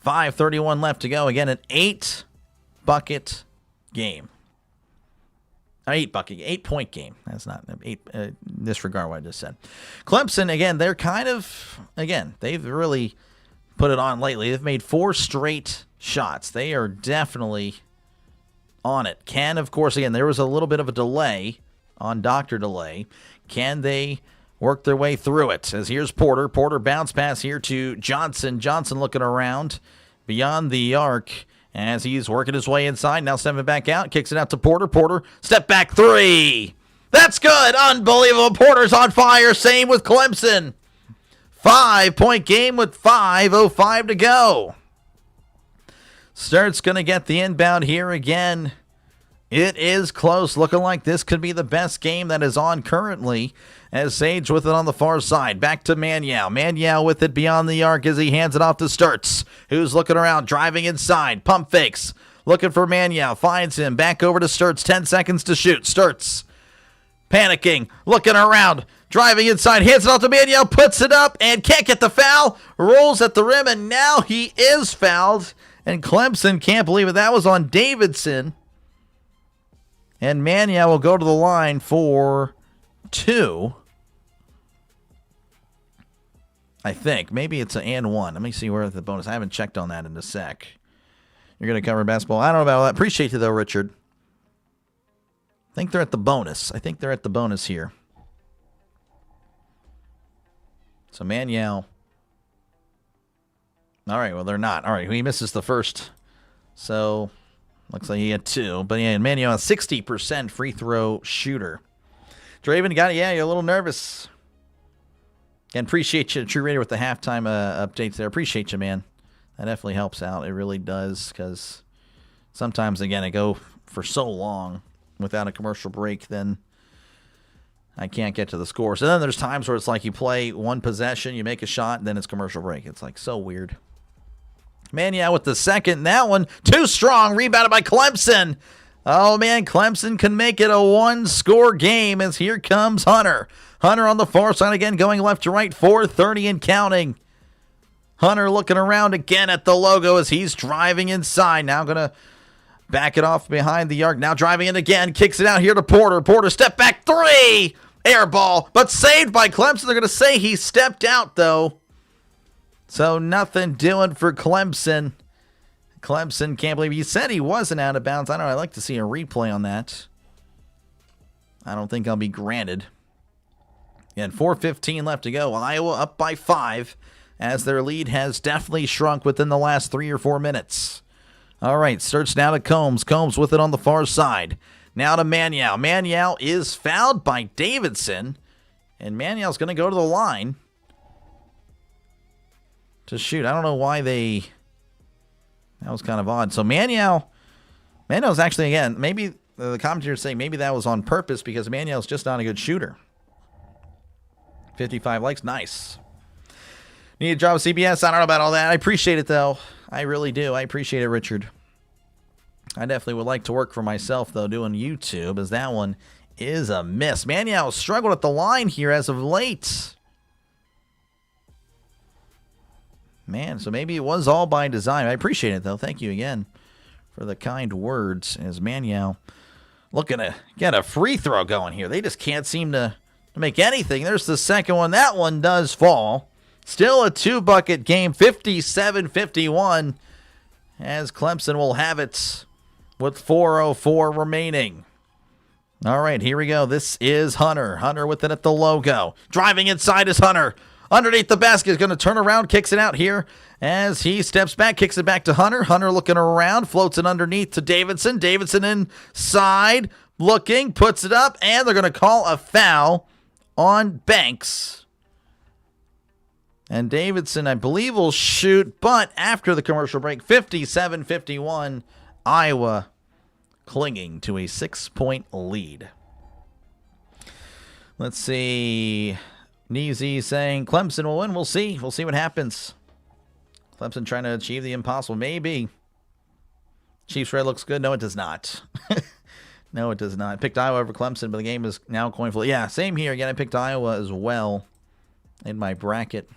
5:31 left to go. Again, an 8-bucket game. 8-point game. That's not 8. Disregard what I just said. Clemson, again, they're kind of, again, they've really put it on lately. They've made 4 straight shots. They are definitely on it. Can, of course, again, there was a little bit of a delay on Dr. Delay. Can they work their way through it? As here's Porter. Porter bounce pass here to Johnson. Johnson looking around beyond the arc as he's working his way inside. Now stepping back out. Kicks it out to Porter. Porter, step back 3. That's good. Unbelievable. Porter's on fire. Same with Clemson. 5-point game with 5:05 to go. Sturt's going to get the inbound here again. It is close. Looking like this could be the best game that is on currently as Sage with it on the far side. Back to Maniau. Maniau with it beyond the arc as he hands it off to Sturts, who's looking around, driving inside. Pump fakes. Looking for Maniau. Finds him. Back over to Sturts. 10 seconds to shoot. Sturts panicking. Looking around. Driving inside. Hands it off to Maniau. Puts it up and can't get the foul. Rolls at the rim and now he is fouled. And Clemson can't believe it. That was on Davidson. And Maniau will go to the line for 2. I think. Maybe it's an and 1. Let me see where the bonus. I haven't checked on that in a sec. You're going to cover basketball. I don't know about that. Appreciate you, though, Richard. I think they're at the bonus. I think they're at the bonus here. So Manuel. All right, well, they're not. All right, he misses the first. So looks like he had 2. But yeah, Manuel, a 60% free throw shooter. Draven, got it. Yeah, you're a little nervous. And appreciate you, True Raider, with the halftime updates there. Appreciate you, man. That definitely helps out. It really does, because sometimes, again, I go for so long without a commercial break, then I can't get to the score. So then there's times where it's like you play one possession, you make a shot, and then it's commercial break. It's like so weird. Man, yeah, with the second, that one, too strong, rebounded by Clemson. Oh, man, Clemson can make it a one-score game as here comes Hunter. Hunter on the far side again, going left to right, 4:30 and counting. Hunter looking around again at the logo as he's driving inside. Now going to back it off behind the arc. Now driving in again, kicks it out here to Porter. Porter, step back 3. Air ball, but saved by Clemson. They're going to say he stepped out, though. So nothing doing for Clemson. Clemson can't believe he said he wasn't out of bounds. I don't know. I'd like to see a replay on that. I don't think I'll be granted. And 4:15 left to go. Iowa up by 5 as their lead has definitely shrunk within the last 3 or 4 minutes. All right, starts now to Combs. Combs with it on the far side. Now to Manuel. Manuel is fouled by Davidson. And Manuel's going to go to the line to shoot. I don't know why they... That was kind of odd. So Manuel's actually, again, maybe the commentators say maybe that was on purpose because Manuel's just not a good shooter. 55 likes. Nice. Need a job with CBS? I don't know about all that. I appreciate it, though. I really do. I appreciate it, Richard. I definitely would like to work for myself, though, doing YouTube, as that one is a miss. Manuel struggled at the line here as of late. Man, so maybe it was all by design. I appreciate it, though. Thank you again for the kind words. As Manuel looking to get a free throw going here. They just can't seem to make anything. There's the second one. That one does fall. Still a 2-bucket game, 57-51, as Clemson will have it with 4:04 remaining. All right, here we go. This is Hunter. Hunter with it at the logo. Driving inside is Hunter. Underneath the basket, is going to turn around, kicks it out here as he steps back, kicks it back to Hunter. Hunter looking around, floats it underneath to Davidson. Davidson inside, looking, puts it up, and they're going to call a foul on Banks. And Davidson, I believe, will shoot, but after the commercial break, 57-51, Iowa clinging to a 6-point lead. Let's see. Neezy saying Clemson will win. We'll see. We'll see what happens. Clemson trying to achieve the impossible. Maybe. Chiefs red looks good. No, it does not. No, it does not. Picked Iowa over Clemson, but the game is now coin flip. Yeah, same here. Again, I picked Iowa as well in my bracket.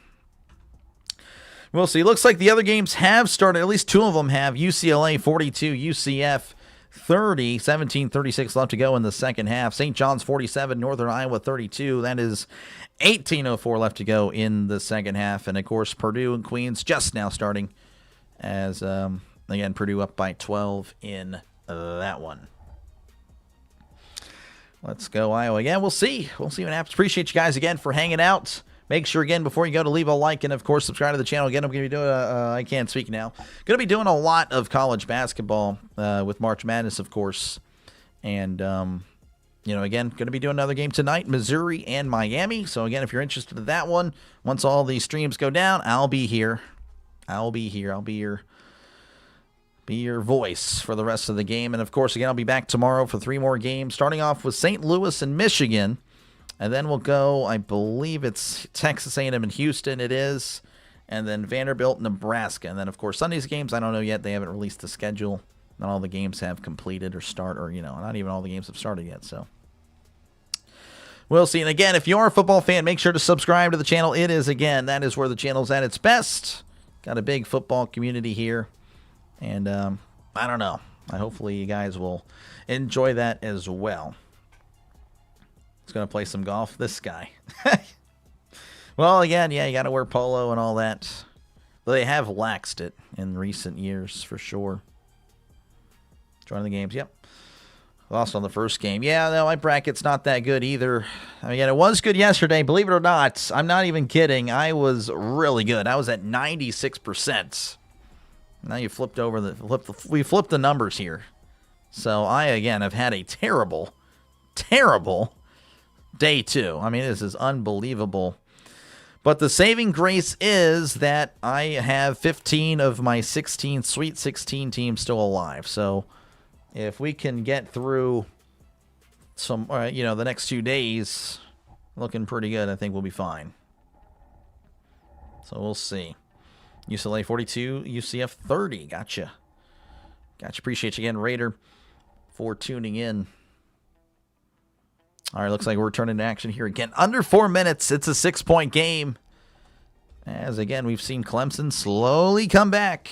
We'll see. Looks like the other games have started. At least 2 of them have. UCLA 42, UCF 30, 17:36 left to go in the second half. St. John's 47, Northern Iowa 32. That is 18:04 left to go in the second half. And, of course, Purdue and Queens just now starting as, again, Purdue up by 12 in that one. Let's go, Iowa. Yeah, we'll see. We'll see what happens. Appreciate you guys again for hanging out. Make sure, again, before you go, to leave a like and, of course, subscribe to the channel. Again, I'm going to be doing I can't speak now. Going to be doing a lot of college basketball with March Madness, of course. And, again, going to be doing another game tonight, Missouri and Miami. So, again, if you're interested in that one, once all the streams go down, I'll be here. I'll be your voice for the rest of the game. And, of course, again, I'll be back tomorrow for 3 more games, starting off with St. Louis and Michigan. And then we'll go, I believe it's Texas A&M and Houston, it is. And then Vanderbilt, Nebraska. And then, of course, Sunday's games, I don't know yet. They haven't released the schedule. Not all the games have completed or start, or, not even all the games have started yet. So we'll see. And, again, if you are a football fan, make sure to subscribe to the channel. It is, again, that is where the channel's at its best. Got a big football community here. And I don't know. Hopefully you guys will enjoy that as well. He's going to play some golf. This guy. Well, again, yeah, you got to wear polo and all that. But they have laxed it in recent years, for sure. Joining the games, yep. Lost on the first game. Yeah, no, my bracket's not that good either. I mean, it was good yesterday, believe it or not. I'm not even kidding. I was really good. I was at 96%. Now you flipped over we flipped the numbers here. So I, again, have had a terrible day 2. I mean, this is unbelievable. But the saving grace is that I have 15 of my 16 Sweet 16 teams still alive. So if we can get through some, the next 2 days, looking pretty good, I think we'll be fine. So we'll see. UCLA 42, UCF 30. Gotcha. Appreciate you again, Raider, for tuning in. All right, looks like we're returning to action here again. Under 4 minutes, it's a 6-point game. As, again, we've seen Clemson slowly come back.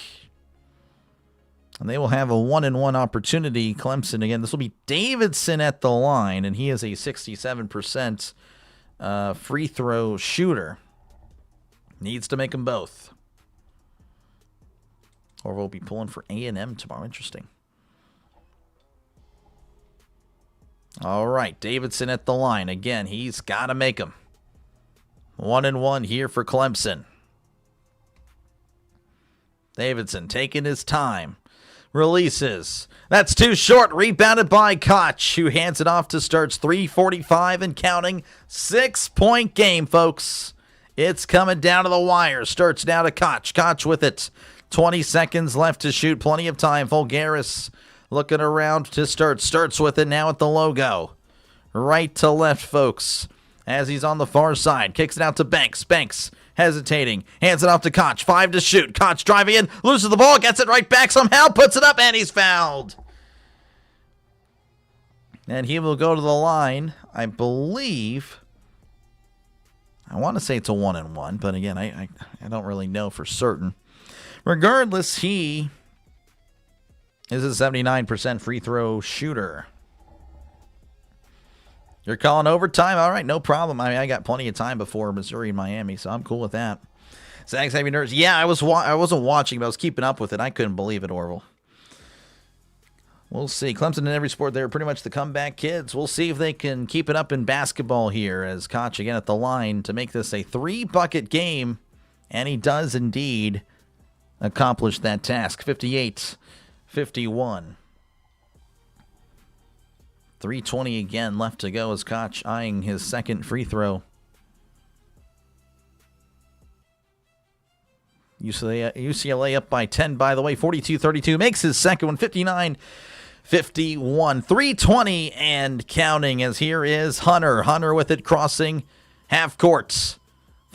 And they will have a 1-and-1 opportunity. Clemson, again, this will be Davidson at the line, and he is a 67% free throw shooter. Needs to make them both. Or we'll be pulling for A&M tomorrow. Interesting. All right, Davidson at the line. Again, he's got to make them. 1-and-1 here for Clemson. Davidson taking his time. Releases. That's too short. Rebounded by Koch, who hands it off to Starts. 3:45 and counting. 6-point game, folks. It's coming down to the wire. Starts now to Koch. Koch with it. 20 seconds left to shoot. Plenty of time. Vulgaris looking around to start. Starts with it now at the logo. Right to left, folks. As he's on the far side. Kicks it out to Banks. Banks hesitating. Hands it off to Koch. 5 to shoot. Koch driving in. Loses the ball. Gets it right back somehow. Puts it up. And he's fouled. And he will go to the line. I believe. I want to say it's a 1-and-1. But again, I don't really know for certain. Regardless, he is a 79% free throw shooter. You're calling overtime? All right, no problem. I mean, I got plenty of time before Missouri and Miami, so I'm cool with that. Zags Heavy Nerds. Yeah, I wasn't watching, but I was keeping up with it. I couldn't believe it, Orville. We'll see. Clemson in every sport, they're pretty much the comeback kids. We'll see if they can keep it up in basketball here as Koch again at the line to make this a 3-bucket game, and he does indeed accomplish that task. 58-51. 3:20 again left to go as Koch eyeing his second free throw. UCLA up by 10, by the way. 42-32 makes his second one. 59-51. 3:20 and counting as here is Hunter. Hunter with it crossing half court.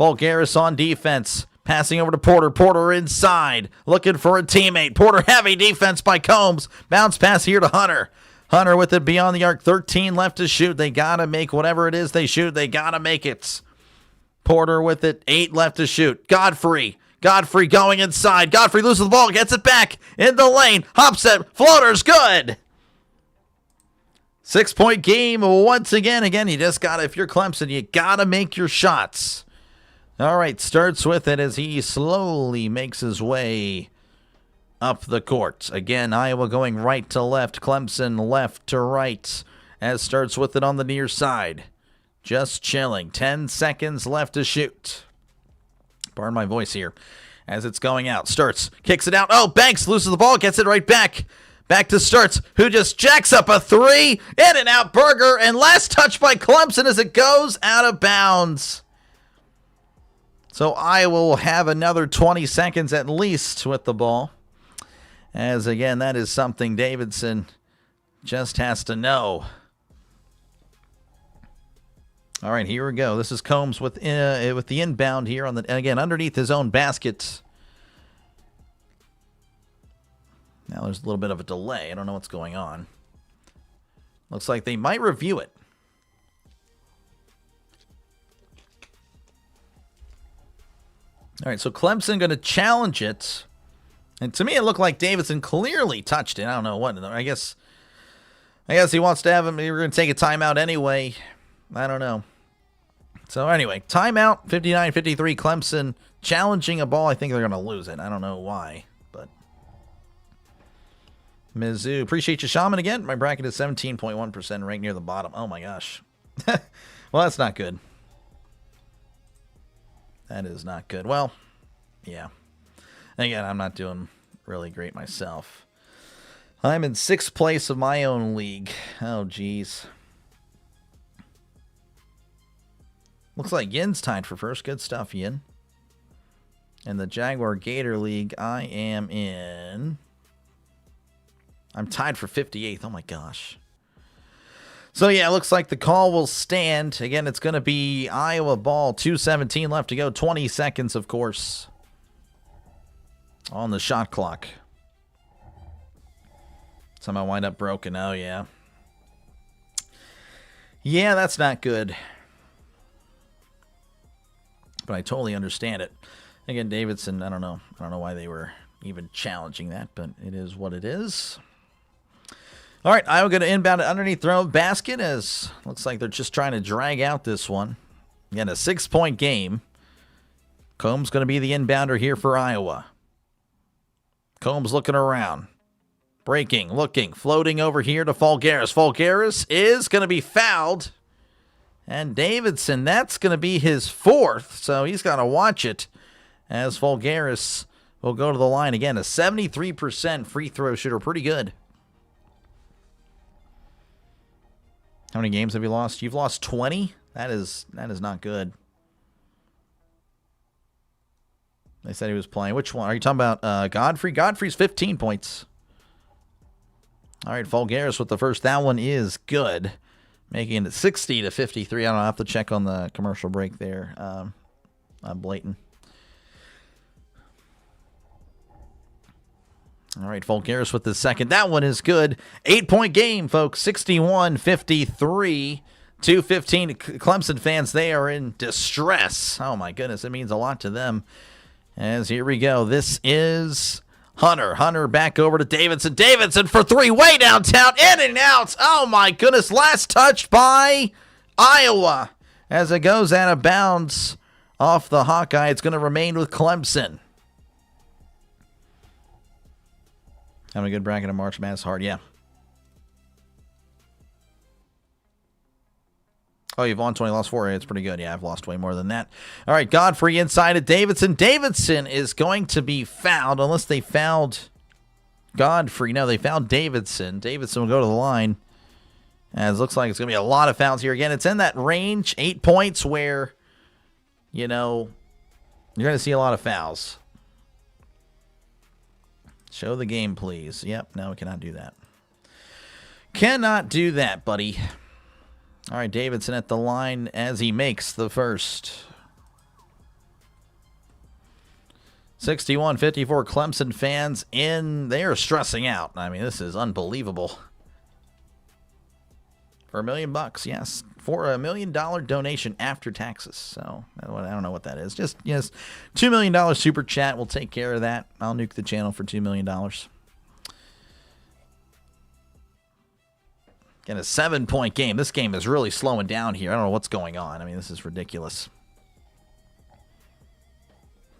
Vulgaris on defense. Passing over to Porter. Porter inside. Looking for a teammate. Porter heavy defense by Combs. Bounce pass here to Hunter. Hunter with it beyond the arc. 13 left to shoot. They got to make whatever it is they shoot. They got to make it. Porter with it. 8 left to shoot. Godfrey going inside. Godfrey loses the ball. Gets it back in the lane. Hops it. Floater's good. 6-point game once again. Again, you just got to, if you're Clemson, you got to make your shots. All right, starts with it as he slowly makes his way up the court. Again, Iowa going right to left. Clemson left to right as starts with it on the near side. Just chilling. 10 seconds left to shoot. Pardon my voice here as it's going out. Starts, kicks it out. Oh, Banks loses the ball, gets it right back. Back to Starts, who just jacks up a 3. In and out Burger, and last touch by Clemson as it goes out of bounds. So Iowa will have another 20 seconds at least with the ball. As again, that is something Davidson just has to know. All right, here we go. This is Combs with the inbound here on the again underneath his own basket. Now there's a little bit of a delay. I don't know what's going on. Looks like they might review it. All right, so Clemson going to challenge it. And to me, it looked like Davidson clearly touched it. I don't know what. I guess he wants to have him. We're going to take a timeout anyway. I don't know. So anyway, timeout, 59-53. Clemson challenging a ball. I think they're going to lose it. I don't know why, but Mizzou. Appreciate you, Shaman, again. My bracket is 17.1%, right near the bottom. Oh, my gosh. Well, that's not good. That is not good. Well, yeah. Again, I'm not doing really great myself. I'm in 6th place of my own league. Oh, geez. Looks like Yin's tied for first. Good stuff, Yin. In the Jaguar Gator League, I am in... I'm tied for 58th. Oh, my gosh. So, yeah, it looks like the call will stand. Again, it's going to be Iowa ball. 2:17 left to go. 20 seconds, of course, on the shot clock. Somehow wind up broken. Oh, yeah. Yeah, that's not good. But I totally understand it. Again, Davidson, I don't know why they were even challenging that, but it is what it is. All right, Iowa going to inbound it underneath throw basket as looks like they're just trying to drag out this one. Again, a 6-point game. Combs going to be the inbounder here for Iowa. Combs looking around. Breaking, looking, floating over here to Fulgaris. Fulgaris is going to be fouled. And Davidson, that's going to be his 4th, so he's got to watch it as Fulgaris will go to the line again. A 73% free throw shooter, pretty good. How many games have you lost? You've lost 20? That is not good. They said he was playing. Which one? Are you talking about Godfrey? Godfrey's 15 points. All right, Fulgaris with the first. That one is good. Making it 60-53. I don't know. I'll have to check on the commercial break there. Blatant. All right, Fulgaris with the second. That one is good. 8-point game, folks. 61-53. 2:15. Clemson fans, they are in distress. Oh, my goodness. It means a lot to them. As here we go. This is Hunter. Hunter back over to Davidson. Davidson for 3. Way downtown. In and out. Oh, my goodness. Last touch by Iowa. As it goes out of bounds off the Hawkeye, it's going to remain with Clemson. Having a good bracket of March Madness hard, yeah. Oh, you've won 20, lost 4. It's pretty good. Yeah, I've lost way more than that. All right, Godfrey inside of Davidson. Davidson is going to be fouled unless they fouled Godfrey. No, they fouled Davidson. Davidson will go to the line. As it looks like it's going to be a lot of fouls here. Again, it's in that range, 8 points, where, you're going to see a lot of fouls. Show the game, please. Yep, no, we cannot do that. Cannot do that, buddy. All right, Davidson at the line as he makes the first. 61-54. Clemson fans they are stressing out. I mean, this is unbelievable. For $1 million, yes. For $1 million donation after taxes. So, I don't know what that is. Just, yes, $2 million super chat. We'll take care of that. I'll nuke the channel for $2 million. Again, a 7-point game. This game is really slowing down here. I don't know what's going on. I mean, this is ridiculous.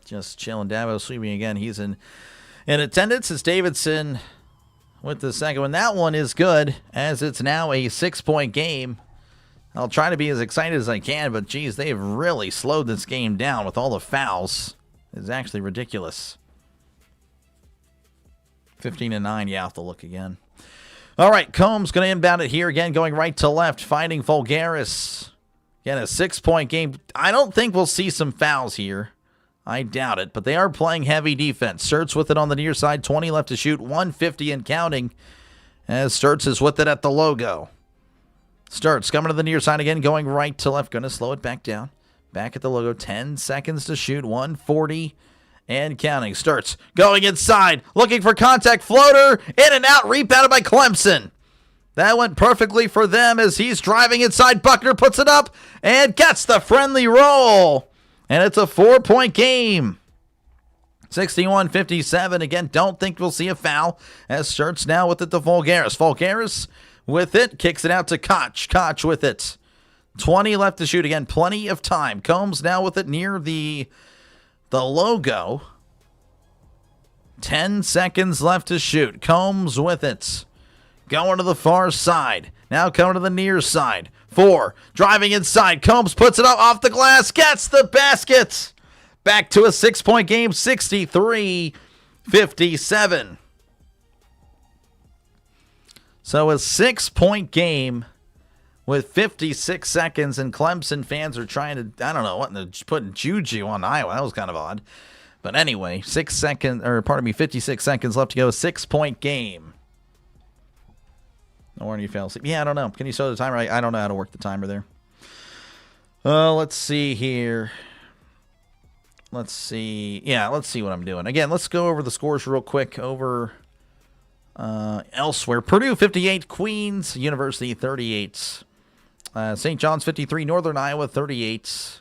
Just chilling. Dabo sweeping again. He's in attendance. It's Davidson with the second one. That one is good, as it's now a 6-point game. I'll try to be as excited as I can, but geez, they have really slowed this game down with all the fouls. It's actually ridiculous. 15-9. Yeah, I'll have to look again. All right, Combs going to inbound it here again, going right to left, finding Fulgaris. Again, a 6-point game. I don't think we'll see some fouls here. I doubt it, but they are playing heavy defense. Sturts with it on the near side, 20 left to shoot, 150 and counting, as Sturts is with it at the logo. Sturts coming to the near side again, going right to left, going to slow it back down. Back at the logo, 10 seconds to shoot, 140 and counting. Sturts going inside, looking for contact, floater, in and out, rebounded by Clemson. That went perfectly for them as he's driving inside. Buckner puts it up and gets the friendly roll. And it's a 4-point game. 61-57. Again, don't think we'll see a foul as Sturts now with it to Fulgaris. Fulgaris with it, kicks it out to Koch. Koch with it. 20 left to shoot. Again, plenty of time. Combs now with it near the logo. 10 seconds left to shoot. Combs with it. Going to the far side. Now coming to the near side. 4. Driving inside. Combs puts it up off the glass. Gets the basket. Back to a 6-point game. 63-57. So a 6-point game with 56 seconds, and Clemson fans are trying to, I don't know, what, they're putting juju on Iowa. That was kind of odd. But anyway, 56 seconds left to go. 6-point game. No wonder you fell asleep. Yeah, I don't know. Can you show the timer? I don't know how to work the timer there. Let's see here. Let's see. Yeah, let's see what I'm doing. Again, let's go over the scores real quick over elsewhere. Purdue 58, Queens University 38. St. John's 53, Northern Iowa 38.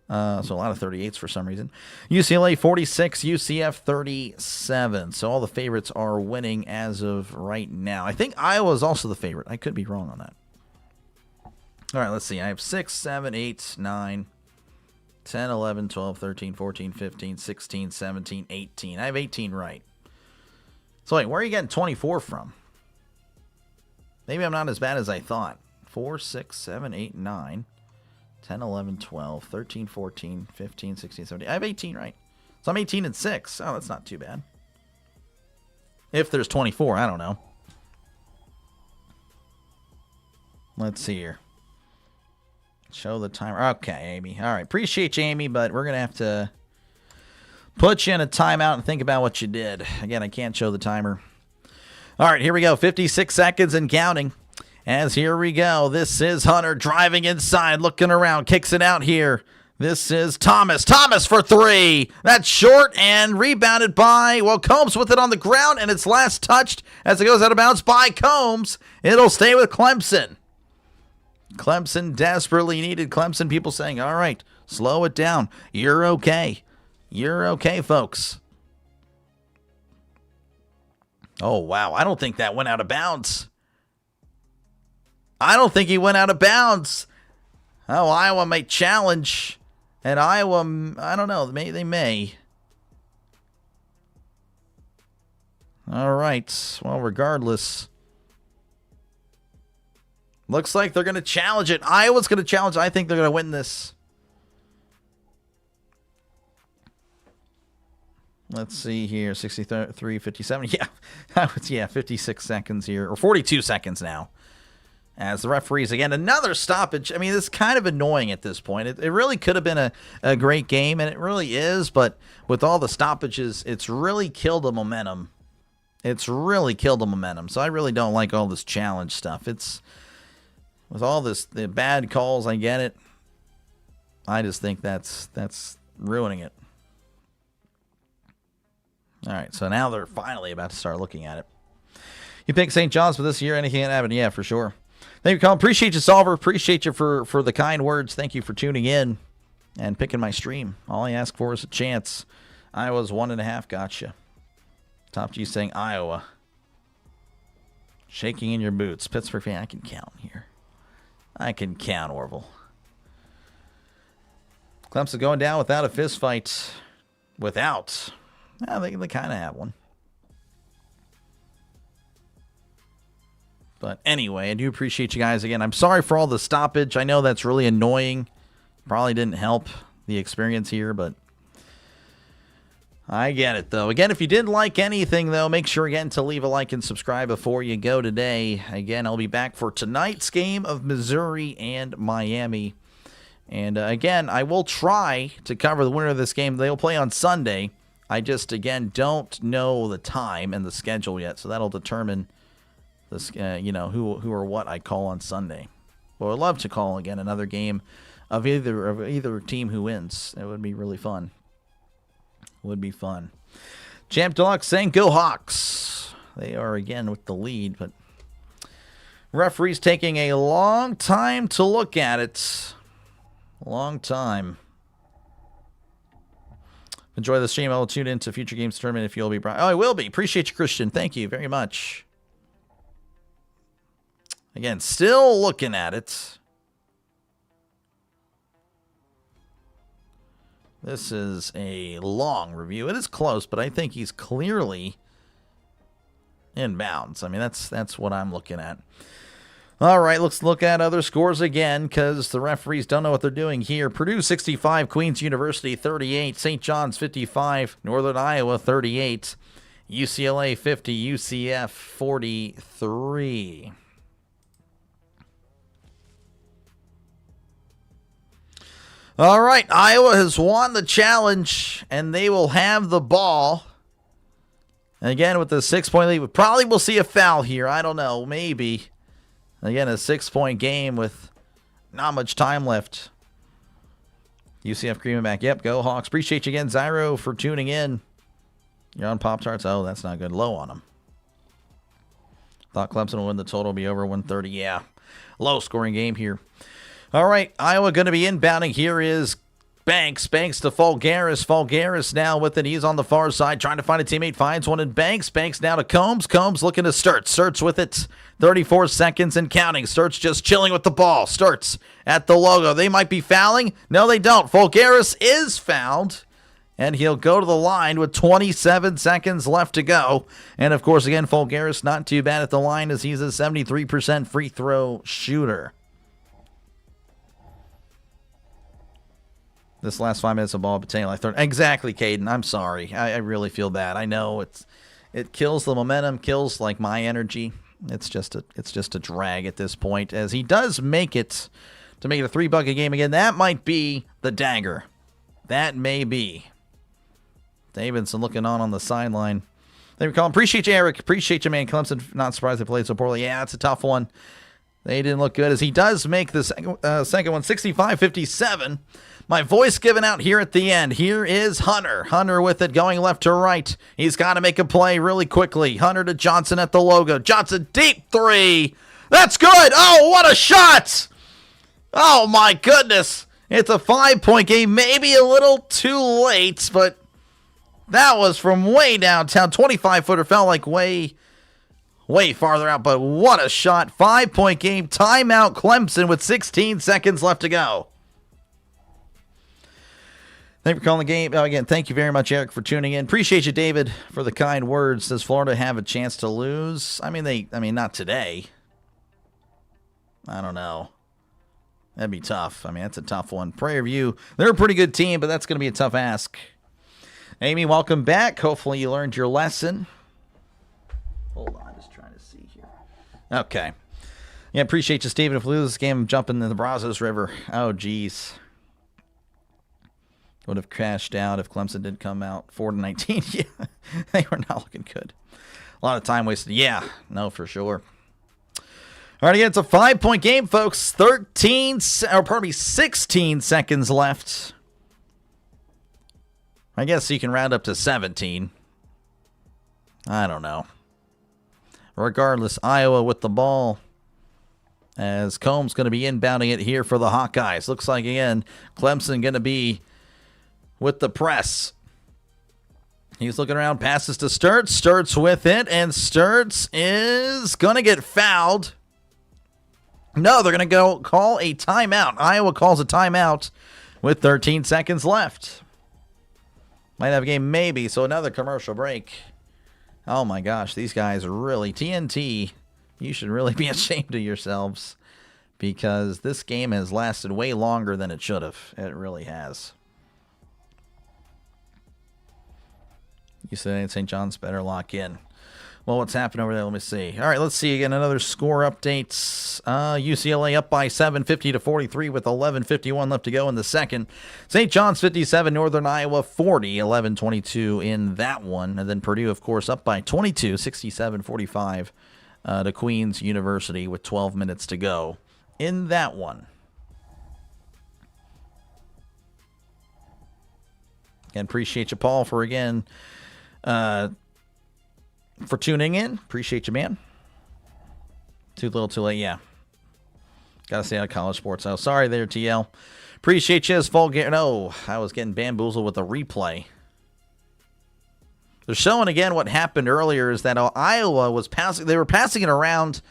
So a lot of 38s for some reason. UCLA 46, UCF 37. So all the favorites are winning as of right now. I think Iowa is also the favorite. I could be wrong on that. All right, let's see. I have 6, 7, 8, 9, 10, 11, 12, 13, 14, 15, 16, 17, 18. I have 18 right. So wait, where are you getting 24 from? Maybe I'm not as bad as I thought. 4, 6, 7, 8, 9, 10, 11, 12, 13, 14, 15, 16, 17. I have 18 right. So I'm 18 and 6. Oh, that's not too bad. If there's 24, I don't know. Let's see here. Show the timer. Okay, Amy. All right. Appreciate you, Amy, but we're going to have to put you in a timeout and think about what you did. Again, I can't show the timer. All right, here we go. 56 seconds and counting. As here we go. This is Hunter driving inside, looking around, kicks it out here. This is Thomas. Thomas for 3. That's short and rebounded by, well, Combs with it on the ground, and it's last touched as it goes out of bounds by Combs. It'll stay with Clemson. Clemson desperately needed. Clemson people saying, all right, slow it down. You're okay. You're okay, folks. Oh, wow. I don't think that went out of bounds. I don't think he went out of bounds. Oh, Iowa may challenge. And Iowa, I don't know. They may. All right. Well, regardless. Looks like they're going to challenge it. Iowa's going to challenge. I think they're going to win this. Let's see here. 63, 57. Yeah, 56 seconds here. Or 42 seconds now. As the referees, again, another stoppage. I mean, it's kind of annoying at this point. It really could have been a great game, and it really is. But with all the stoppages, it's really killed the momentum. It's really killed the momentum. So I really don't like all this challenge stuff. It's with all the bad calls, I get it. I just think that's ruining it. All right, so now they're finally about to start looking at it. You pick St. John's for this year, anything can happen? Yeah, for sure. Thank you, Colin. Appreciate you, Solver. Appreciate you for the kind words. Thank you for tuning in and picking my stream. All I ask for is a chance. Iowa's 1.5. Gotcha. Top G saying Iowa. Shaking in your boots. Pittsburgh fan. I can count here. I can count, Orville. Clemson going down without a fist fight. Without. I think they kind of have one. But anyway, I do appreciate you guys again. I'm sorry for all the stoppage. I know that's really annoying. Probably didn't help the experience here, but I get it, though. Again, if you didn't like anything, though, make sure, again, to leave a like and subscribe before you go today. Again, I'll be back for tonight's game of Missouri and Miami. And, again, I will try to cover the winner of this game. They'll play on Sunday. I just, again, don't know the time and the schedule yet, so that'll determine this, who or what I call on Sunday. Well, I'd love to call again another game of either team who wins. It would be really fun. Would be fun. Champ Deluxe saying go Hawks. They are again with the lead, but referees taking a long time to look at it. Long time. Enjoy the stream. I will tune into future games tournament if you'll be brought. Oh, I will be. Appreciate you, Christian. Thank you very much. Again, still looking at it. This is a long review. It is close, but I think he's clearly in bounds. I mean, that's what I'm looking at. All right, let's look at other scores again because the referees don't know what they're doing here. Purdue 65, Queens University 38, St. John's 55, Northern Iowa 38, UCLA 50, UCF 43. All right, Iowa has won the challenge, and they will have the ball. And again, with the 6-point lead, we probably will see a foul here. I don't know, maybe. Again, a 6-point game with not much time left. UCF creaming back. Yep, go Hawks. Appreciate you again, Zyro, for tuning in. You're on Pop-Tarts. Oh, that's not good. Low on them. Thought Clemson would win the total, be over 130. Yeah, low-scoring game here. All right, Iowa going to be inbounding. Here is Banks. Banks to Fulgaris. Fulgaris now with it. He's on the far side trying to find a teammate. Finds one in Banks. Banks now to Combs. Combs looking to Sturts. Sturts with it. 34 seconds and counting. Sturts just chilling with the ball. Sturts at the logo. They might be fouling. No, they don't. Fulgaris is fouled. And he'll go to the line with 27 seconds left to go. And, of course, again, Fulgaris not too bad at the line as he's a 73% free throw shooter. This last 5 minutes of ball, Battalion like third. Exactly, Caden. I'm sorry. I really feel bad. I know it kills the momentum, kills like my energy. It's just a drag at this point. As he does make it to make it a 3-bucket game again. That might be the dagger. That may be. Davidson looking on the sideline. Thank you for calling. Appreciate you, Eric. Appreciate you, man. Clemson, not surprised they played so poorly. Yeah, it's a tough one. They didn't look good as he does make the second one, 65-57. My voice given out here at the end. Here is Hunter. Hunter with it going left to right. He's got to make a play really quickly. Hunter to Johnson at the logo. Johnson deep three. That's good. Oh, what a shot. Oh, my goodness. It's a 5-point game. Maybe a little too late, but that was from way downtown. 25-footer felt like way farther out, but what a shot. 5-point game. Timeout Clemson with 16 seconds left to go. Thank you for calling the game. Again, thank you very much, Eric, for tuning in. Appreciate you, David, for the kind words. Does Florida have a chance to lose? I mean, not today. I don't know. That'd be tough. I mean, that's a tough one. Prairie View, they're a pretty good team, but that's going to be a tough ask. Amy, welcome back. Hopefully you learned your lesson. Hold on, just trying to see here. Okay. Yeah, appreciate you, Steven. If we lose this game, I'm jumping in the Brazos River. Oh, geez. Would have crashed out if Clemson did come out 4-19. Yeah, they were not looking good. A lot of time wasted. Yeah, no, for sure. All right, again, it's a 5-point game, folks. 16 seconds left. I guess you can round up to 17. I don't know. Regardless, Iowa with the ball as Combs going to be inbounding it here for the Hawkeyes. Looks like, again, Clemson going to be with the press. He's looking around, passes to Sturts. Sturts with it, and Sturts is going to get fouled. No, they're going to go call a timeout. Iowa calls a timeout with 13 seconds left. Might have a game, maybe, so another commercial break. Oh my gosh, these guys really, TNT, you should really be ashamed of yourselves because this game has lasted way longer than it should have. It really has. You said St. John's better lock in. Well, what's happened over there? Let me see. All right, let's see again. Another score updates. UCLA up by 7, 50-43 with 11:51 left to go in the second. St. John's 57, Northern Iowa 40, 11:22 in that one. And then Purdue, of course, up by 22, 67-45 to Queens University with 12 minutes to go in that one. And appreciate you, Paul, for again... for tuning in. Appreciate you, man. Too little, too late. Yeah. Got to stay out of college sports. Oh, sorry there, TL. Appreciate you as Fulgar. No, I was getting bamboozled with a replay. They're showing again what happened earlier is that Iowa was passing. They were passing it around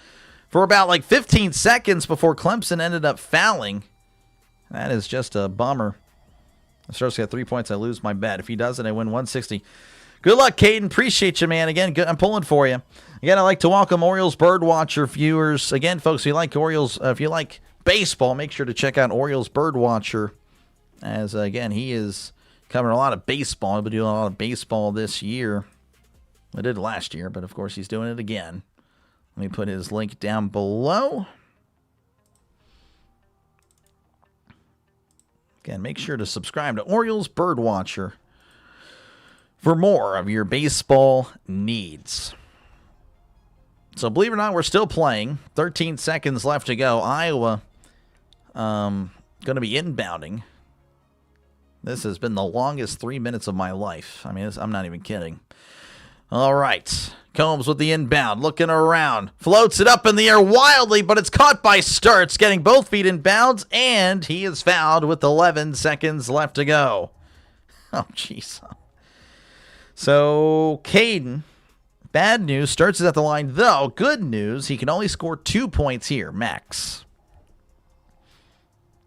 for about like 15 seconds before Clemson ended up fouling. That is just a bummer. If Starks got 3 points, I lose my bet. If he doesn't, I win 160. Good luck, Caden. Appreciate you, man. Again, I'm pulling for you. Again, I'd like to welcome Orioles Birdwatcher viewers. Again, folks, if you like Orioles, if you like baseball, make sure to check out Orioles Birdwatcher. As, again, he is covering a lot of baseball. He'll be doing a lot of baseball this year. I did last year, but of course he's doing it again. Let me put his link down below. Again, make sure to subscribe to Orioles Birdwatcher for more of your baseball needs. So believe it or not, we're still playing. 13 seconds left to go. Iowa going to be inbounding. This has been the longest 3 minutes of my life. I mean, I'm not even kidding. All right. Combs with the inbound, looking around. Floats it up in the air wildly, but it's caught by Sturts, getting both feet in bounds, and he is fouled with 11 seconds left to go. Oh, jeez. So, Caden, bad news. Sturts is at the line, though. Good news, he can only score 2 points here, max.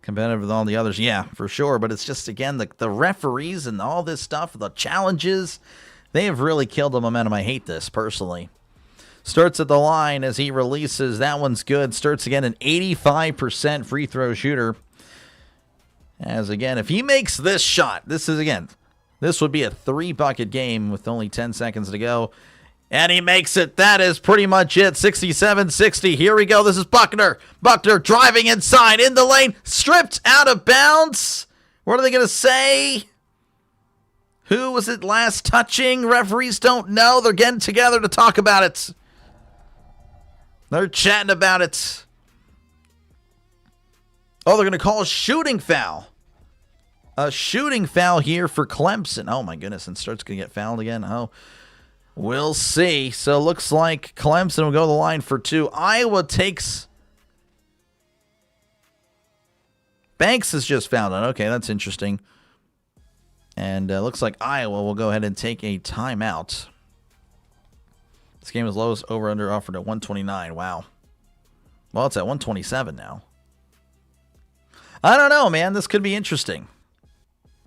Competitive with all the others, yeah, for sure. But it's just, again, the referees and all this stuff, the challenges, they have really killed the momentum. I hate this, personally. Sturts at the line as he releases. That one's good. Sturts, again, an 85% free throw shooter. As, again, if he makes this shot, this would be a 3-bucket game with only 10 seconds to go. And he makes it. That is pretty much it. 67-60. Here we go. This is Buckner. Buckner driving inside in the lane. Stripped out of bounds. What are they going to say? Who was it last touching? Referees don't know. They're getting together to talk about it. They're chatting about it. Oh, they're going to call a shooting foul. A shooting foul here for Clemson. Oh, my goodness. And Starts going to get fouled again. Oh, we'll see. So it looks like Clemson will go to the line for 2. Iowa takes... Banks is just fouled on. Okay, that's interesting. And looks like Iowa will go ahead and take a timeout. This game is lowest over-under offered at 129. Wow. Well, it's at 127 now. I don't know, man. This could be interesting.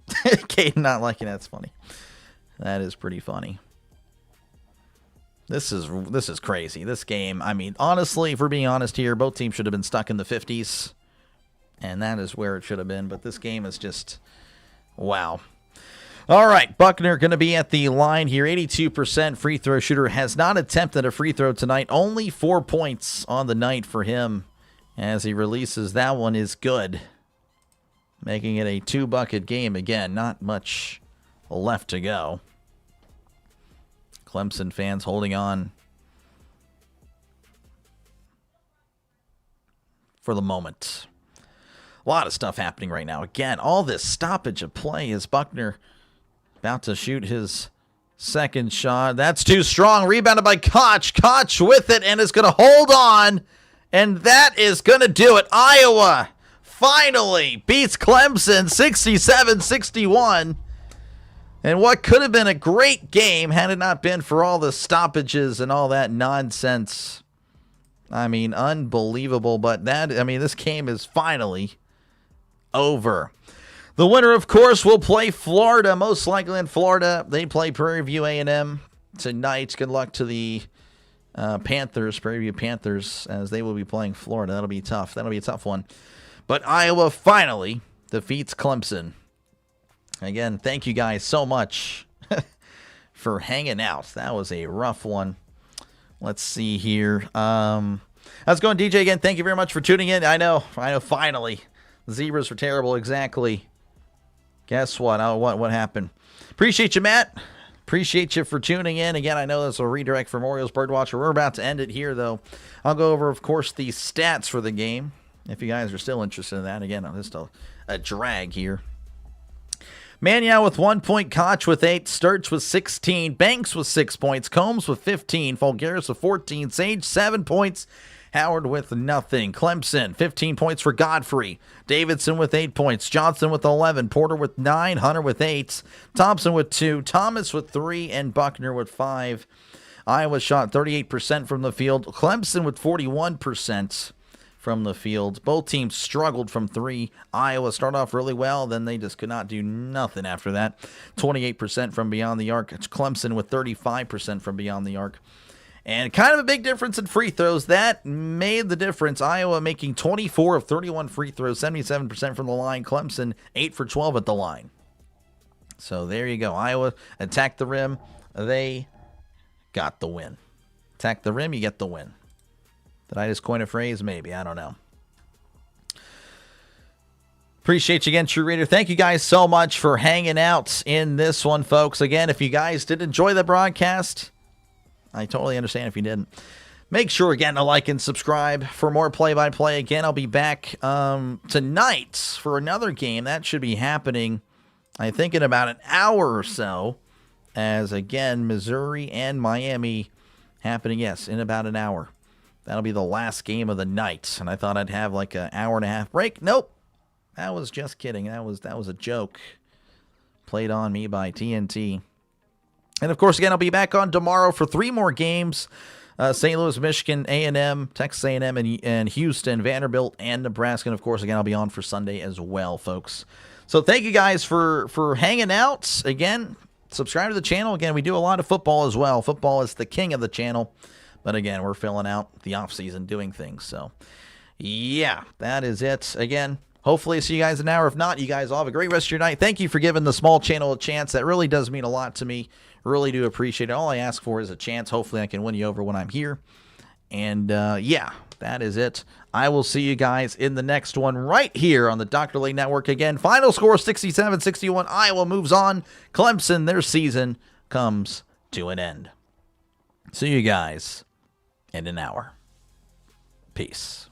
Caden not liking that's funny. That is pretty funny. This is crazy. This game, I mean, honestly, if we're being honest here, both teams should have been stuck in the 50s. And that is where it should have been. But this game is just, wow. All right, Buckner going to be at the line here. 82% free throw shooter. Has not attempted a free throw tonight. Only 4 points on the night for him as he releases. That one is good. Making it a 2-bucket game. Again, not much left to go. Clemson fans holding on for the moment. A lot of stuff happening right now. Again, all this stoppage of play as Buckner about to shoot his second shot. That's too strong. Rebounded by Koch. Koch with it and is going to hold on. And that is going to do it. Iowa finally beats Clemson 67-61. And what could have been a great game had it not been for all the stoppages and all that nonsense. I mean, unbelievable. But this game is finally over. The winner, of course, will play Florida, most likely in Florida. They play Prairie View A&M tonight. Good luck to the Panthers, Prairie View Panthers, as they will be playing Florida. That'll be tough. That'll be a tough one. But Iowa finally defeats Clemson. Again, thank you guys so much for hanging out. That was a rough one. Let's see here. How's it going, DJ? Again, thank you very much for tuning in. I know, finally. The Zebras were terrible, exactly. Guess what? What happened? Appreciate you, Matt. Appreciate you for tuning in. Again, I know that's a redirect from Orioles Birdwatcher. We're about to end it here, though. I'll go over, of course, the stats for the game, if you guys are still interested in that. Again, just a drag here. Mannion with 1 point, Koch with 8, Sturts with 16, Banks with 6 points, Combs with 15, Fulgaris with 14, Sage 7 points, Howard with nothing. Clemson, 15 points for Godfrey. Davidson with 8 points. Johnson with 11. Porter with 9. Hunter with 8. Thompson with 2. Thomas with 3. And Buckner with 5. Iowa shot 38% from the field. Clemson with 41%. from the field. Both teams struggled from three. Iowa started off really well, then they just could not do nothing after that. 28% from beyond the arc. It's Clemson with 35% from beyond the arc. And kind of a big difference in free throws. That made the difference. Iowa making 24 of 31 free throws, 77% from the line. Clemson 8 for 12 at the line. So there you go. Iowa attacked the rim. They got the win. Attack the rim, you get the win. Did I just coin a phrase? Maybe. I don't know. Appreciate you again, True Reader. Thank you guys so much for hanging out in this one, folks. Again, if you guys did enjoy the broadcast, I totally understand if you didn't. Make sure, again, to like and subscribe for more play-by-play. Again, I'll be back tonight for another game. That should be happening, I think, in about an hour or so. As, again, Missouri and Miami happening, yes, in about an hour. That'll be the last game of the night. And I thought I'd have like an hour and a half break. Nope. That was just kidding. That was a joke played on me by TNT. And, of course, again, I'll be back on tomorrow for 3 more games. St. Louis, Michigan, A&M, Texas A&M, and Houston, Vanderbilt, and Nebraska. And, of course, again, I'll be on for Sunday as well, folks. So thank you guys for hanging out. Again, subscribe to the channel. Again, we do a lot of football as well. Football is the king of the channel. But again, we're filling out the offseason doing things. So, yeah, that is it. Again, hopefully see you guys in an hour. If not, you guys all have a great rest of your night. Thank you for giving the small channel a chance. That really does mean a lot to me. Really do appreciate it. All I ask for is a chance. Hopefully I can win you over when I'm here. And, yeah, that is it. I will see you guys in the next one right here on the Dr. Lay Network. Again, final score 67-61. Iowa moves on. Clemson, their season comes to an end. See you guys in an hour. Peace.